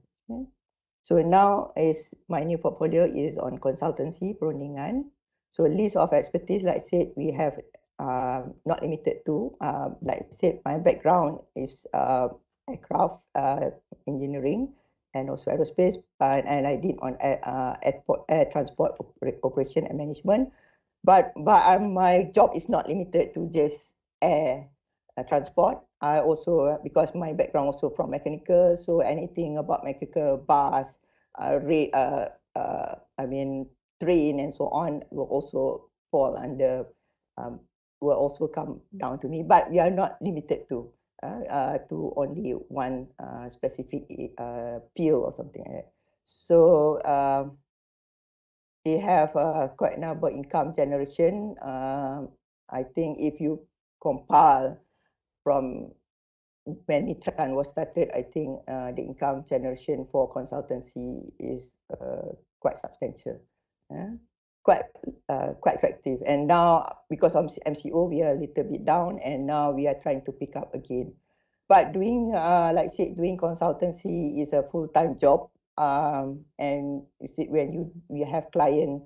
So now is my new portfolio is on consultancy, perundingan. So list of expertise, like I said, we have not limited to, like I said, my background is aircraft engineering and also aerospace, and I did on air transport operation and management. But my job is not limited to just air transport. I also, because my background also from mechanical, so anything about mechanical, bus, train and so on will also fall under, will also come down to me. But we are not limited to only one specific field or something like that. So they have quite a number of income generation. I think if you compile from when MITRANS was started, I think the income generation for consultancy is quite substantial, quite effective. And now because of MCO, we are a little bit down, and now we are trying to pick up again. But doing, like I said, doing consultancy is a full-time job. And you see, when you have client,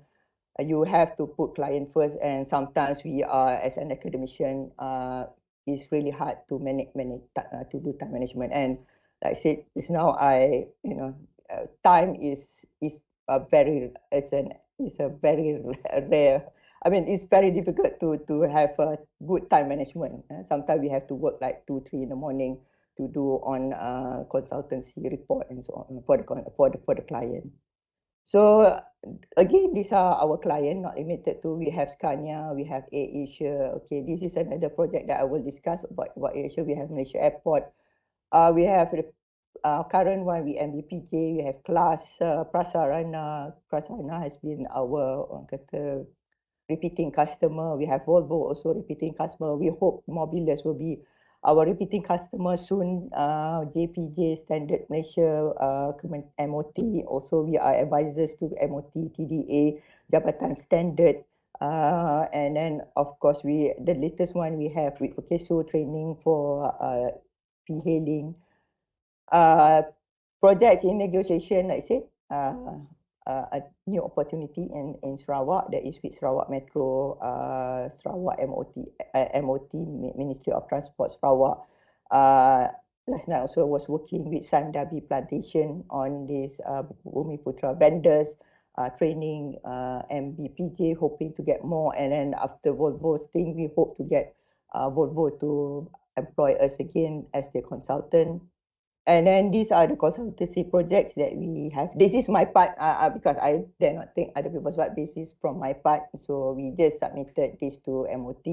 you have to put client first. And sometimes we are, as an academician, it's really hard to manage to do time management. And like I said, it's now time is a very rare. I mean, it's very difficult to have a good time management. Sometimes we have to work like 2-3 in the morning to do on consultancy report and so on for the client. So again, these are our client, not limited to, we have Scania, we have AirAsia. Okay, this is another project that I will discuss about AirAsia. We have Malaysia Airport. We have the current one, we MBPJ, we have Class, Prasarana. Prasarana has been our repeating customer. We have Volvo also repeating customer. We hope Mobiles will be our repeating customer soon. JPJ, Standard Malaysia, MOT. Also, we are advisors to MOT, TDA, Jabatan Standard. And then, of course, the latest one we have with so training for P-hailing. Projects in negotiation, like I said, a new opportunity in Sarawak, that is with Sarawak Metro, Sarawak MOT, Ministry of Transport Sarawak. Last night also was working with Sandabi Plantation on this Bumiputra vendors training, MBPJ, hoping to get more. And then after Volvo's thing, we hope to get Volvo to employ us again as their consultant. And then these are the consultancy projects that we have. This is my part because I dare not take other people's part. This is from my part. So we just submitted this to MOT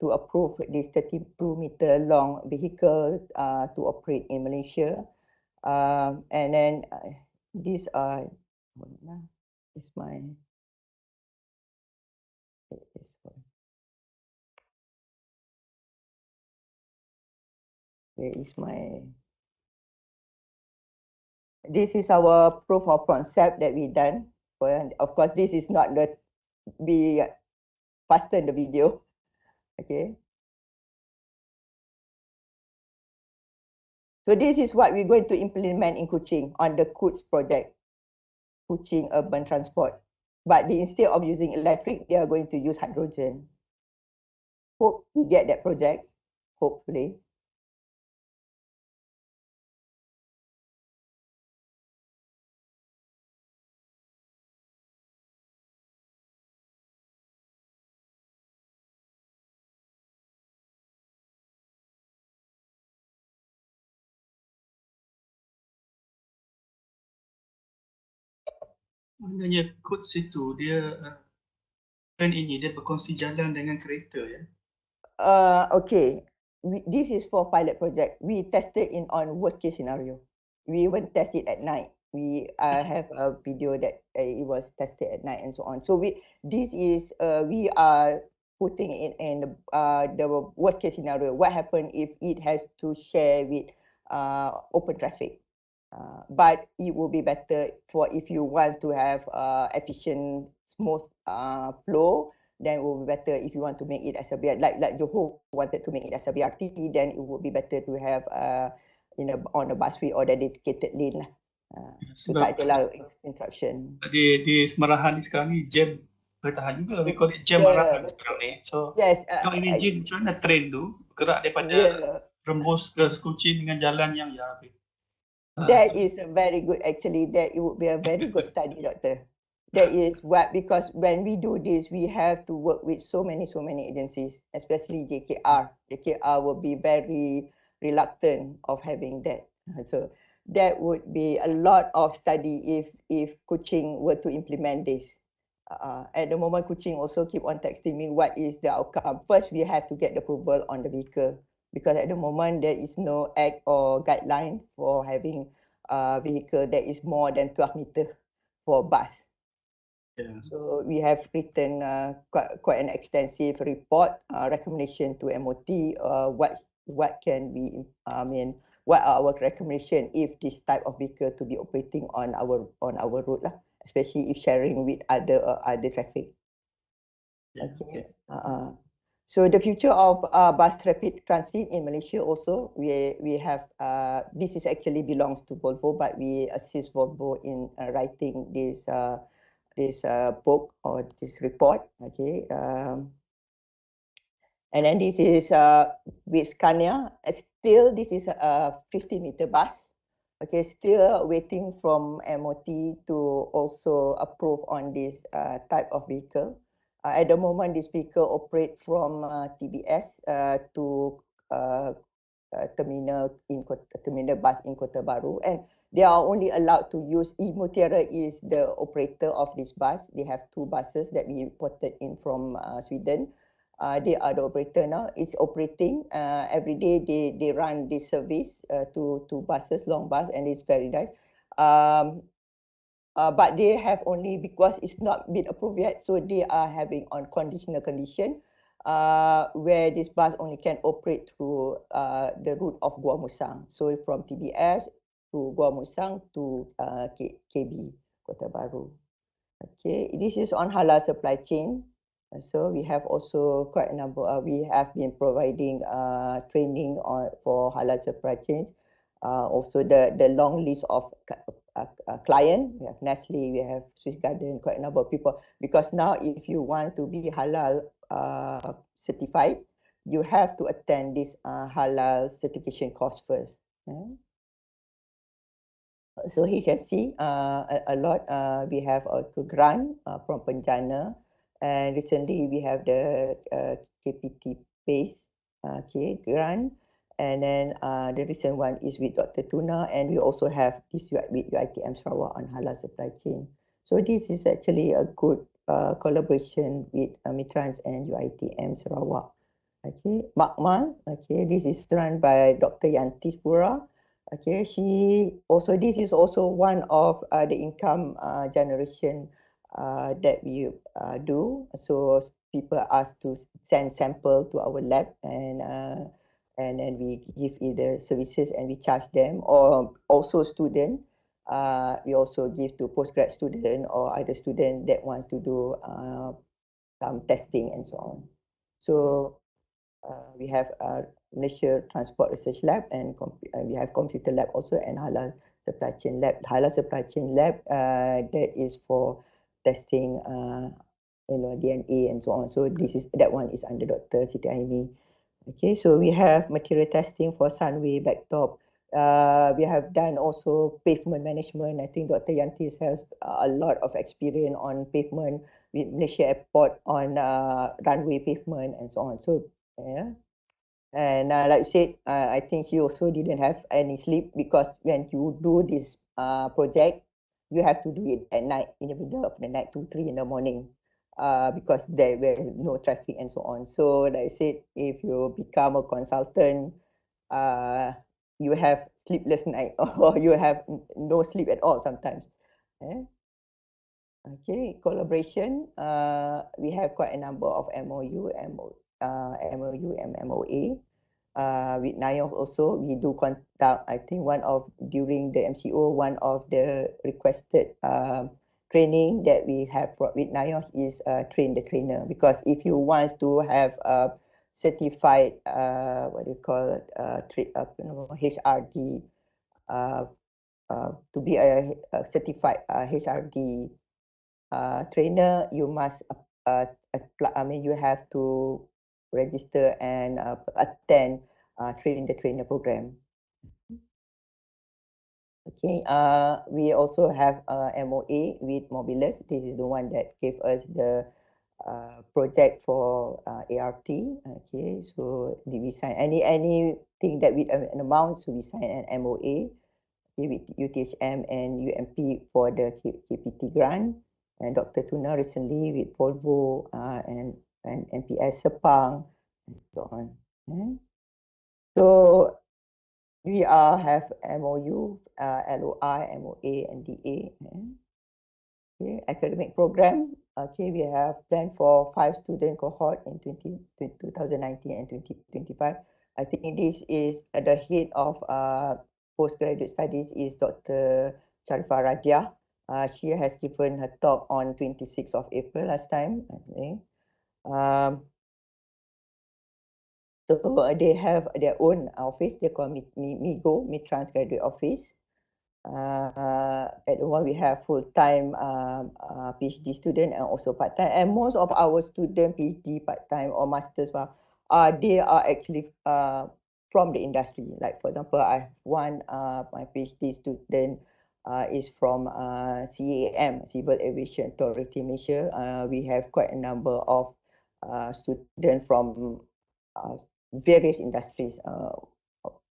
to approve this 32-meter long vehicle to operate in Malaysia. And then these are, is my, where is my, This is our proof of concept that we done. Of course, this is not the be faster in the video. Okay. So this is what we're going to implement in Kuching on the KUTS project, Kuching Urban Transport. But instead of using electric, they are going to use hydrogen. Hope we get that project, hopefully. Maknanya coach itu dia train ini dia berkongsi jalan dengan kereta ya. Okay. This is for pilot project. We tested in on worst case scenario. We even test it at night. We have a video that it was tested at night and so on. So we are putting it in the worst case scenario. What happens if it has to share with open traffic? But it will be better for if you want to have efficient, smooth flow. Then it will be better if you want to make it as a BRT. Like Johor wanted to make it as a BRT, then it would be better to have on a busway or dedicated lane lah. So tak adalah interruption. Di Semarahan ni sekarang ni jam bertahan juga. We call it jam Marahan sekarang ni. So yes, kalau imagine macam mana train tu bergerak daripada Rembus ke Kuching dengan jalan yang That is a very good, actually, that it would be a very good study, Doctor. That is what, because when we do this, we have to work with so many agencies, especially JKR. JKR will be very reluctant of having that. So that would be a lot of study if Kuching were to implement this. At the moment, Kuching also keep on texting me what is the outcome. First, we have to get the approval on the vehicle, because at the moment there is no act or guideline for having a vehicle that is more than 12 meters for bus. Yeah. So we have written quite an extensive report, recommendation to MOT. What can we, what are our recommendation if this type of vehicle to be operating on our road lah, especially if sharing with other traffic. Yeah. Okay. So the future of bus rapid transit in Malaysia also, we have, this is actually belongs to Volvo, but we assist Volvo in writing this book or this report. Okay. And then this is with Scania. Still, this is a 50-meter bus. Okay, still waiting from MOT to also approve on this type of vehicle. At the moment, this vehicle operate from TBS to terminal bus in Kota Baru, and they are only allowed to use Mutiara is the operator of this bus. They have 2 buses that we imported in from Sweden. They are the operator now. It's operating every day. They run this service to buses, long bus, and it's very nice. But they have only, because it's not been approved yet, so they are having on conditional condition where this bus only can operate through the route of Gua Musang. So from TBS to Gua Musang to KB, Kota Baru. Okay, this is on halal supply chain. So we have also quite a number. We have been providing training for halal supply chain. Also the long list of client. We have Nestle, we have Swiss Garden, quite a number of people. Because now, if you want to be halal certified, you have to attend this halal certification course first. So HSC, a lot. We have a grant from Penjana, and recently we have the KPT base grant, and then the recent one is with Dr. Tuna, and we also have this with UiTM Sarawak on halal supply chain. So this is actually a good collaboration with MITRANS and UiTM Sarawak. Okay, Makmal. Okay, this is run by Dr. Yanti Pura. Okay, this is also one of the income generation that we do. So people are asked to send sample to our lab, and then we give either services and we charge them, or also student. We also give to postgrad student or other student that want to do some testing and so on. So we have Malaysia Transport Research Lab, and we have computer lab also, and halal supply chain lab. Halal supply chain lab that is for testing DNA and so on. So that one is under Dr. Siti Aimi. Okay, so we have material testing for Sunway, Blacktop. We have done also pavement management. I think Dr. Yantis has a lot of experience on pavement with Malaysia Airport on runway pavement and so on. So yeah. And like you said, I think she also didn't have any sleep, because when you do this project, you have to do it at night, in the middle of the night, 2, 3 in the morning, because there were no traffic and so on. So like I said, if you become a consultant, you have sleepless night, or you have no sleep at all sometimes. Okay, collaboration. We have quite a number of MOU and MOA. With NIOF also, we do conduct, I think during the MCO, one of the requested training that we have with NIOF is train the trainer. Because if you want to have a certified, HRD, to be a certified HRD trainer, you must apply. I mean, you have to register and attend train the trainer program. Okay. We also have MOA with Mobilus. This is the one that gave us the project for ART. Okay. So did we sign anything that with an amount? So we sign an MOA with UTHM and UMP for the KPT grant. And Dr. Tuna recently with Volvo and MPS Sepang and so on. So we have MOU, LOI, MOA, and DA. Okay, academic program. Okay, we have planned for 5 student cohort in 2019 and 2025. I think this is the head of postgraduate studies is Dr. Sharifah Radia. She has given her talk on 26th of April last time. So they have their own office. They call MIGO, MITRANS Graduate Office. At the one we have full-time PhD student and also part-time. And most of our student PhD, part-time or masters, they are actually from the industry. Like for example, I have one my PhD student is from CAM, Civil Aviation Authority Malaysia. We have quite a number of students from various industries,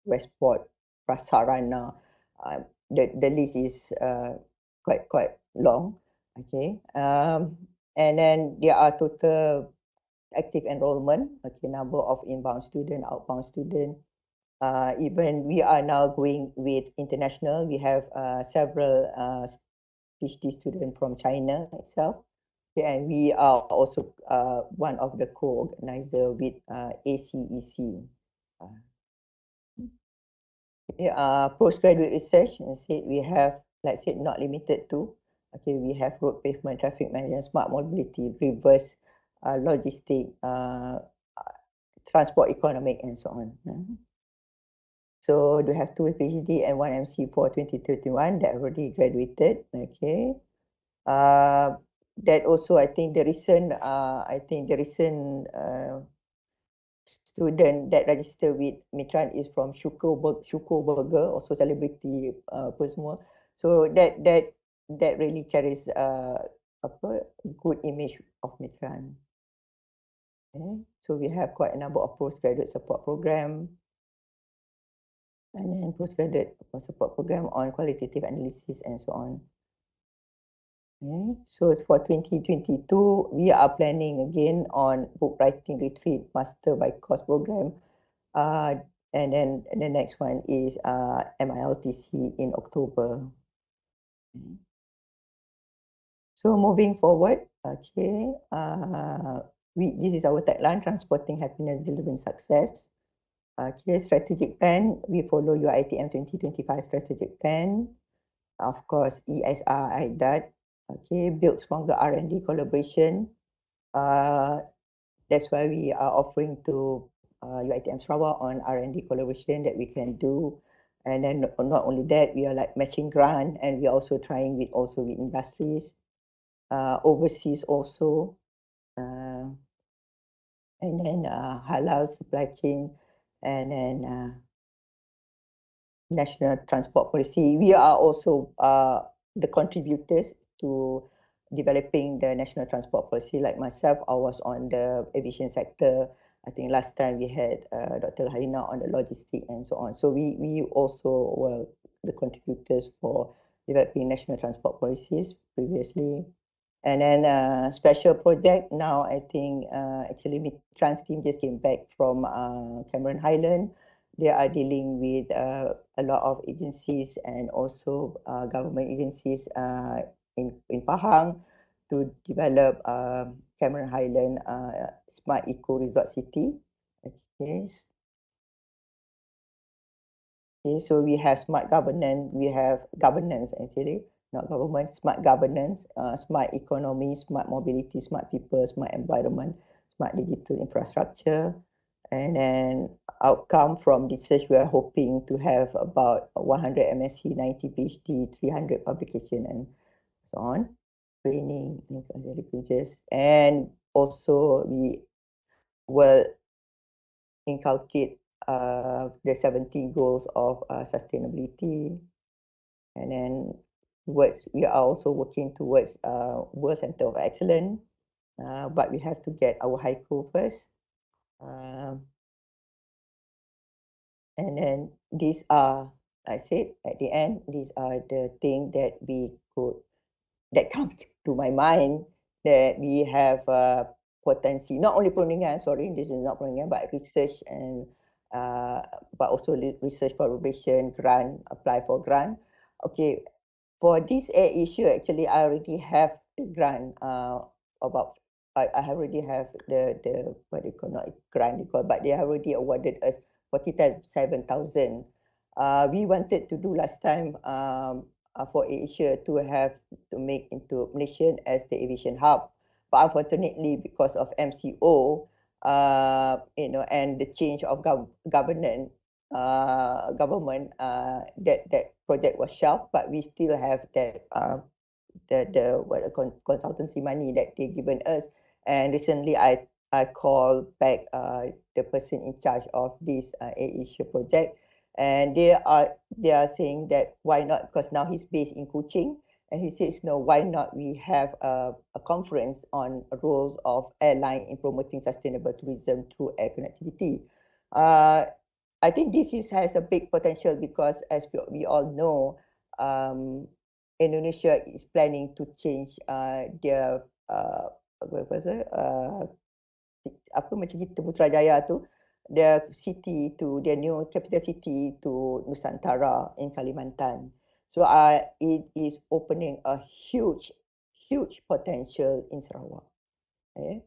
Westport, Prasarana. The list is quite long. Okay. And then there are total active enrollment. Okay, number of inbound student, outbound student. Even we are now going with international. We have several PhD students from China itself. Okay, and we are also one of the co-organizer with ACEC. Postgraduate research, we have, like I said, not limited to. Okay, we have road pavement, traffic management, smart mobility, reverse logistic, transport economic, and so on. So we have 2 PhD and 1 MC for 2021 that already graduated. Okay. That also, I think the recent student that registered with MITRANS is from Shuko Burger, also celebrity semua. So that really carries good image of MITRANS. Okay. So we have quite a number of postgraduate support program, and then postgraduate support program on qualitative analysis and so on. Okay. So for 2022, we are planning again on book writing retreat master by course program. And then the next one is MILTC in October. So moving forward, okay, this is our tagline: transporting happiness, delivering success. Okay, strategic plan. We follow UiTM 2025 strategic plan. of course, ESR IDAT, okay, build stronger R&D collaboration. That's why we are offering to UiTM Sarawak on R&D collaboration that we can do. And then not only that, we are like matching grant, and we are also trying with industries, overseas also, and then halal supply chain, and then national transport policy. We are also the contributors to developing the national transport policy. Like myself, I was on the aviation sector. I think last time we had Dr. Harina on the logistics and so on. So we also were the contributors for developing national transport policies previously. And then special project now, I think actually MITRANS team just came back from Cameron Highland. They are dealing with a lot of agencies and also government agencies in Pahang to develop Cameron Highland Smart Eco Resort City. Okay. Okay, so we have smart governance, we have governance actually, not government, smart governance, smart economy, smart mobility, smart people, smart environment, smart digital infrastructure. And then outcome from research, we are hoping to have about 100 MSc, 90 PhD, 300 publication and so on, training, and also we will inculcate the 17 goals of sustainability, and then we are also working towards World Center of Excellence, but we have to get our haiku first. And then these are, I said at the end, these are the things that that come to my mind, that we have potency, not only perundingan, sorry, this is not perundingan, but research and but also research collaboration, grant, apply for grant. Okay, for this air issue, actually, I already have the grant about, I already have the what they call, not grant, but they already awarded us 47,000. We wanted to do last time for Asia to make into Malaysia as the aviation hub, but unfortunately because of MCO, and the change of government, that project was shelved, but we still have that the consultancy money that they given us. And recently I called back the person in charge of this Asia project, and they are saying that why not, because now he's based in Kuching, and he says, no, why not we have a conference on roles of airline in promoting sustainable tourism through air connectivity. I think this has a big potential because, as we all know, Indonesia is planning to change their apa macam kita Putrajaya tu, their city to their new capital city to Nusantara in Kalimantan. So it is opening a huge potential in Sarawak. Okay.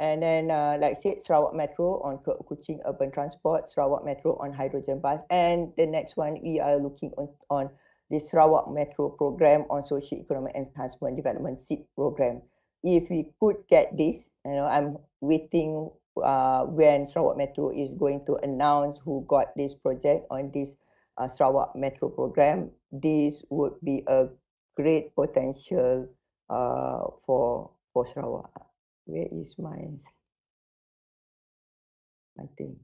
And then like I said, Sarawak Metro on Kuching urban transport, Sarawak Metro on hydrogen bus, and the next one we are looking on the Sarawak Metro program on socio-economic enhancement development seed program. If we could get this, I'm waiting when Sarawak Metro is going to announce who got this project on this Sarawak Metro program. This would be a great potential for Sarawak. Where is mine? I think.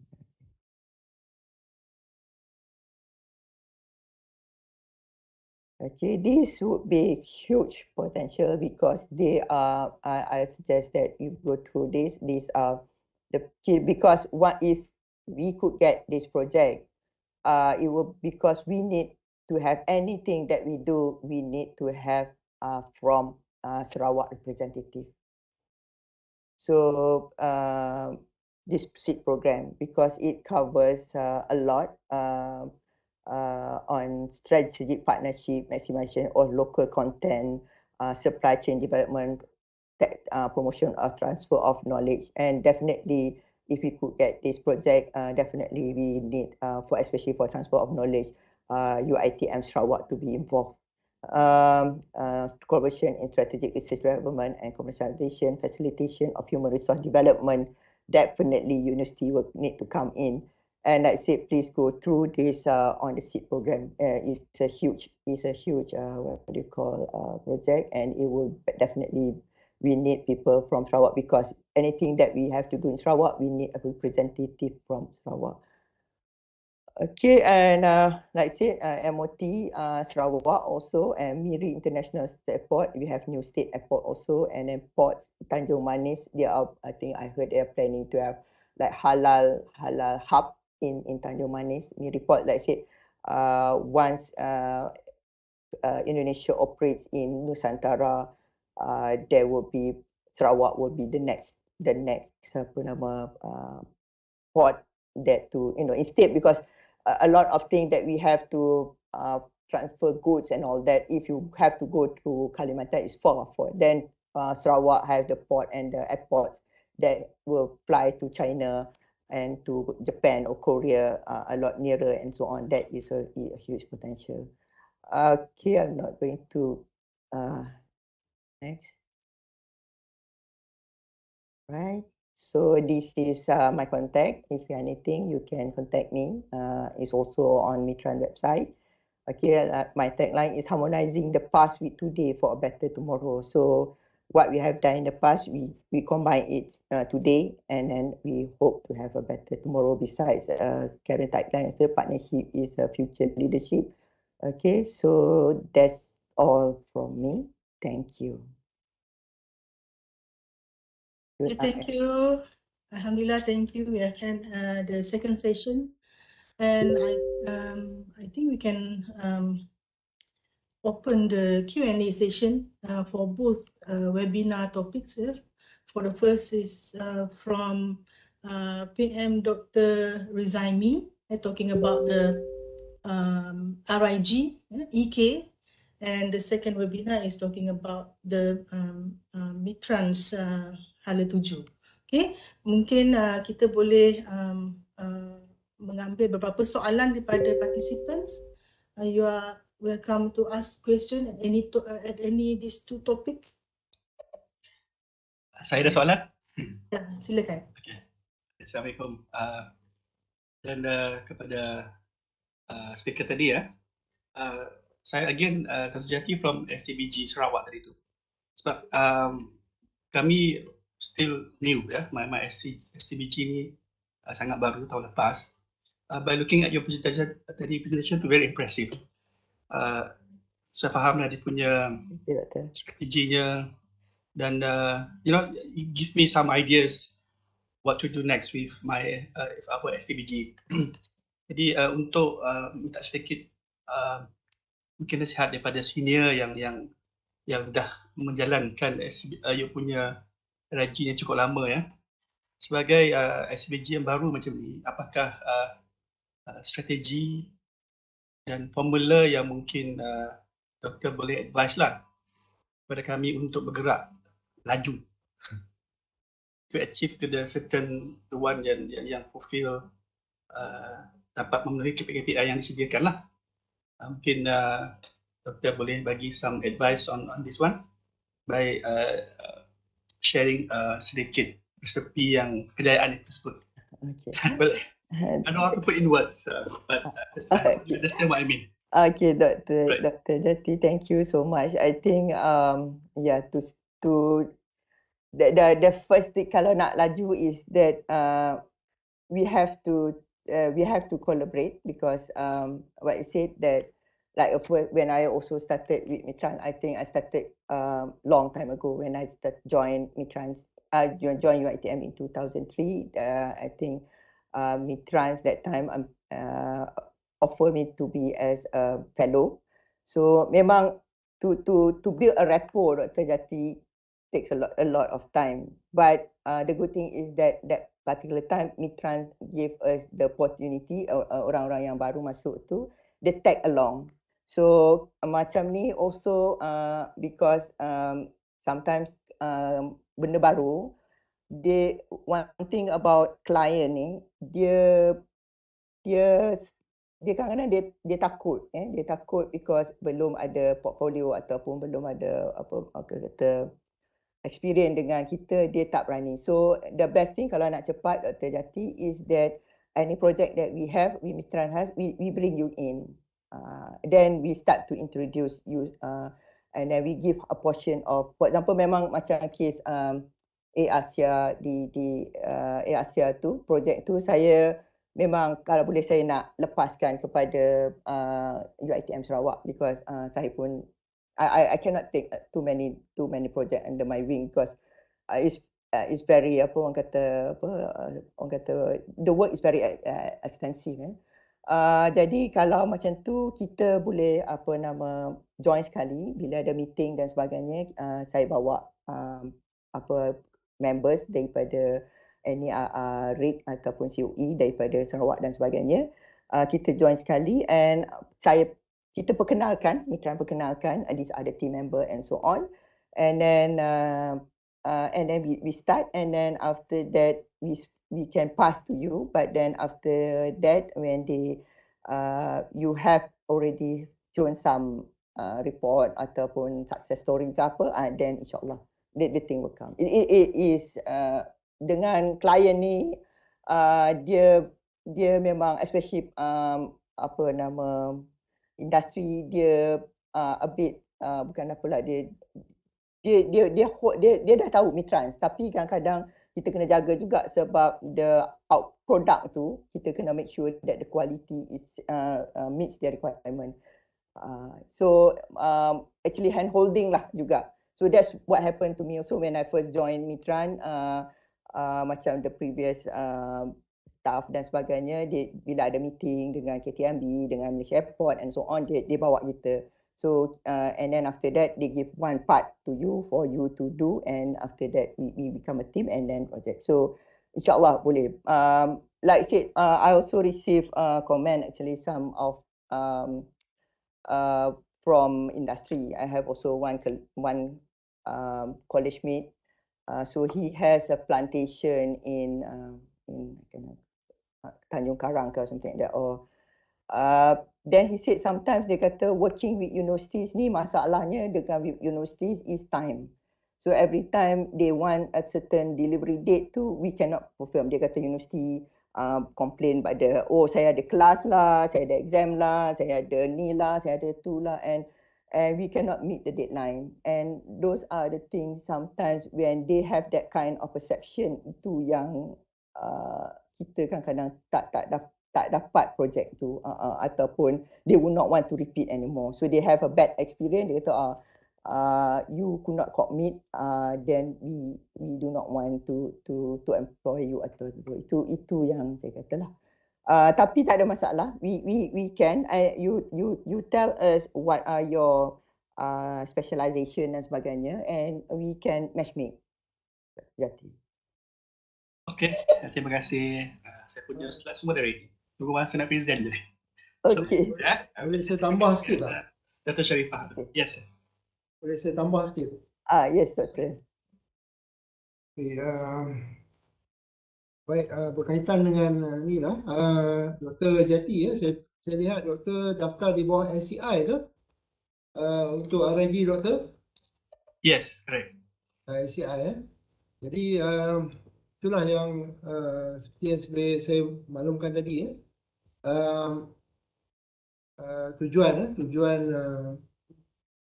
Okay, this would be huge potential because they are. I suggest that you go through this. These are because what if we could get this project? It will, because we need to have anything that we do. We need to have from Sarawak representative. So this seed program, because it covers a lot on strategic partnership, maximization of local content, supply chain development, promotion of transfer of knowledge, and definitely if we could get this project, definitely we need for especially for transfer of knowledge. UiTM Sarawak to be involved. Collaboration in strategic research development and commercialization, facilitation of human resource development. Definitely university will need to come in. And like I said, please go through this on the seed program. It's a huge what do you call project, and it will definitely, we need people from Sarawak, because anything that we have to do in Sarawak, we need a representative from Sarawak. Okay, and like I said, MOT Sarawak also, and Miri International Airport. We have new state airport also, and then ports Tanjung Manis. They are, I think I heard they are planning to have like halal hub in Tanjung Manis. Miri Port, like I said, once Indonesia operates in Nusantara, there will be, Sarawak will be the next apa nama port that to, you know, instead, because a lot of things that we have to transfer goods and all that, if you have to go through Kalimantan, it's far. Then Sarawak has the port and the airports that will fly to China and to Japan or Korea a lot nearer and so on. That is a huge potential. Okay, I'm not going to next. Right. So this is my contact. If you have anything, you can contact me. It's also on MITRANS website. Okay, my tagline is harmonizing the past with today for a better tomorrow. So what we have done in the past, we combine it today, and then we hope to have a better tomorrow. Besides, current tagline is the partnership is a future leadership. Okay, so that's all from me. Thank you. Thank you. Alhamdulillah, thank you. We have had the second session, and I think we can open the Q&A session for both webinar topics. For the first is from PM Dr. Rizaimy, talking about the RIG, EK, and the second webinar is talking about the MITRANS Hala 7. Okay, mungkin kita boleh mengambil beberapa soalan daripada participants. You are welcome to ask question at any these two topic. Saya ada soalan. Ya, silakan. Okay. Assalamualaikum. Dan kepada speaker tadi saya again terjadi from SCBG Sarawak tadi tu. Sebab kami still new my SCBG ni sangat baru tahun lepas. By looking at your presentation tadi, presentation tu very impressive. Saya fahamlah dia punya strateginya, dan you know, it gives me some ideas what to do next with my our SCBG. Jadi untuk minta sedikit mungkin nasihat daripada senior yang dah menjalankan you punya RIG yang cukup lama sebagai SCBG yang baru macam ni, apakah strategi dan formula yang mungkin doktor boleh advise lah kepada kami untuk bergerak laju to achieve to the certain the one yang fulfill dapat memenuhi KPI yang disediakan lah. Mungkin doktor boleh bagi some advice on this one by sharing sedikit resepi yang kejayaan tersebut. Okay. Well, I don't know how to put in words, but you understand what I mean. Okay, Dr. Right. Dr. Jati, thank you so much. I think yeah, to the first thing kalau nak laju is that we have to collaborate, because what you said that like when I also started with MITRANS, I think I started long time ago when I joined MITRANS. I joined UiTM in 2003. I think MITRANS that time offer me to be as a fellow. So memang to build a rapport, Dr. Jati, takes a lot of time. But the good thing is that particular time MITRANS gave us the opportunity, orang-orang yang baru masuk tu, they tag along. So macam ni also because sometimes benda baru, they one thing about client ni, dia dia kadang-kadang dia takut, dia takut because belum ada portfolio ataupun belum ada apa kata experience dengan kita, dia tak berani. So the best thing kalau nak cepat Dr. Jati is that any project that we have, MITRANS has, we bring you in. Then we start to introduce you and then we give a portion of, for example memang macam case Asia di Asia tu, projek tu saya memang kalau boleh saya nak lepaskan kepada UiTM Sarawak because saya pun I cannot take too many project under my wing because it's very apa orang kata the work is very extensive. Jadi kalau macam tu kita boleh join sekali bila ada meeting dan sebagainya, saya bawa members daripada any RIG ataupun COE daripada Sarawak dan sebagainya, kita join sekali and kita perkenalkan, MITRANS perkenalkan these other team member and so on, and then we start, and then after that we can pass to you, but then after that when you have already shown some report ataupun success story ke apa, then insyaAllah the thing will come. It is dengan klien ni dia memang especially industri dia a bit bukan apalah dia dah tahu MITRANS, tapi kadang-kadang kita kena jaga juga sebab the out product tu kita kena make sure that the quality is meets their requirement. So actually hand holding lah juga. So that's what happened to me also when I first joined MITRANS. Macam the previous staff dan sebagainya, bila ada meeting dengan KTMB, dengan Malaysia Airport and so on, dia bawa kita. So and then after that they give one part to you for you to do, and after that we become a team and then project. So insyaAllah boleh. Like I said, I also receive comment actually some of from industry. I have also one college mate. So he has a plantation in Tanjung Karang or something like that. Or then he said sometimes dia kata working with universities ni masalahnya dengan universities is time. So every time they want a certain delivery date tu, we cannot fulfill. Dia kata university complain pada, oh saya ada kelas lah, saya ada exam lah, saya ada ni lah, saya ada tu lah, and we cannot meet the deadline. And those are the things sometimes when they have that kind of perception, itu yang kita kadang-kadang tak dapat projek tu ataupun they will not want to repeat anymore. So they have a bad experience. Dia kata you could not commit, then we do not want to employ you atau itu yang saya katalah. Tapi tak ada masalah. We can. You tell us what are your specialization dan sebagainya, and we can matchmake. Jati. Okay, terima kasih. Saya punya slide semua dah ready. Tunggu masa nak present je. Okay. Boleh saya tambah sikit tak? Dr. Sharifah. Yes, sir. Boleh saya tambah sikit? Yes, Doktor. Okay, baik, berkaitan dengan ni lah, Dr. Jati ya, saya lihat Doktor daftar di bawah NCI ke untuk RIG Doktor? Yes, correct. NCI ya. Jadi itulah yang seperti yang saya maklumkan tadi ya. Tujuan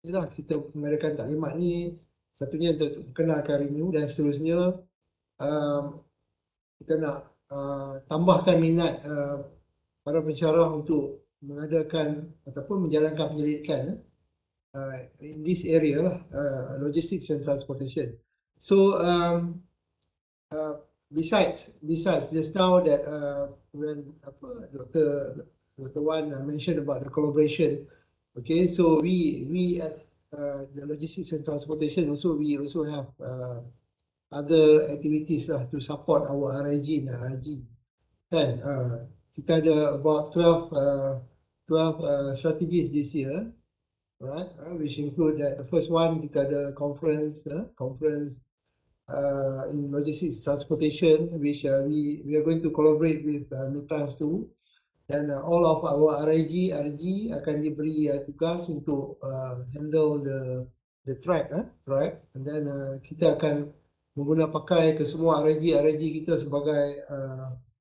inilah kita mengadakan taklimat ni, satunya untuk kenalkan ReNeU dan seterusnya kita nak tambahkan minat para pensyarah untuk mengadakan ataupun menjalankan penyelidikan in this area lah, logistics and transportation. So besides just now that when Dr. Wan mentioned about the collaboration, okay, so we as the logistics and transportation we also have other activities lah to support our RIG dan RIG. Kan, kita ada about 12 strategies this year, right? Which include that the first one kita ada conference in logistics transportation, which we are going to collaborate with MITRANS too. Dan all of our RIG akan diberi tugas untuk handle the track, and then kita akan menggunakan pakai ke semua RIG kita sebagai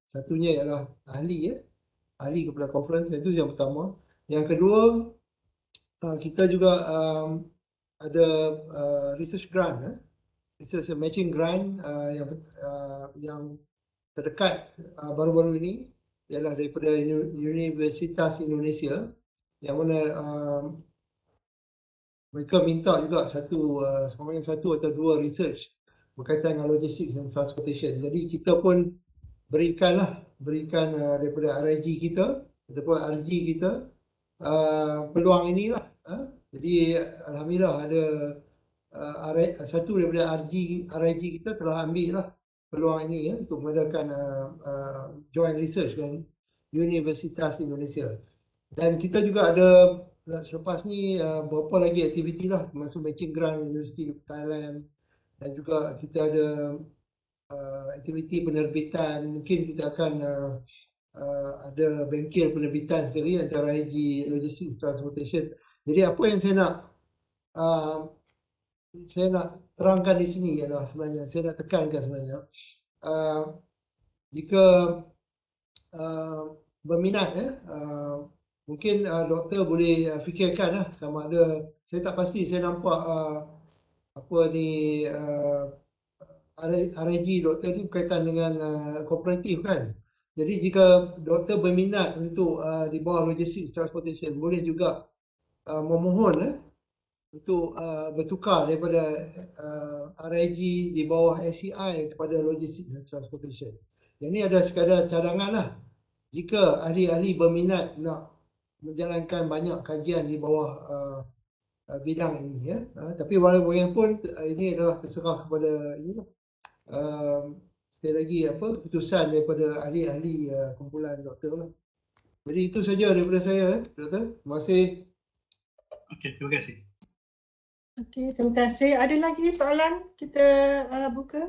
satunya ialah ahli kepada conference. Itu yang pertama. Yang kedua, kita juga ada research grant, research matching grant yang terdekat baru-baru ini ialah daripada Universitas Indonesia, yang mana mereka minta juga satu atau dua research berkaitan dengan logistics dan transportation. Jadi kita pun berikan daripada RIG kita ataupun RG kita peluang inilah. Jadi alhamdulillah ada satu daripada RIG kita telah ambil lah peluang ini untuk mengadakan joint research dengan Universitas Indonesia. Dan kita juga ada selepas ni beberapa lagi aktiviti lah, termasuk matching grant University of Thailand, dan juga kita ada aktiviti penerbitan. Mungkin kita akan ada bengkel penerbitan sendiri antara IG Logistics Transportation. Jadi apa yang saya nak terangkan di sini ialah sebenarnya saya nak tekankan sebenarnya jika berminat mungkin doktor boleh fikirkan sama ada, saya tak pasti, saya nampak RIG doktor ni berkaitan dengan kooperatif kan. Jadi jika doktor berminat untuk di bawah logistics transportation, boleh juga memohon untuk bertukar daripada RIG di bawah SCI kepada logistics transportation. Yang ini ada sekadar cadangan lah. Jika ahli-ahli berminat nak menjalankan banyak kajian di bawah bidang ini, tapi walaupun ini adalah terserah kepada ini lah. Sekali lagi keputusan daripada ahli-ahli kumpulan doktor lah. Jadi itu saja daripada saya, doktor. Terima kasih. Okey, terima kasih. Okey, terima kasih. Ada lagi soalan? Kita buka.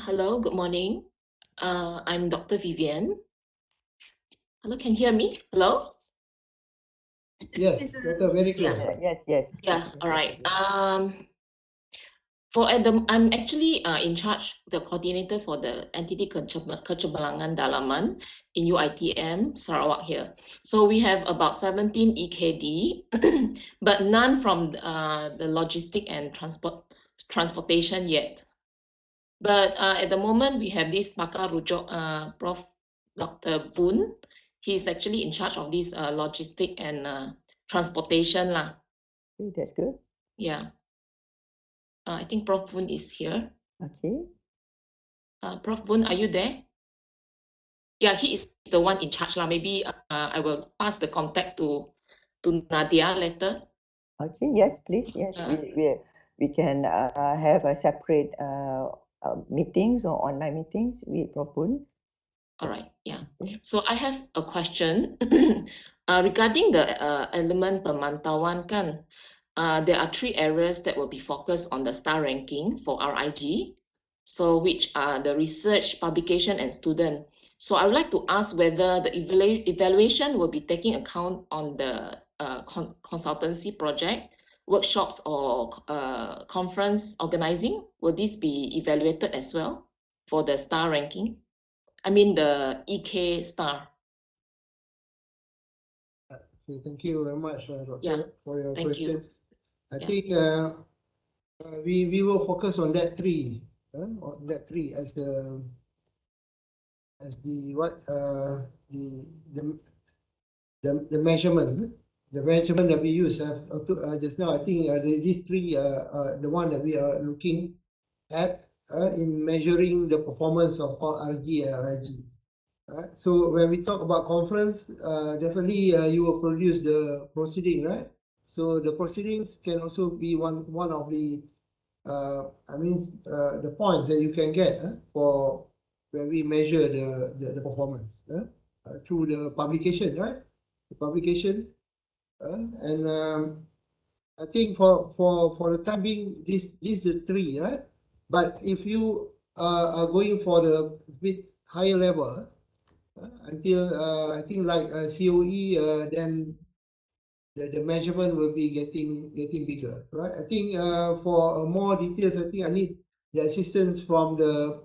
Hello, good morning. I'm Dr. Vivian. Hello, can you hear me? Hello? Yes, doctor, very clear. Yes. Yeah, all right. I'm actually in charge, the coordinator for the Entiti Kecemerlangan Dalaman in UiTM Sarawak here. So we have about 17 EKD, but none from the logistic and transportation yet. But at the moment, we have this pakar rujuk, Prof. Dr. Boon. He's actually in charge of this logistic and transportation lah. Okay, that's good. Yeah. I think Prof. Boon is here. Okay. Prof. Boon, are you there? Yeah, he is the one in charge lah. Maybe I will pass the contact to Madya later. Okay, yes, please. Yes, we can have a separate meetings or online meetings with Prof. Boon. All right, yeah. So I have a question regarding the element pemantauan kan. There are 3 areas that will be focused on the star ranking for RIG. So which are the research, publication, and student. So I would like to ask whether the evaluation will be taking account on the consultancy project, workshops, or conference organizing. Will this be evaluated as well for the star ranking? I mean the EK star. Okay, thank you very much, Doctor, for your thank questions. I think we will focus on that 3, as the measurement. The measurement that we use just now. I think these 3 are the one that we are looking at in measuring the performance of all RG and RIG. So when we talk about conference, definitely you will produce the proceeding, right? So the proceedings can also be one of the the points that you can get for when we measure the performance through the publication, right? The publication, and I think for the time being, these are 3, right? But if you are going for the bit higher level, until I think like COE, then the measurement will be getting bigger, right? I think for more details, I think I need the assistance from the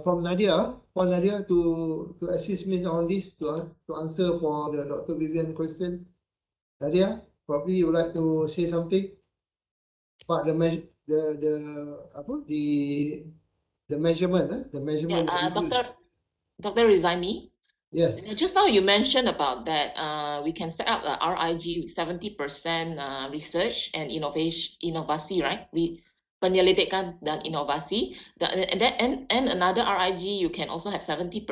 from Madya, for Madya to assist me on this to answer for the Dr. Vivian question. Madya, probably you would like to say something about the measurement, the measurement. Yeah, Dr. Rizaimy. Yes. Just now you mentioned about that we can set up a RIG with 70% research and inovasi, right? Penyelidikan dan inovasi. And another RIG, you can also have 70%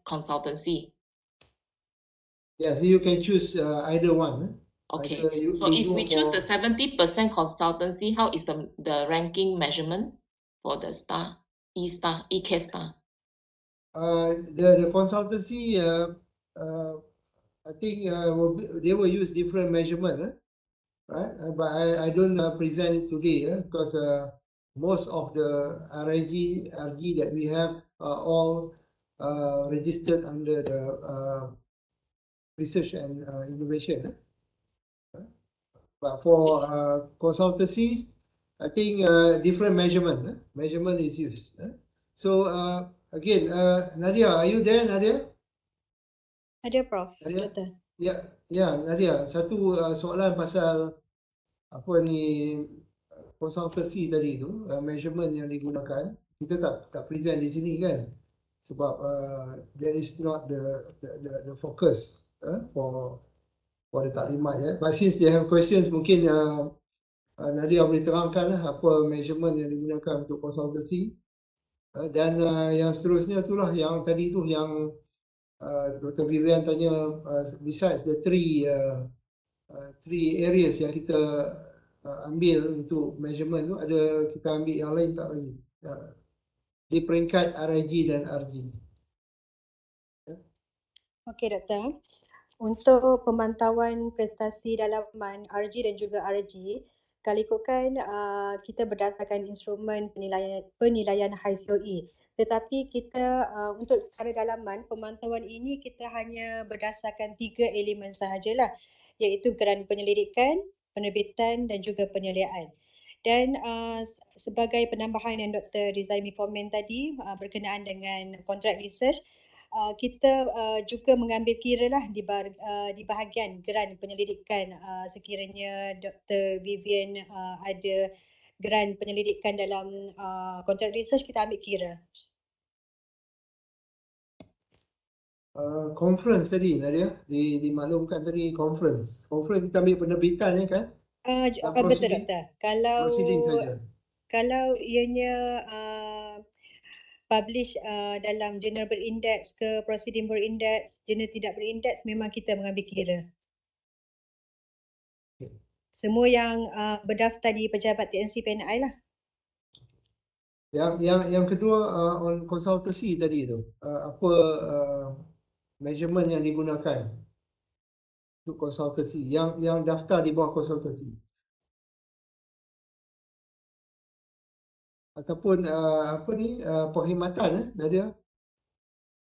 consultancy. Yeah, so you can choose either one. Okay. Either So if we choose the 70% consultancy, how is the ranking measurement for the star, EK star? The consultancy, I think they will use different measurement, right? But I don't present it today because most of the RIG that we have are all registered under the research and innovation. But for consultancies, I think different measurement is used. So again, Nadia, are you there, Nadia? Ada, Prof. Nadia? Doktor. Ya, Nadia. Satu soalan pasal apa ni consultancy tadi tu, measurement yang digunakan. Kita tak present di sini kan, sebab there is not the focus for the taklimat ya. But since they have questions, mungkin Nadia boleh terangkan apa measurement yang digunakan untuk consultancy. Dan yang seterusnya itulah yang tadi tu yang Dr. Vivian tanya, besides the three areas yang kita ambil untuk measurement tu, ada kita ambil yang lain tak lagi di peringkat RIG dan RG. Okey, Doktor. Untuk pemantauan prestasi dalaman RG dan juga RG, kalau ikutkan kita berdasarkan instrumen penilaian high COE. Tetapi kita untuk secara dalaman, pemantauan ini kita hanya berdasarkan 3 elemen sahajalah, iaitu geran penyelidikan, penerbitan dan juga penyeliaan. Dan sebagai penambahan yang Dr. Rizaimy komen tadi berkenaan dengan kontrak research, kita juga mengambil kira lah di bahagian geran penyelidikan sekiranya Dr. Vivian ada geran penyelidikan dalam kontrak research, kita ambil kira. Conference tadi Nadia, dimaklumkan tadi conference kita ambil penerbitan ya kan? Betul Doktor. Proceeding saja. Kalau ianya publish dalam jurnal berindeks ke proceeding berindeks, jurnal tidak berindeks, memang kita mengambil kira. Semua yang berdaftar di pejabat TNC PNI lah. Yang kedua on consultancy tadi tu, apa measurement yang digunakan untuk consultancy yang daftar di bawah consultancy ataupun apa ni perkhidmatan Nadia,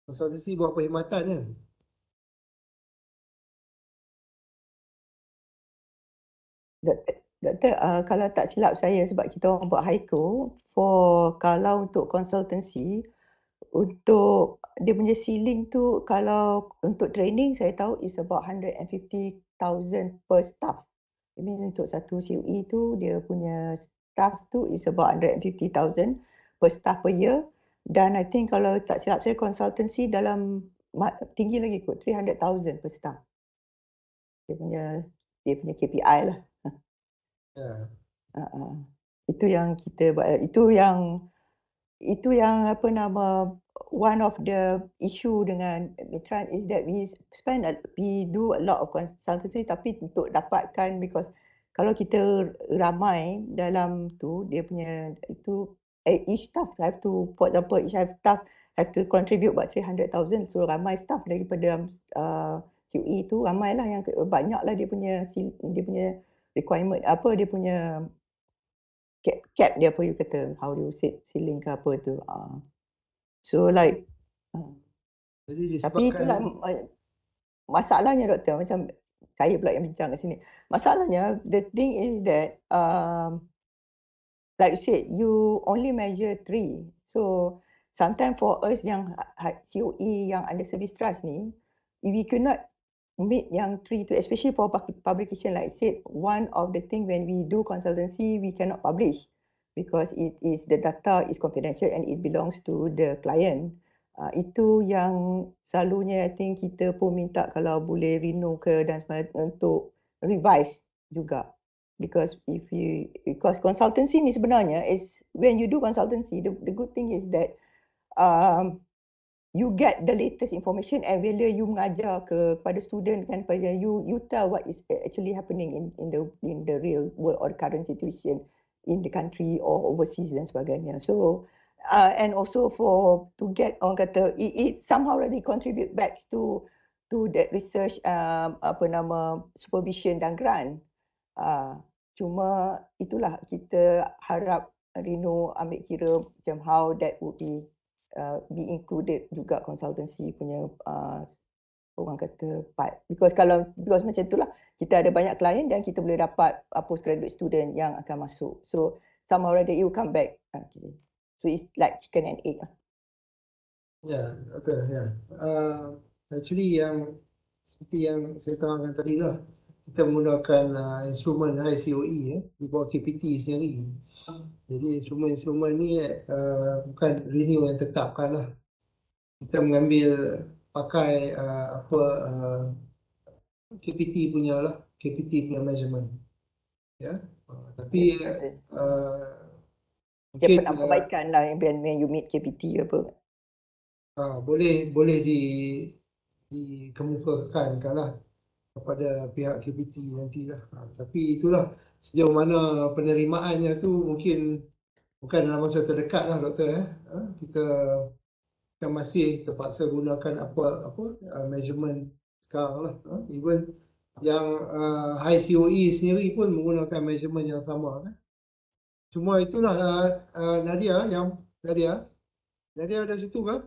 konsultasi bawah perkhidmatan kan. Doktor, kalau tak silap saya, sebab kita orang buat HICO, kalau untuk consultancy, untuk dia punya ceiling tu, kalau untuk training saya tahu is about 150,000 per staff. I mean untuk satu COE tu dia punya staff tu is about 150,000 per staff per year. Dan I think kalau tak silap saya consultancy dalam tinggi lagi kot, 300,000 per staff. Dia punya KPI lah. Itu yang kita buat, itu yang apa nama, one of the issue dengan MITRANS is that we do a lot of consultancy tapi untuk dapatkan, because kalau kita ramai dalam tu, dia punya itu each staff have to, for example, each staff have to contribute about 300,000, so ramai staff daripada QE tu ramailah, yang banyaklah dia punya requirement, apa dia punya cap dia apa you kata, how you say ceiling ke apa tu. So like Jadi tapi itulah disebabkan masalahnya doktor, macam saya pula yang bincang kat sini. Masalahnya the thing is that like you said, you only measure 3. So sometimes for us yang COE yang under service trust ni, we cannot meet yang 3 tu, especially for publication. Like I said, one of the thing when we do consultancy, we cannot publish because it is the data is confidential and it belongs to the client. Itu yang selalunya I think kita pun minta kalau boleh ReNeU ke dan sebagainya untuk revise juga. Because because consultancy ni sebenarnya is when you do consultancy, the good thing is that you get the latest information and bila you mengajar kepada student kan, pada you tell what is actually happening in the real world or current situation in the country or overseas dan sebagainya. So and also to get orang kata it somehow really contribute back to that research supervision dan grant. Cuma itulah kita harap ReNeU ambil kira macam how that would be included juga consultancy punya orang kata part. Because macam itulah kita ada banyak klien dan kita boleh dapat postgraduate student yang akan masuk. So somehow rather you come back. Okay. So it's like chicken and egg. Ya, betul ya. Actually yang seperti yang saya terangkan tadi lah, kita menggunakan instrumen high COE di bawah KPT sendiri. Jadi instrumen-instrumen ni bukan ReNeU yang tetapkan lah. Kita mengambil pakai KPT punya lah, KPT punya measurement. Ya. Tapi dia pernah perbaikan lah when you meet KPT apa. Boleh dikemukakan lah kepada pihak KPT nantilah. Tapi itulah sejauh mana penerimaannya tu mungkin bukan dalam masa terdekat lah doktor. Kita masih terpaksa gunakan measurement sekarang lah. Even yang high COE sendiri pun menggunakan measurement yang sama kan. Cuma itulah Nadia ada situ kan?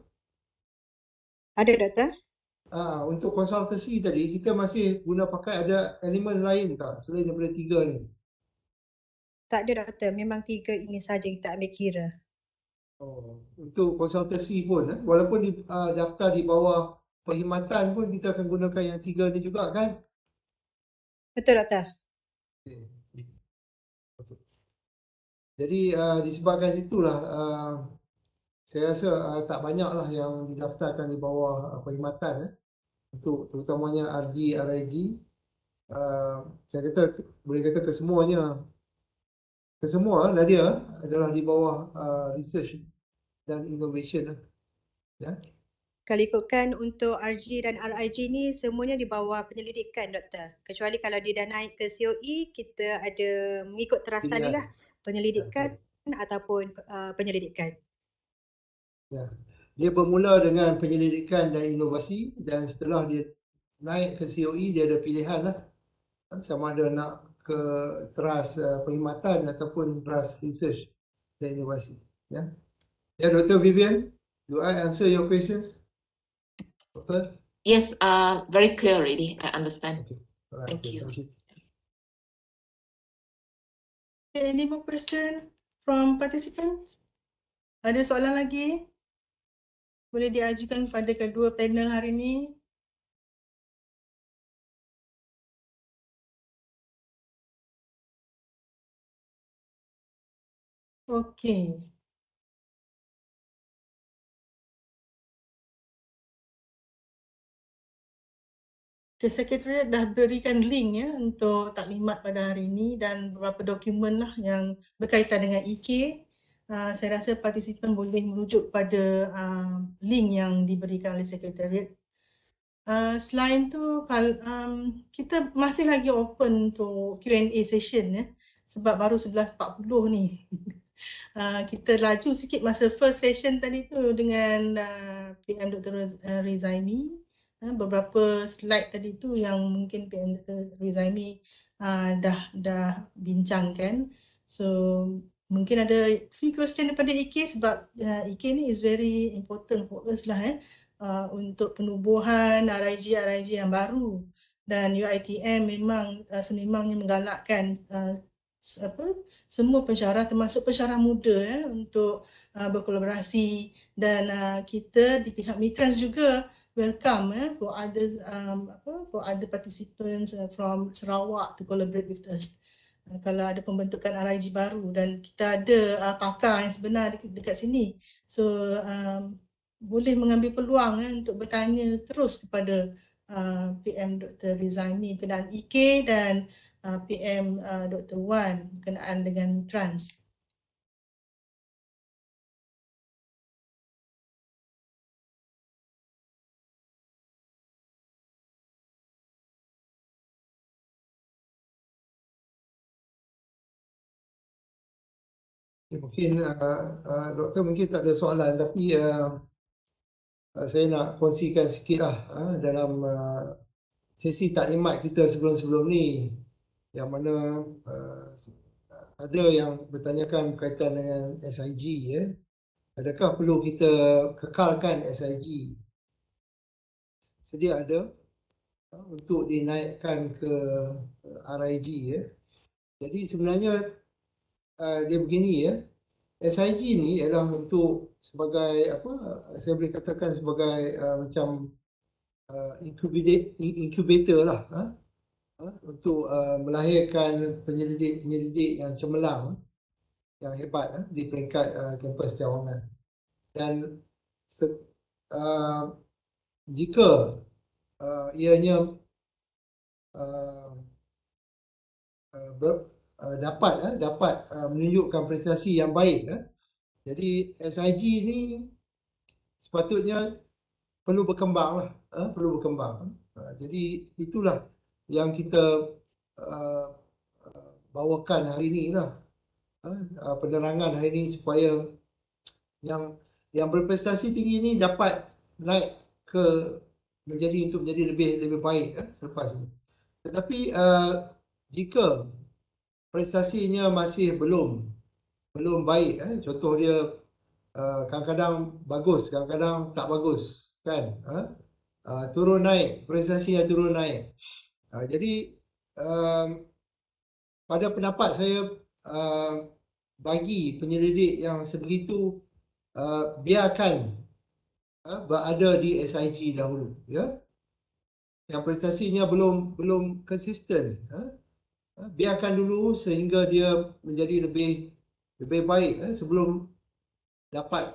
Ada doktor? Untuk konsultasi tadi kita masih guna pakai ada elemen lain tak selain daripada 3 ni? Tak ada doktor, memang 3 ini saja kita ambil kira. Untuk konsultasi pun walaupun daftar di bawah perkhidmatan pun kita akan gunakan yang 3 ni juga kan? Betul doktor. Jadi disebabkan itulah saya rasa tak banyaklah yang didaftarkan di bawah perkhidmatan untuk terutamanya RG, RIG. Saya kata boleh kata kesemua Nadia adalah di bawah research dan innovation ya. Kalau ikutkan untuk RG dan RIG ni semuanya di bawah penyelidikan doktor. Kecuali kalau dia dah naik ke COE, kita ada mengikut teras tadi lah, penyelidikan ataupun penyelidikan. Ya. Dia bermula dengan penyelidikan dan inovasi dan setelah dia naik ke COE dia ada pilihan lah. Sama ada nak ke teras perkhidmatan ataupun teras research dan inovasi. Ya, Dr. Vivian, do I answer your questions? Doctor? Yes, very clear already. I understand. Okay. Right. Thank you. Okay, any more question from participants? Ada soalan lagi? Boleh diajukan kepada kedua panel hari ini. Okey. Sekretariat dah berikan link ya untuk taklimat pada hari ini dan beberapa dokumen lah yang berkaitan dengan EK. Saya rasa partisipan boleh merujuk pada link yang diberikan oleh sekretariat. Selain tu, kita masih lagi open untuk Q&A session ya, sebab baru 11.40 ni. Kita laju sikit masa first session tadi tu dengan PM Dr. Rizaimy. Beberapa slide tadi tu yang mungkin PM Dr. Rizaimy dah bincangkan. So Mungkin ada few question daripada EK sebab EK ni is very important for us lah untuk penubuhan RIG yang baru, dan UiTM memang sememangnya menggalakkan semua pensyarah termasuk pensyarah muda untuk berkolaborasi, dan kita di pihak MITRANS juga welcome for other participants from Sarawak to collaborate with us. Kalau ada pembentukan RIG baru, dan kita ada pakar yang sebenar dekat sini, so boleh mengambil peluang untuk bertanya terus kepada PM Dr. Rizaimy berkenaan EK dan PM Dr. Wan berkenaan dengan MITRANS. Mungkin doktor mungkin tak ada soalan, tapi saya nak kongsikan sikit lah dalam sesi taklimat kita sebelum-sebelum ni, yang mana ada yang bertanyakan berkaitan dengan SIG ya. Adakah perlu kita kekalkan SIG? Sedia ada untuk dinaikkan ke RIG ya. Jadi sebenarnya dia begini ya. SIG ni ialah untuk sebagai saya boleh katakan sebagai macam incubator lah untuk melahirkan penyelidik yang cemerlang, yang hebat di peringkat kampus Cawangan. Dan jika ianya dapat menunjukkan prestasi yang baik, jadi SIG ni sepatutnya perlu berkembang lah, perlu berkembang. Jadi itulah yang kita bawakan hari ini lah, penerangan hari ini supaya yang berprestasi tinggi ini dapat naik untuk menjadi lebih baik selepas ini. Tetapi jika prestasinya masih belum baik, contoh dia kadang-kadang bagus, kadang-kadang tak bagus kan, turun naik, prestasinya turun naik. Jadi pada pendapat saya, bagi penyelidik yang sebegitu biarkan berada di SIG dahulu ya. Yang prestasinya belum konsisten, biarkan dulu sehingga dia menjadi lebih baik sebelum dapat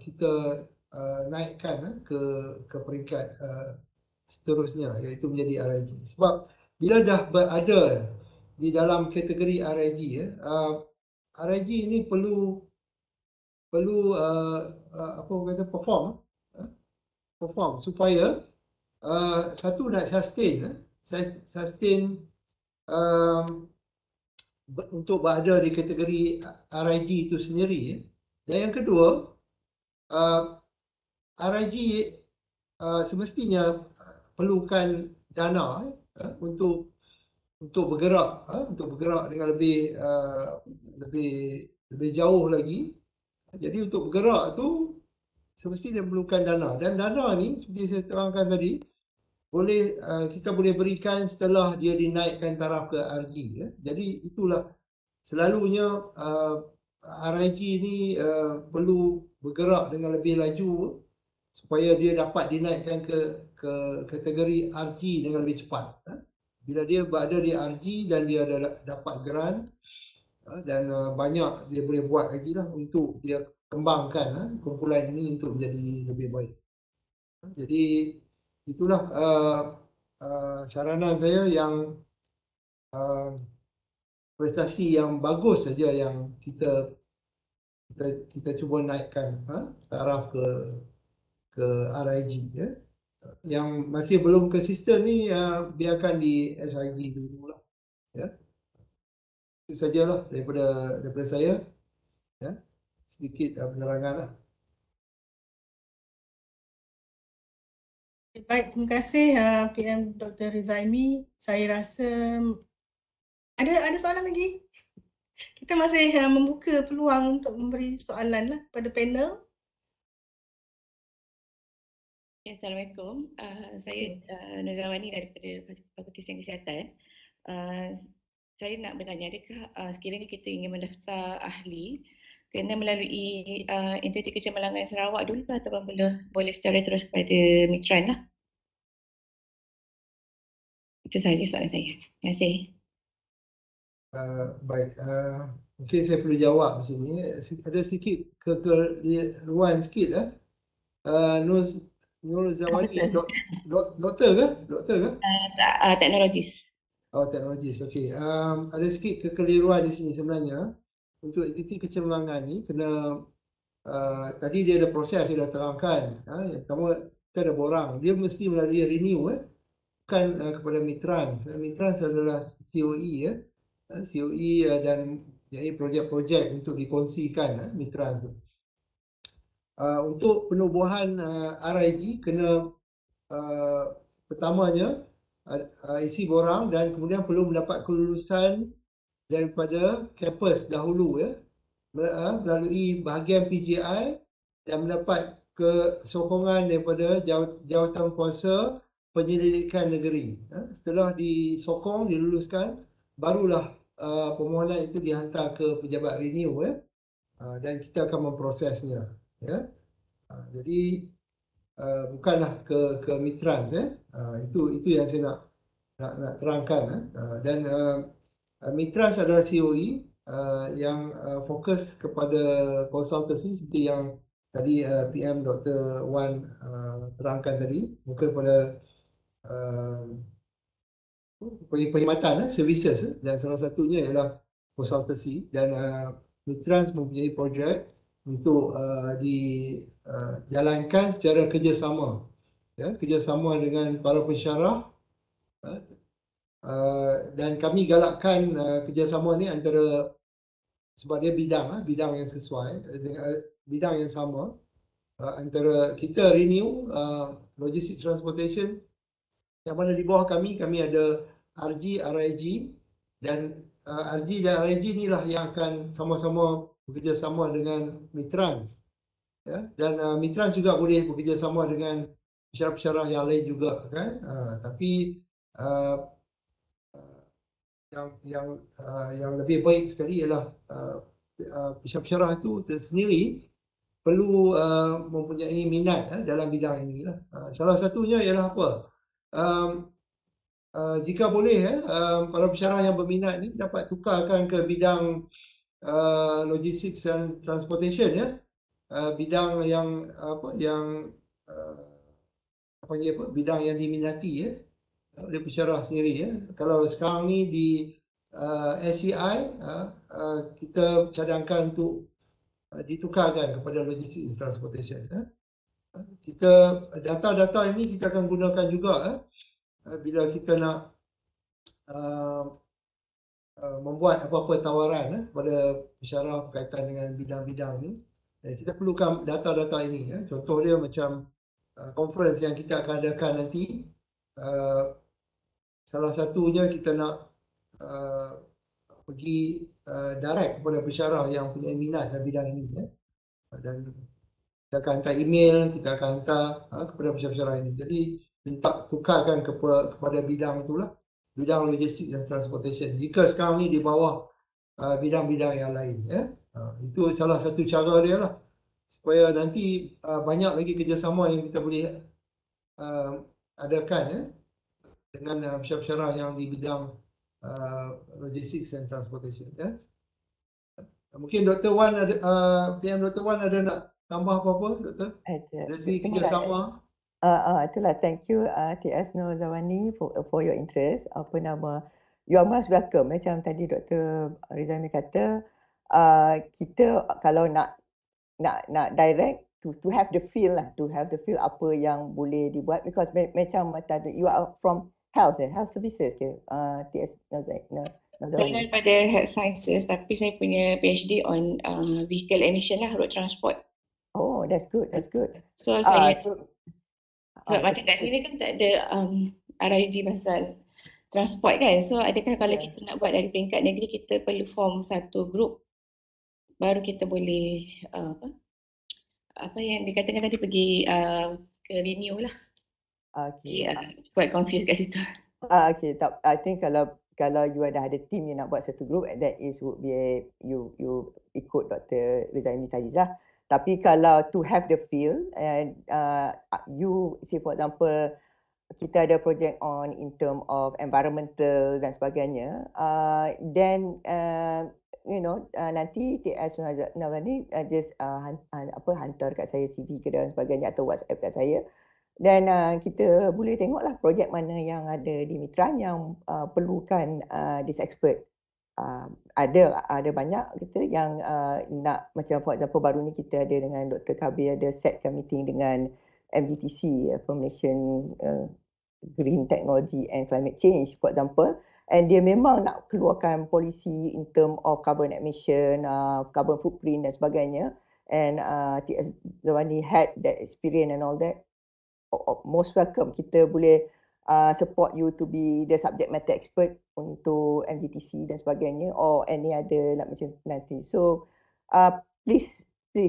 kita naikkan ke peringkat seterusnya, iaitu menjadi RIG. Sebab bila dah berada di dalam kategori RIG RIG ini perlu perform supaya satu nak sustain untuk berada di kategori RIG itu sendiri, dan yang kedua RIG semestinya perlukan dana untuk bergerak dengan lebih jauh lagi. Jadi untuk bergerak tu semestinya perlukan dana, dan dana ni seperti saya terangkan tadi kita boleh berikan setelah dia dinaikkan taraf ke RG ya. Jadi itulah selalunya RIG ni perlu bergerak dengan lebih laju supaya dia dapat dinaikkan ke kategori RG dengan lebih cepat. Bila dia berada di RG dan dia dapat grant dan banyak dia boleh buat lagi lah untuk dia kembangkan kumpulan ini untuk menjadi lebih baik. Jadi itulah saranan saya, yang prestasi yang bagus saja yang kita cuba naikkan taraf ke RIG ya. Yang masih belum konsisten ni biarkan di SIG dulu lah ya. Itu sajalah daripada saya ya. Sedikit penerangan lah. Baik, terima kasih PM Dr. Rizaimy. Saya rasa ada soalan lagi? Kita masih membuka peluang untuk memberi soalan lah pada panel. Ya, Assalamualaikum. Saya Nuzawani daripada Fakulti Sains Kesihatan. Saya nak bertanya, adakah sekiranya kita ingin mendaftar ahli, kena melalui Entiti Kecemerlangan Sarawak dulu atau boleh secara terus kepada MITRANS lah? Itu sahaja soalan saya. Terima kasih. Baik, mungkin saya perlu jawab di sini. Ada sedikit kekeliruan sikit. Nur Zawani, doktor ke? Doktor ke? Teknologis. Oh, teknologis. Okey. Ada sikit kekeliruan di sini sebenarnya. Untuk entiti kecemerlangan ni kena tadi dia ada proses saya dah terangkan. Yang pertama kita ada borang. Dia mesti melalui ReNeU bukan kepada MITRANS. MITRANS adalah COE COE dan jadi projek-projek untuk dikongsikan MITRANS. Untuk penubuhan RIG kena pertamanya isi borang dan kemudian perlu mendapat kelulusan daripada kampus dahulu melalui bahagian PJI dan mendapat kesokongan daripada jawatan kuasa penyelidikan negeri. Setelah disokong, diluluskan, barulah permohonan itu dihantar ke pejabat ReNeU dan kita akan memprosesnya. Jadi bukanlah ke MITRANS. Itu yang saya nak terangkan. Dan MITRANS adalah COE yang fokus kepada konsultasi seperti yang tadi PM Dr. Wan terangkan tadi, bukan kepada perkhidmatan services dan salah satunya ialah konsultasi dan MITRANS mempunyai projek untuk dijalankan secara kerjasama kerjasama dengan para pensyarah dan kami galakkan kerjasama ni antara sebab dia bidang yang sesuai bidang yang sama antara kita ReNeU Logistics Transportation yang mana di bawah kami ada RG, RIG dan RG dan RIG inilah yang akan sama-sama bekerjasama dengan MITRANS. Dan MITRANS juga boleh bekerjasama dengan pensyarah-pensyarah yang lain juga kan. Tapi yang lebih baik sekali ialah pensyarah itu sendiri perlu mempunyai minat dalam bidang ini lah. Salah satunya ialah apa? Jika boleh para pensyarah yang berminat ni dapat tukarkan ke bidang logistics and transportation bidang yang bidang yang diminati oleh pensyarah sendiri Kalau sekarang ni di SCI kita cadangkan untuk ditukarkan kepada logistics and transportation. Kita data-data ini kita akan gunakan juga bila kita nak membuat apa-apa tawaran kepada pensyarah berkaitan dengan bidang-bidang ni. Kita perlukan data-data ini. Contoh dia macam conference yang kita akan adakan nanti. Salah satunya kita nak pergi direct kepada pensyarah yang punya minat dalam bidang ini. Dan kita akan hantar email, kita akan hantar kepada pensyarah ini. Jadi minta tukarkan kepada bidang itulah, bidang logistik dan transportation. Jika sekarang ni di bawah bidang-bidang yang lain. Itu salah satu cara dia lah. Supaya nanti banyak lagi kerjasama yang kita boleh adakan dengan pensyarah yang di bidang logistik dan transportation. Mungkin Dr. Wan ada, PM Dr. Wan ada nak tambah apa-apa, Doktor? Dari segi kerjasama. Itulah, thank you TS Zawani for your interest. You are most welcome. Macam tadi Dr. Rizaimy kata, kita kalau nak direct to have the feel lah, to have the feel apa yang boleh dibuat, because macam tadi you are from health services ke, TS Zawani. Saya daripada health sciences, tapi saya punya PhD on vehicle emission lah, road transport. Oh, that's good. So saya sebab macam kat sini kan tak ada RIG pasal transport kan. So adakah kalau Ya. kita nak buat dari peringkat negeri, kita perlu form satu grup baru kita boleh apa yang dikatakan tadi, pergi ke ReNeU lah. Okay. Quite confused kat situ. Okay, I think kalau you dah ada team yang nak buat satu group, that is would be you ikut Dr. Rizaimy tadi lah. Tapi kalau to have the feel and you say for example kita ada project on in term of environmental dan sebagainya, then you know nanti TS Nawani just hantar kat saya CV ke dan sebagainya atau WhatsApp kat saya. Dan kita boleh tengoklah projek mana yang ada di MITRANS yang perlukan this expert. Ada banyak kita yang nak, macam for example baru ni kita ada dengan Dr. Kabir ada setkan meeting dengan MGTC, Formation Green Technology and Climate Change for example, and dia memang nak keluarkan polisi in term of carbon emission, carbon footprint dan sebagainya, and TS Zawani had that experience and all that. Most welcome, kita boleh support you to be the subject matter expert untuk MGTC dan sebagainya or any other like macam nanti. So please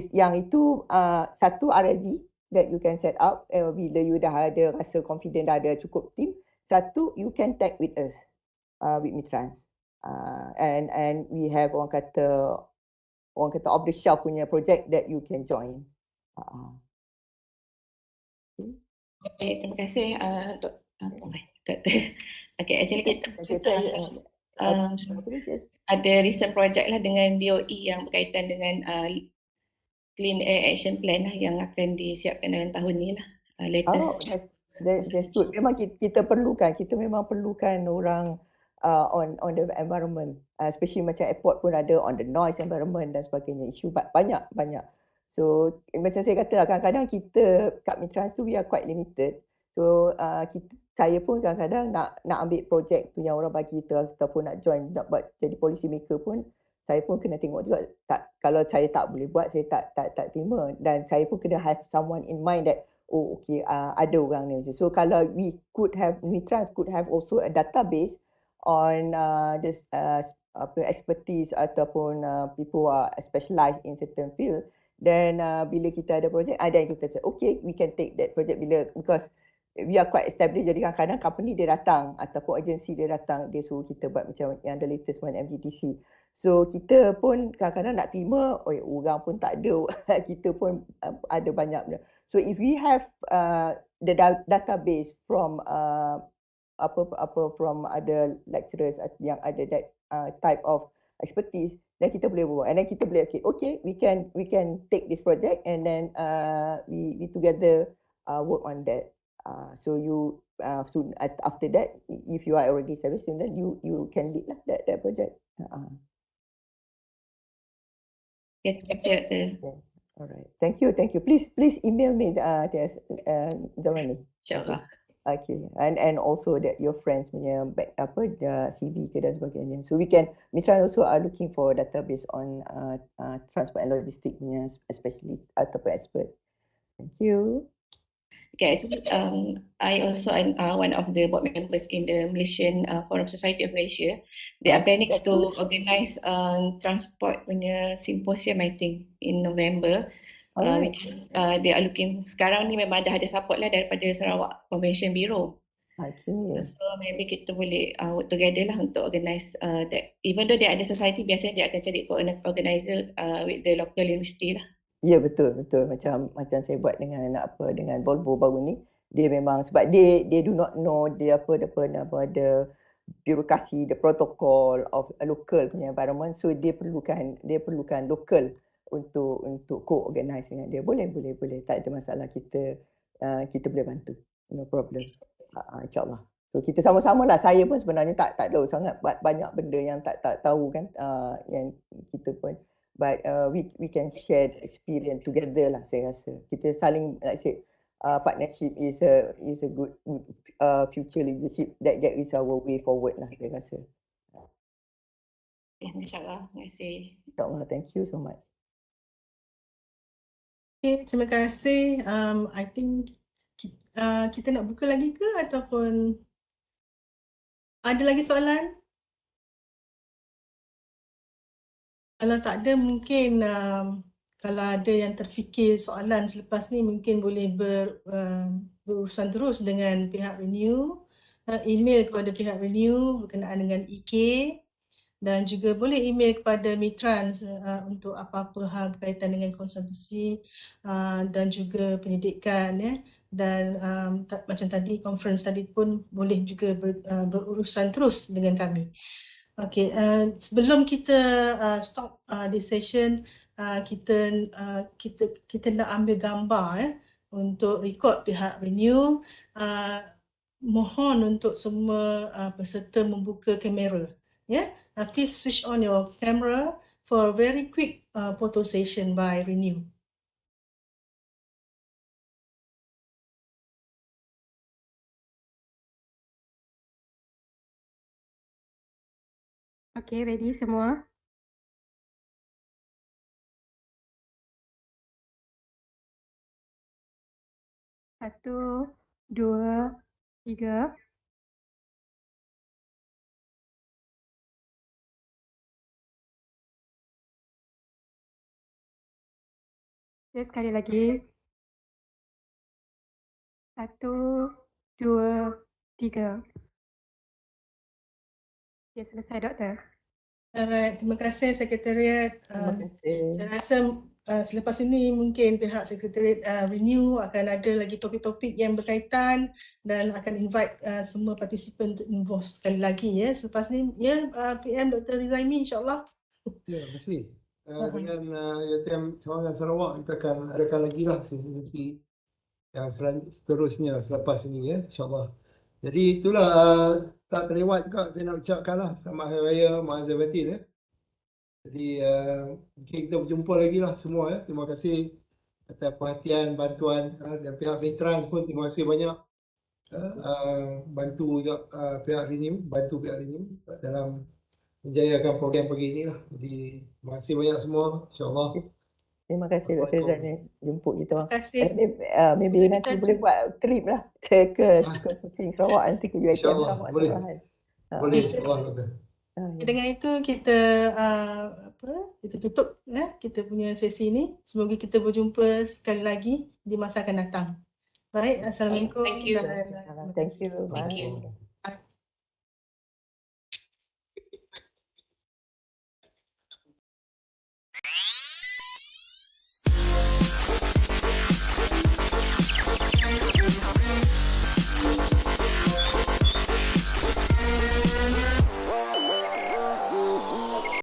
yang itu satu RIG that you can set up bila you dah ada rasa confident, dah ada cukup team. Satu, you can tag with us with MITRANS and we have orang kata off the shelf punya project that you can join. Okay, terima kasih Doktor. Okay, actually kita ada recent project lah dengan DOE yang berkaitan dengan Clean Air Action Plan lah yang akan disiapkan dalam tahun ni lah. Latest. That's good. Memang kita perlukan, kita memang perlukan orang on the environment, especially macam airport pun ada on the noise environment dan sebagainya, isu banyak. So macam saya kata kadang-kadang kita kat MITRANS tu we are quite limited. So saya pun kadang-kadang nak ambil projek tu yang orang bagi tu ataupun nak join, nak buat jadi policy maker pun saya pun kena tengok juga, kalau saya tak boleh buat, saya tak terima, dan saya pun kena have someone in mind that ada orang ni. So kalau MITRANS could have also a database on this expertise ataupun people who are specialized in certain field. Dan bila kita ada projek, ada yang kita cakap, okay, we can take that project because we are quite established. Jadi kadang-kadang company dia datang ataupun agensi dia datang, dia suruh kita buat macam yang the latest one MGTC. So kita pun kadang-kadang nak terima, orang pun tak ada, kita pun ada banyak. So if we have the database from from other lecturers yang ada that type of expertise, dan kita boleh buat, and then kita boleh okay, we can take this project and then we together work on that. So you soon after that, if you are already service student, you can lead lah that project. Yes, okay. Alright, thank you. Please email me TS Zawani. InsyaAllah. Okay, and also that your friends punya CV ke dan sebagainya. So MITRANS also are looking for database on transport and logistics punya especially ataupun expert. Thank you. Okay, actually I also am one of the board members in the Malaysian Forum Society of Malaysia. They are planning to organize transport punya symposium I think in November. Which is they are looking, sekarang ni memang dah ada support lah daripada Sarawak Convention Bureau. Okay. So maybe kita boleh work together lah untuk organize that. Even though dia ada society, biasanya dia akan cari organizer with the local university lah. Ya, betul. Macam saya buat dengan Volvo baru ni, dia memang sebab dia do not know dia ada birokrasi, the protocol of a local punya environment, so dia perlukan local untuk co-organize dengan dia. Boleh, tak ada masalah, kita boleh bantu, no problem. InsyaAllah. So kita sama-sama lah, saya pun sebenarnya tak tahu sangat banyak benda yang tak tahu kan, yang kita pun, but we can share experience together lah, saya rasa. Kita saling, like I said, partnership is a good future leadership that is our way forward lah, saya rasa. InsyaAllah, terima kasih. InsyaAllah, thank you so much. Okay, terima kasih. I think kita nak buka lagi ke ataupun Ada lagi soalan? Kalau tak ada, mungkin kalau ada yang terfikir soalan selepas ni, mungkin boleh berurusan terus dengan pihak ReNeU, email kepada pihak ReNeU berkenaan dengan EK, dan juga boleh email kepada MITRANS untuk apa-apa hal berkaitan dengan konsultasi dan juga pendidikan, ya. Dan macam tadi, conference tadi pun boleh juga berurusan terus dengan kami. Okey, sebelum kita stop di session, kita nak ambil gambar untuk rekod pihak ReNeU. Mohon untuk semua peserta membuka kamera. Please switch on your camera for a very quick photo session by ReNeU. Okay, ready semua? Satu, dua, tiga. Okay, sekali lagi. Satu, dua, tiga. Okay, selesai, Doktor. Alright, terima kasih Sekretariat. Terima kasih. Saya rasa selepas ini mungkin pihak Sekretariat ReNeU akan ada lagi topik-topik yang berkaitan dan akan invite semua partisipan untuk involve sekali lagi, ya. Selepas ni, ya, PM Dr. Rizaimy, insyaAllah. Ya, mesti. Dengan UiTM Cawangan Sarawak, kita akan adakan lagi lah sesi-sesi yang seterusnya selepas ini, ya, insyaAllah. Jadi itulah, tak terlewat juga saya nak ucapkan lah selamat Hari Raya Mahzir Batin, ya. Jadi mungkin kita berjumpa lagi lah semua, ya. Terima kasih atas perhatian, bantuan dan pihak MITRANS pun terima kasih banyak bantu juga pihak ReNeU, dalam menjayakan program pagi ini lah. Jadi terima kasih banyak semua, insyaAllah. Terima kasih Dr. Zaharah jemput kita. Terima kasih. Maybe nanti boleh buat trip lah ke Kuching Sarawak, nanti ke UiTM Sarawak. Boleh, boleh, insyaAllah. Dengan itu kita kita tutup kita punya sesi ini. Semoga kita berjumpa sekali lagi di masa akan datang. Baik, Assalamualaikum. Thank you. Thank you. Bye.